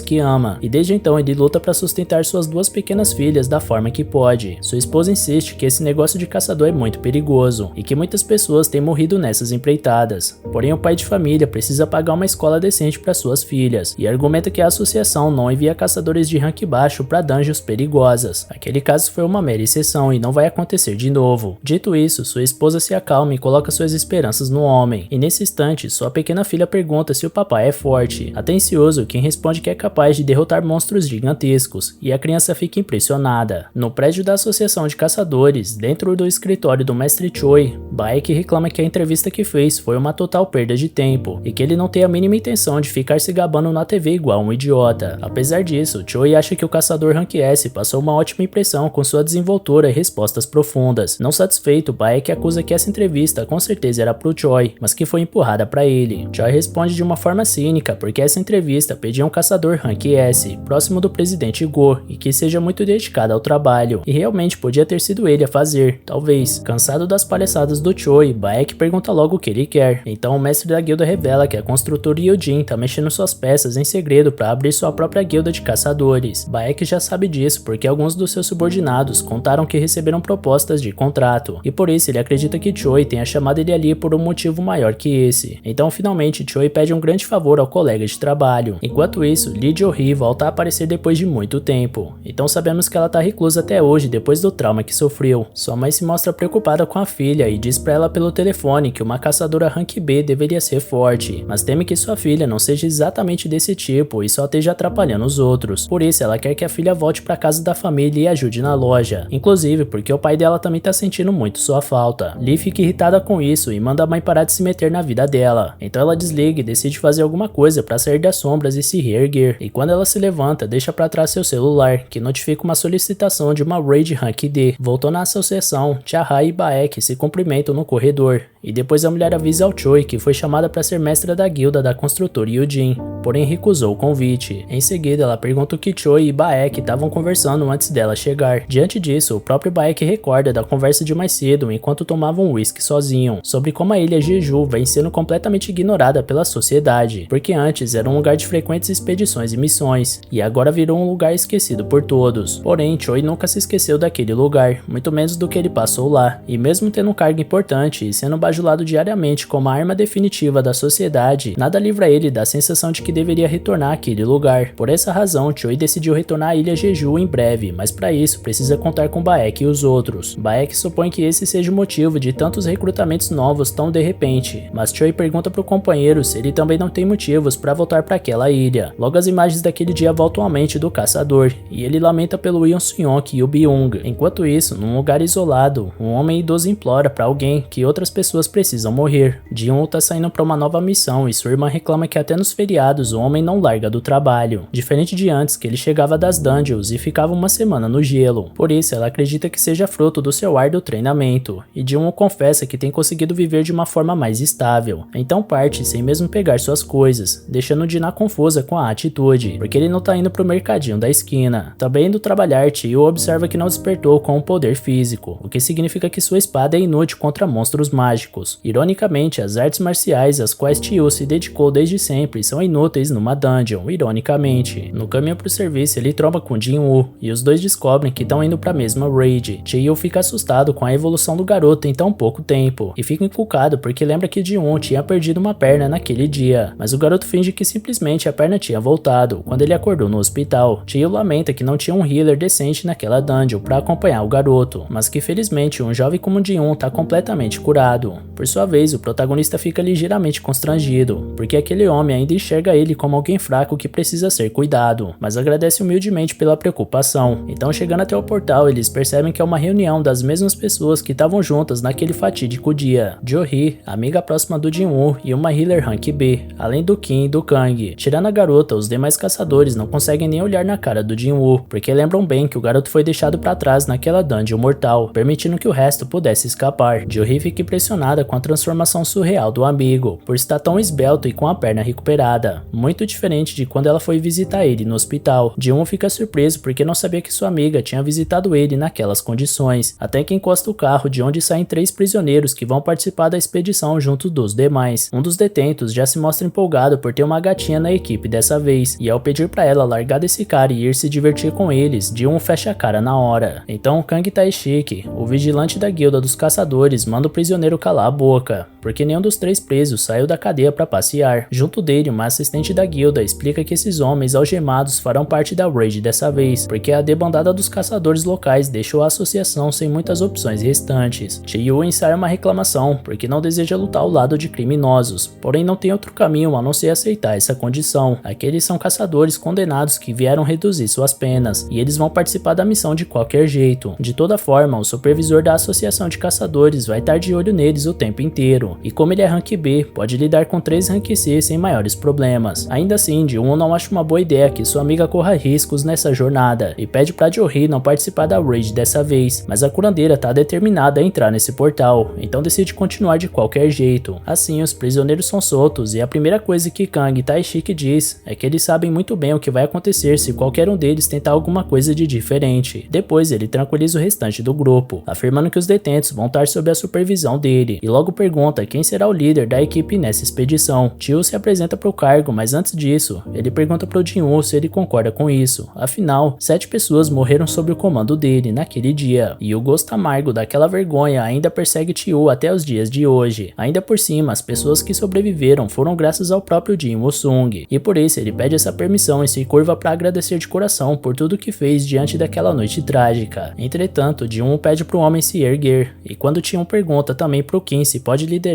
que ama, e desde então ele luta para sustentar suas 2 pequenas filhas da forma que pode. Sua esposa insiste que esse negócio de caçador é muito perigoso, e que muitas pessoas têm morrido nessas empreitadas. Porém, o pai de família precisa pagar uma escola decente para suas filhas, e argumenta que a associação não envia caçadores de rank baixo para dungeons perigosas. Aquele caso foi uma mera exceção e não vai acontecer de novo. Dito isso, sua esposa se se acalma e coloca suas esperanças no homem. E nesse instante, sua pequena filha pergunta se o papai é forte. Atencioso, quem responde que é capaz de derrotar monstros gigantescos, e a criança fica impressionada. No prédio da Associação de Caçadores, dentro do escritório do Mestre Choi, Baek reclama que a entrevista que fez foi uma total perda de tempo, e que ele não tem a mínima intenção de ficar se gabando na TV igual um idiota. Apesar disso, Choi acha que o caçador Rank S passou uma ótima impressão com sua desenvoltura e respostas profundas. Não satisfeito, Baek acusa que essa entrevista com certeza era pro Choi, mas que foi empurrada para ele. Choi responde de uma forma cínica, porque essa entrevista pedia um caçador Rank S, próximo do presidente Go, e que seja muito dedicado ao trabalho, e realmente podia ter sido ele a fazer, talvez. Cansado das palhaçadas do Choi, Baek pergunta logo o que ele quer. Então o mestre da guilda revela que a construtora Yujin tá mexendo suas peças em segredo para abrir sua própria guilda de caçadores. Baek já sabe disso porque alguns dos seus subordinados contaram que receberam propostas de contrato, e por isso ele acredita que Choi tenha chamado ele ali por um motivo maior que esse. Então finalmente Choi pede um grande favor ao colega de trabalho. Enquanto isso, Lee Jo-hee volta a aparecer depois de muito tempo. Então sabemos que ela tá reclusa até hoje depois do trauma que sofreu. Sua mãe se mostra preocupada com a filha e diz pra ela pelo telefone que uma caçadora Rank B deveria ser forte, mas teme que sua filha não seja exatamente desse tipo e só esteja atrapalhando os outros. Por isso ela quer que a filha volte pra casa da família e ajude na loja, inclusive porque o pai dela também tá sentindo muito sua falta. Lee fica irritada com isso e manda a mãe parar de se meter na vida dela. Então ela desliga e decide fazer alguma coisa pra sair das sombras e se reerguer. E quando ela se levanta, deixa pra trás seu celular, que notifica uma solicitação de uma raid Rank D. Voltou na associação, Cha-ha e Baek se cumprimentam no corredor, e depois a mulher avisa ao Choi que foi chamada para ser mestra da guilda da construtora Yujin, porém recusou o convite. Em seguida ela pergunta o que Choi e Baek estavam conversando antes dela chegar. Diante disso, o próprio Baek recorda da conversa de mais cedo enquanto tomavam um whisky sozinho, sobre como a ilha Jeju vem sendo completamente ignorada pela sociedade, porque antes era um lugar de frequentes expedições e missões, e agora virou um lugar esquecido por todos. Porém, Choi nunca se esqueceu daquele lugar, muito menos do que ele passou lá, e mesmo tendo um cargo importante e sendo bajulado diariamente como a arma definitiva da sociedade, nada livra ele da sensação de que deveria retornar àquele lugar. Por essa razão, Choi decidiu retornar à ilha Jeju em breve, mas para isso precisa contar com Baek e os outros. Baek supõe que esse seja o motivo de tantos recrutamentos novos tão de repente, mas Choi pergunta pro companheiro se ele também não tem motivos para voltar para aquela ilha. Logo as imagens daquele dia voltam à mente do caçador, e ele lamenta pelo Yeon Sung-yong e o Byung. Enquanto isso, num lugar isolado, um homem idoso implora para alguém que outras pessoas precisam morrer. Ji-won tá saindo para uma nova missão e sua irmã reclama que até nos feriados o homem não larga do trabalho, diferente de antes que ele chegava das dungeons e ficava uma semana no gelo. Por isso ela acredita que seja fruto do seu árduo treinamento, e Ji-won confessa que tem conseguido viver de uma forma mais estável. Então parte sem mesmo pegar suas coisas, deixando Jina confusa com a atitude, porque ele não tá indo pro mercadinho da esquina. Também indo trabalhar, Tio observa que não despertou com o poder físico, o que significa que sua espada é inútil contra monstros mágicos. Ironicamente, as artes marciais às quais Tio se dedicou desde sempre são inúteis numa dungeon, ironicamente. No caminho pro serviço ele tromba com Jin-woo, e os dois descobrem que estão indo pra mesma raid. Tio fica assustado com a evolução do garoto em tão pouco tempo, e fica encucado porque lembra que Jin-woo tinha perdido uma perna naquele dia, mas o garoto finge que simplesmente a perna tinha voltado quando ele acordou no hospital. Tio lamenta que não tinha um healer decente naquela dungeon para acompanhar o garoto, mas que felizmente um jovem como Jin-woo tá completamente curado. Por sua vez, o protagonista fica ligeiramente constrangido, porque aquele homem ainda enxerga ele como alguém fraco que precisa ser cuidado, mas agradece humildemente pela preocupação. Então, chegando até o portal, eles percebem que é uma reunião das mesmas pessoas que estavam juntas naquele fatídico dia. Jo-hee, amiga próxima do Jin-woo, e uma healer Rank B, além do Kim e do Kang. Tirando a garota, os demais caçadores não conseguem nem olhar na cara do Jin-woo, porque lembram bem que o garoto foi deixado para trás naquela dungeon mortal, permitindo que o resto pudesse escapar. Jo-hee fica impressionada com a transformação surreal do amigo, por estar tão esbelto e com a perna recuperada, muito diferente de quando ela foi visitar ele no hospital. Jin-woo fica surpreso porque não sabia que sua amiga tinha visitado ele naquelas condições, até que encosta o carro de onde saem 3 prisioneiros que vão participar da expedição junto dos demais. Um dos detentos já se mostra empolgado por ter uma gatinha na equipe dessa vez, e ao pedir pra ela largar desse cara e ir se divertir com eles, Jin-woo fecha a cara na hora. Então Kang Tae-shik, o vigilante da guilda dos caçadores, manda o prisioneiro calar calar a boca, porque nenhum dos 3 presos saiu da cadeia para passear. Junto dele, uma assistente da guilda explica que esses homens algemados farão parte da raid dessa vez, porque a debandada dos caçadores locais deixou a associação sem muitas opções restantes. Chiyu ensaia uma reclamação, porque não deseja lutar ao lado de criminosos, porém não tem outro caminho a não ser aceitar essa condição. Aqueles são caçadores condenados que vieram reduzir suas penas, e eles vão participar da missão de qualquer jeito. De toda forma, o supervisor da associação de caçadores vai estar de olho neles o tempo inteiro, e como ele é rank B, pode lidar com 3 rank C sem maiores problemas. Ainda assim, Ji-won não acha uma boa ideia que sua amiga corra riscos nessa jornada, e pede pra Jo-hee não participar da raid dessa vez, mas a curandeira tá determinada a entrar nesse portal, então decide continuar de qualquer jeito. Assim, os prisioneiros são soltos, e a primeira coisa que Kang Tae-shik diz é que eles sabem muito bem o que vai acontecer se qualquer um deles tentar alguma coisa de diferente. Depois ele tranquiliza o restante do grupo, afirmando que os detentos vão estar sob a supervisão dele, e logo pergunta quem será o líder da equipe nessa expedição. Chiyu se apresenta para o cargo, mas antes disso, ele pergunta pro Jin-woo se ele concorda com isso. Afinal, 7 pessoas morreram sob o comando dele naquele dia, e o gosto amargo daquela vergonha ainda persegue Chiyu até os dias de hoje. Ainda por cima, as pessoas que sobreviveram foram graças ao próprio Jin Woo-sung, e por isso ele pede essa permissão e se curva para agradecer de coração por tudo que fez diante daquela noite trágica. Entretanto, Jin-woo pede pro homem se erguer, e quando Jin-woo pergunta também pro Kim se pode liderar,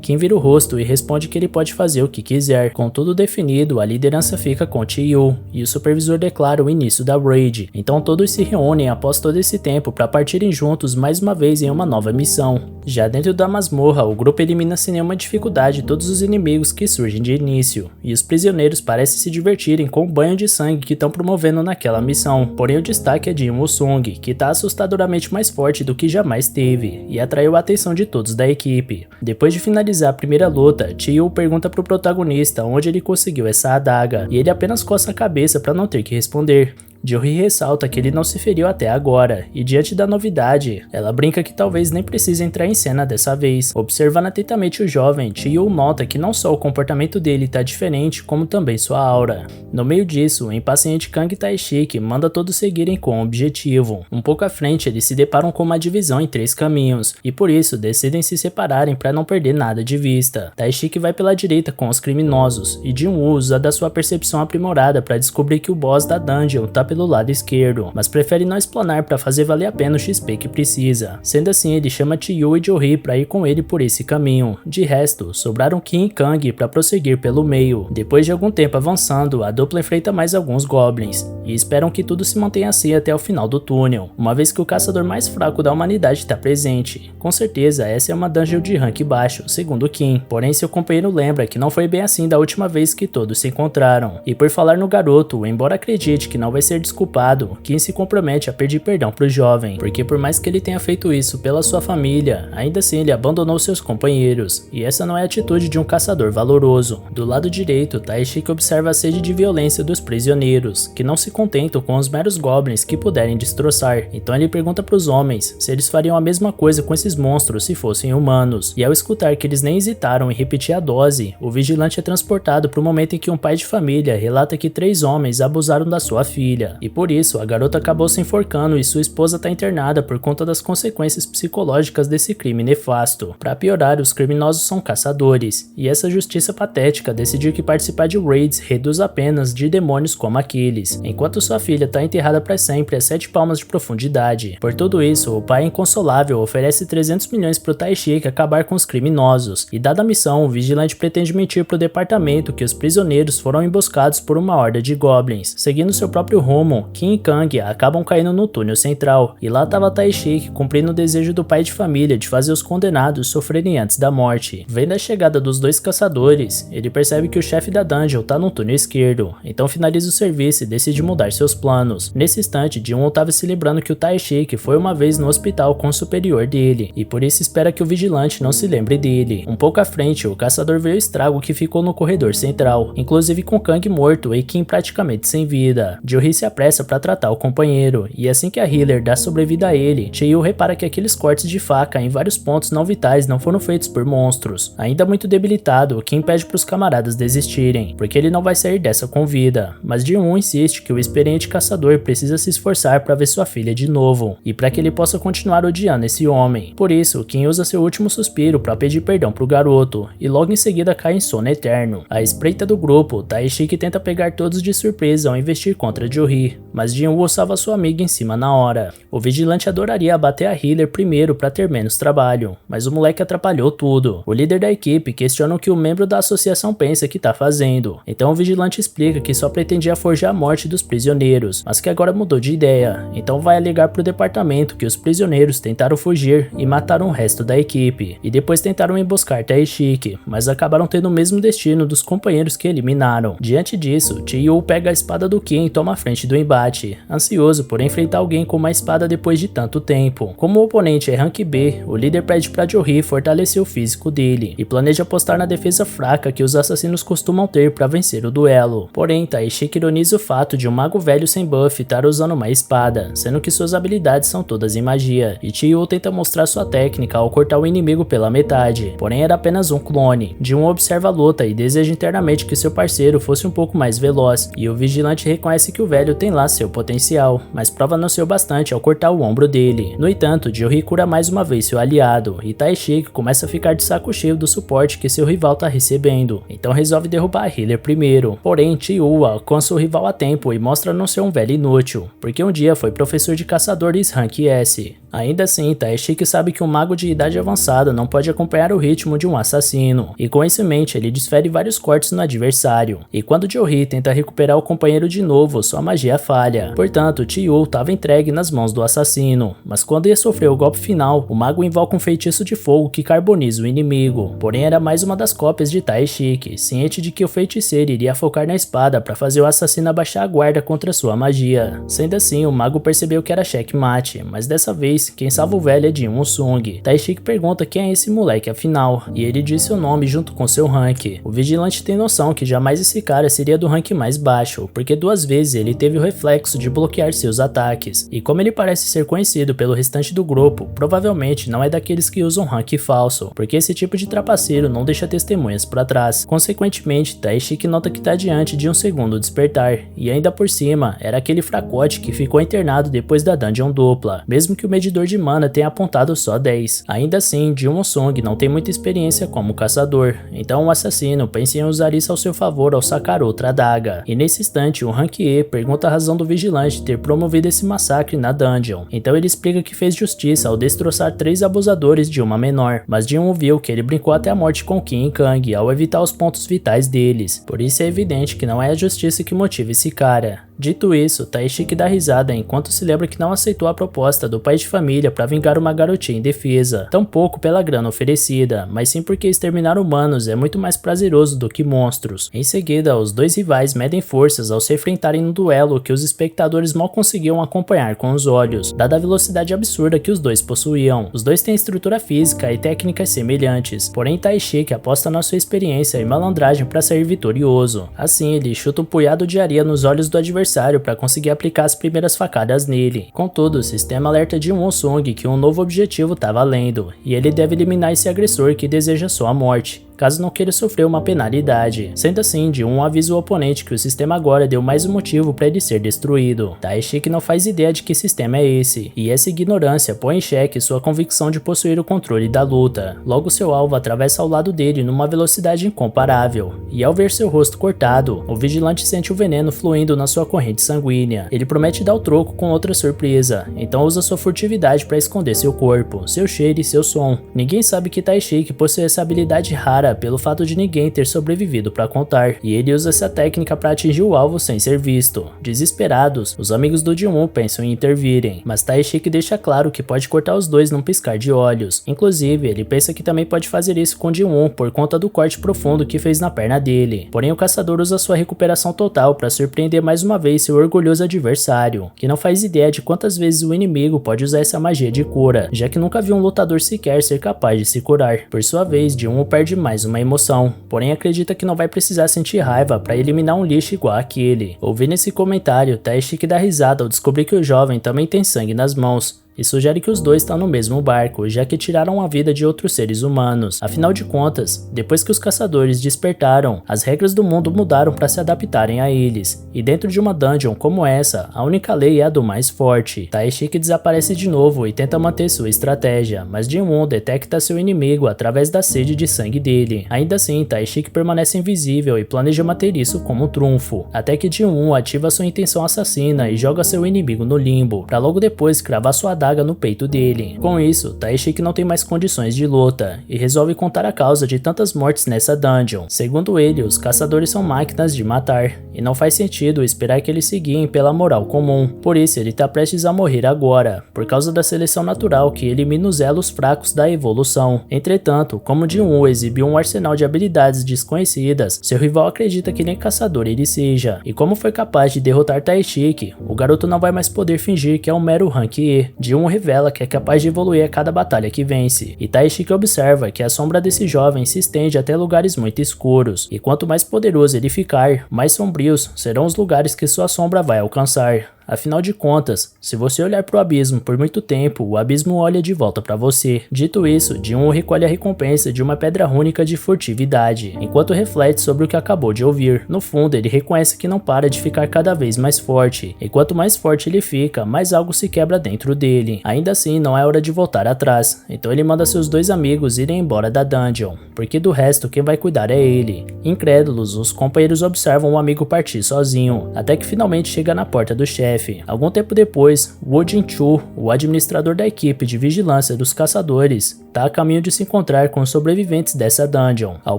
Kim vira o rosto e responde que ele pode fazer o que quiser. Com tudo definido, a liderança fica com Chiyu, e o supervisor declara o início da raid. Então todos se reúnem após todo esse tempo para partirem juntos mais uma vez em uma nova missão. Já dentro da masmorra, o grupo elimina sem nenhuma dificuldade todos os inimigos que surgem de início, e os prisioneiros parecem se divertirem com o banho de sangue que estão promovendo naquela missão. Porém o destaque é Jin Woo-sung, que está assustadoramente mais forte do que jamais teve, e atraiu a atenção de todos da equipe. Depois de finalizar a primeira luta, Chiyu pergunta pro protagonista onde ele conseguiu essa adaga, e ele apenas coça a cabeça para não ter que responder. Jo-hee ressalta que ele não se feriu até agora, e diante da novidade, ela brinca que talvez nem precise entrar em cena dessa vez. Observando atentamente o jovem, Chiyu nota que não só o comportamento dele tá diferente, como também sua aura. No meio disso, o impaciente Kang Tae-shik manda todos seguirem com o objetivo. Um pouco à frente, eles se deparam com uma divisão em 3 caminhos, e por isso decidem se separarem para não perder nada de vista. Tae-shik vai pela direita com os criminosos, e Jin-woo usa da sua percepção aprimorada para descobrir que o boss da dungeon tá pelo lado esquerdo, mas prefere não explanar para fazer valer a pena o XP que precisa. Sendo assim, ele chama Chiyu e Jo-hee para ir com ele por esse caminho. De resto, sobraram Kim e Kang para prosseguir pelo meio. Depois de algum tempo avançando, a dupla enfrenta mais alguns goblins, e esperam que tudo se mantenha assim até o final do túnel, uma vez que o caçador mais fraco da humanidade está presente. Com certeza, essa é uma dungeon de rank baixo, segundo Kim, porém seu companheiro lembra que não foi bem assim da última vez que todos se encontraram. E por falar no garoto, embora acredite que não vai ser desculpado, Kim se compromete a pedir perdão pro jovem, porque por mais que ele tenha feito isso pela sua família, ainda assim ele abandonou seus companheiros, e essa não é a atitude de um caçador valoroso. Do lado direito, Tae-shik observa a sede de violência dos prisioneiros, que não se contentam com os meros goblins que puderem destroçar, então ele pergunta pros homens se eles fariam a mesma coisa com esses monstros se fossem humanos, e ao escutar que eles nem hesitaram em repetir a dose, o vigilante é transportado pro momento em que um pai de família relata que 3 homens abusaram da sua filha, e por isso a garota acabou se enforcando e sua esposa está internada por conta das consequências psicológicas desse crime nefasto. Para piorar, os criminosos são caçadores, e essa justiça patética decidiu que participar de raids reduz a penas de demônios como aqueles, enquanto sua filha está enterrada para sempre a 7 palmos de profundidade. Por tudo isso, o pai inconsolável oferece 300 milhões pro Tae-shik acabar com os criminosos, e dada a missão, o vigilante pretende mentir pro departamento que os prisioneiros foram emboscados por uma horda de goblins. Seguindo seu próprio rumo, Kim e Kang acabam caindo no túnel central, e lá estava Tae-shik cumprindo o desejo do pai de família de fazer os condenados sofrerem antes da morte. Vendo a chegada dos 2 caçadores, ele percebe que o chefe da dungeon tá no túnel esquerdo, então finaliza o serviço e decide mudar seus planos. Nesse instante, Jin-woo estava se lembrando que o Tae-shik foi uma vez no hospital com o superior dele, e por isso espera que o vigilante não se lembre dele. Um pouco à frente, o caçador vê o estrago que ficou no corredor central, inclusive com Kang morto e Kim praticamente sem vida. Jo-hee se se apressa para tratar o companheiro, e assim que a healer dá sobrevida a ele, Chae-Yu repara que aqueles cortes de faca em vários pontos não vitais não foram feitos por monstros. Ainda muito debilitado, o que impede para os camaradas desistirem, porque ele não vai sair dessa com vida, mas Ji-Won insiste que o experiente caçador precisa se esforçar para ver sua filha de novo, e para que ele possa continuar odiando esse homem. Por isso, Kim usa seu último suspiro para pedir perdão pro garoto, e logo em seguida cai em sono eterno. À espreita do grupo, Taishiki tenta pegar todos de surpresa ao investir contra Jo-Hee, mas Jin-Woo salva sua amiga em cima na hora. O vigilante adoraria abater a healer primeiro para ter menos trabalho, mas o moleque atrapalhou tudo. O líder da equipe questiona o que o membro da associação pensa que tá fazendo, então o vigilante explica que só pretendia forjar a morte dos prisioneiros, mas que agora mudou de ideia, então vai alegar pro departamento que os prisioneiros tentaram fugir e mataram o resto da equipe, e depois tentaram emboscar Taishiki, mas acabaram tendo o mesmo destino dos companheiros que eliminaram. Diante disso, Chae-Yu pega a espada do Kim e toma a frente do embate, ansioso por enfrentar alguém com uma espada depois de tanto tempo. Como o oponente é rank B, o líder pede pra Jo-Hee fortalecer o físico dele, e planeja apostar na defesa fraca que os assassinos costumam ter para vencer o duelo. Porém, Taishiki ironiza o fato de um mago velho sem buff estar usando uma espada, sendo que suas habilidades são todas em magia, e Chae-Yu tenta mostrar sua técnica ao cortar o inimigo pela metade, porém era apenas um clone. Ji-Won observa a luta e deseja internamente que seu parceiro fosse um pouco mais veloz, e o vigilante reconhece que o velho tem lá seu potencial, mas prova não ser o bastante ao cortar o ombro dele. No entanto, Jo-Hee cura mais uma vez seu aliado, e Taishiki começa a ficar de saco cheio do suporte que seu rival tá recebendo, então resolve derrubar a healer primeiro. Porém, Chae-Yu alcança o rival a tempo e mostra não ser um velho inútil, porque um dia foi professor de caçadores rank S. Ainda assim, Taishiki sabe que um mago de idade avançada não pode acompanhar o ritmo de um assassino, e com isso em mente ele desfere vários cortes no adversário, e quando Jo-Hee tenta recuperar o companheiro de novo, sua magia falha. Portanto, Chae-Yu estava entregue nas mãos do assassino, mas quando ia sofrer o golpe final, o mago invoca um feitiço de fogo que carboniza o inimigo, porém era mais uma das cópias de Taishiki, ciente de que o feiticeiro iria focar na espada para fazer o assassino abaixar a guarda contra sua magia. Sendo assim, o mago percebeu que era checkmate, mas dessa vez quem salva o velho é Jin Woo-sung. Taishiki pergunta quem é esse moleque afinal, e ele diz seu nome junto com seu rank. O vigilante tem noção que jamais esse cara seria do rank mais baixo, porque 2 vezes ele teve o reflexo de bloquear seus ataques, e como ele parece ser conhecido pelo restante do grupo, provavelmente não é daqueles que usam rank falso, porque esse tipo de trapaceiro não deixa testemunhas para trás. Consequentemente, Taishiki nota que tá diante de um segundo despertar, e ainda por cima, era aquele fracote que ficou internado depois da dungeon dupla, mesmo que o medidor de mana tenha apontado só 10. Ainda assim, Jin Woo-sung não tem muita experiência como caçador, então o assassino pensa em usar isso ao seu favor ao sacar outra adaga. E nesse instante, o Rank E pergunta a razão do vigilante ter promovido esse massacre na dungeon. Então ele explica que fez justiça ao destroçar 3 abusadores de uma menor, mas Jin Woo viu que ele brincou até a morte com Kim e Kang ao evitar os pontos vitais deles. Por isso é evidente que não é a justiça que motiva esse cara. Dito isso, Taishiki dá risada enquanto se lembra que não aceitou a proposta do pai de família para vingar uma garotinha indefesa, tampouco pela grana oferecida, mas sim porque exterminar humanos é muito mais prazeroso do que monstros. Em seguida, os dois rivais medem forças ao se enfrentarem num duelo que os espectadores mal conseguiam acompanhar com os olhos, dada a velocidade absurda que os dois possuíam. Os dois têm estrutura física e técnicas semelhantes, porém Taishiki aposta na sua experiência e malandragem para sair vitorioso. Assim, ele chuta um punhado de areia nos olhos do adversário para conseguir aplicar as primeiras facadas nele. Contudo, o sistema alerta Jin Woo-sung que um novo objetivo está valendo, e ele deve eliminar esse agressor que deseja sua morte, caso não queira sofrer uma penalidade. Sendo assim, Jin avisa o oponente que o sistema agora deu mais um motivo para ele ser destruído. Taishiki não faz ideia de que sistema é esse, e essa ignorância põe em xeque sua convicção de possuir o controle da luta. Logo seu alvo atravessa ao lado dele numa velocidade incomparável, e ao ver seu rosto cortado, o vigilante sente o veneno fluindo na sua corrente sanguínea. Ele promete dar o troco com outra surpresa, então usa sua furtividade para esconder seu corpo, seu cheiro e seu som. Ninguém sabe que Taishiki possui essa habilidade rara pelo fato de ninguém ter sobrevivido para contar, e ele usa essa técnica para atingir o alvo sem ser visto. Desesperados, os amigos do Jin pensam em intervirem, mas Taishiki deixa claro que pode cortar os dois num piscar de olhos. Inclusive, ele pensa que também pode fazer isso com Jin por conta do corte profundo que fez na perna dele. Porém, o caçador usa sua recuperação total para surpreender mais uma vez seu orgulhoso adversário, que não faz ideia de quantas vezes o inimigo pode usar essa magia de cura, já que nunca viu um lutador sequer ser capaz de se curar. Por sua vez, Jin perde mais mais uma emoção, porém acredita que não vai precisar sentir raiva para eliminar um lixo igual aquele. Ouvindo esse comentário, Taishiki dá risada ao descobrir que o jovem também tem sangue nas mãos, e sugere que os dois estão no mesmo barco, já que tiraram a vida de outros seres humanos. Afinal de contas, depois que os caçadores despertaram, as regras do mundo mudaram para se adaptarem a eles, e dentro de uma dungeon como essa, a única lei é a do mais forte. Taishiki desaparece de novo e tenta manter sua estratégia, mas Jin-Woo detecta seu inimigo através da sede de sangue dele. Ainda assim, Taishiki permanece invisível e planeja manter isso como um trunfo, até que Jin-Woo ativa sua intenção assassina e joga seu inimigo no limbo, para logo depois cravar sua adaga no peito dele. Com isso, Taishiki não tem mais condições de luta e resolve contar a causa de tantas mortes nessa dungeon. Segundo ele, os caçadores são máquinas de matar e não faz sentido esperar que eles seguiem pela moral comum. Por isso, ele está prestes a morrer agora, por causa da seleção natural que elimina os elos fracos da evolução. Entretanto, como Jin-Woo exibiu um arsenal de habilidades desconhecidas, seu rival acredita que nem caçador ele seja, e como foi capaz de derrotar Taishiki, o garoto não vai mais poder fingir que é um mero rank E. Jin-Woo revela que é capaz de evoluir a cada batalha que vence, e Taishiki observa que a sombra desse jovem se estende até lugares muito escuros, e quanto mais poderoso ele ficar, mais sombrios serão os lugares que sua sombra vai alcançar. Afinal de contas, se você olhar para o abismo por muito tempo, o abismo olha de volta para você. Dito isso, Jin-Woo recolhe a recompensa de uma pedra rúnica de furtividade, enquanto reflete sobre o que acabou de ouvir. No fundo, ele reconhece que não para de ficar cada vez mais forte, e quanto mais forte ele fica, mais algo se quebra dentro dele. Ainda assim, não é hora de voltar atrás, então ele manda seus dois amigos irem embora da dungeon, porque do resto quem vai cuidar é ele. Incrédulos, os companheiros observam o amigo partir sozinho, até que finalmente chega na porta do chefe. Algum tempo depois, Woo Jin-Choo, o administrador da equipe de vigilância dos caçadores, está a caminho de se encontrar com os sobreviventes dessa dungeon, ao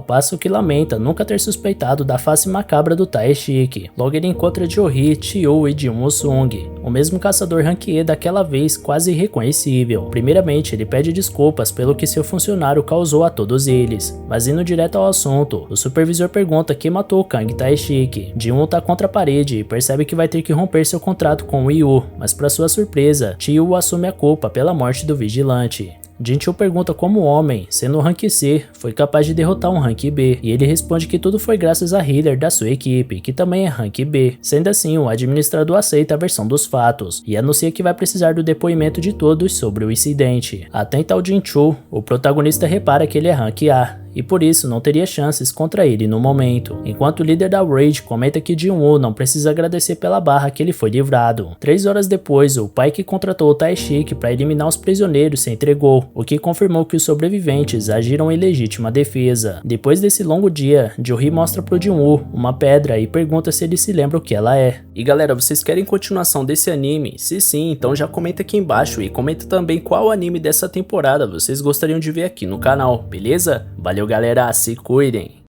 passo que lamenta nunca ter suspeitado da face macabra do Taishiki. Logo ele encontra Jo-hee, Chiu e Jin Woo-sung, o mesmo caçador rank E daquela vez quase irreconhecível. Primeiramente, ele pede desculpas pelo que seu funcionário causou a todos eles, mas indo direto ao assunto, o supervisor pergunta quem matou Kang Taishiki. Jin-Woo está contra a parede e percebe que vai ter que romper seu contrato com Woo, mas para sua surpresa, Chiu assume a culpa pela morte do vigilante. Jin-Choo pergunta como o homem, sendo um rank C, foi capaz de derrotar um rank B, e ele responde que tudo foi graças a healer da sua equipe, que também é rank B. Sendo assim, o administrador aceita a versão dos fatos, e anuncia que vai precisar do depoimento de todos sobre o incidente. Atento ao Jin-Choo, o protagonista repara que ele é rank A, e por isso não teria chances contra ele no momento, enquanto o líder da Raid comenta que Jin-Woo não precisa agradecer pela barra que ele foi livrado. 3 horas depois, o pai que contratou o Taishiki para eliminar os prisioneiros se entregou, o que confirmou que os sobreviventes agiram em legítima defesa. Depois desse longo dia, Jo-hee mostra pro Jin-Woo uma pedra e pergunta se ele se lembra o que ela é. E galera, vocês querem continuação desse anime? Se sim, então já comenta aqui embaixo e comenta também qual anime dessa temporada vocês gostariam de ver aqui no canal, beleza? Valeu galera, se cuidem!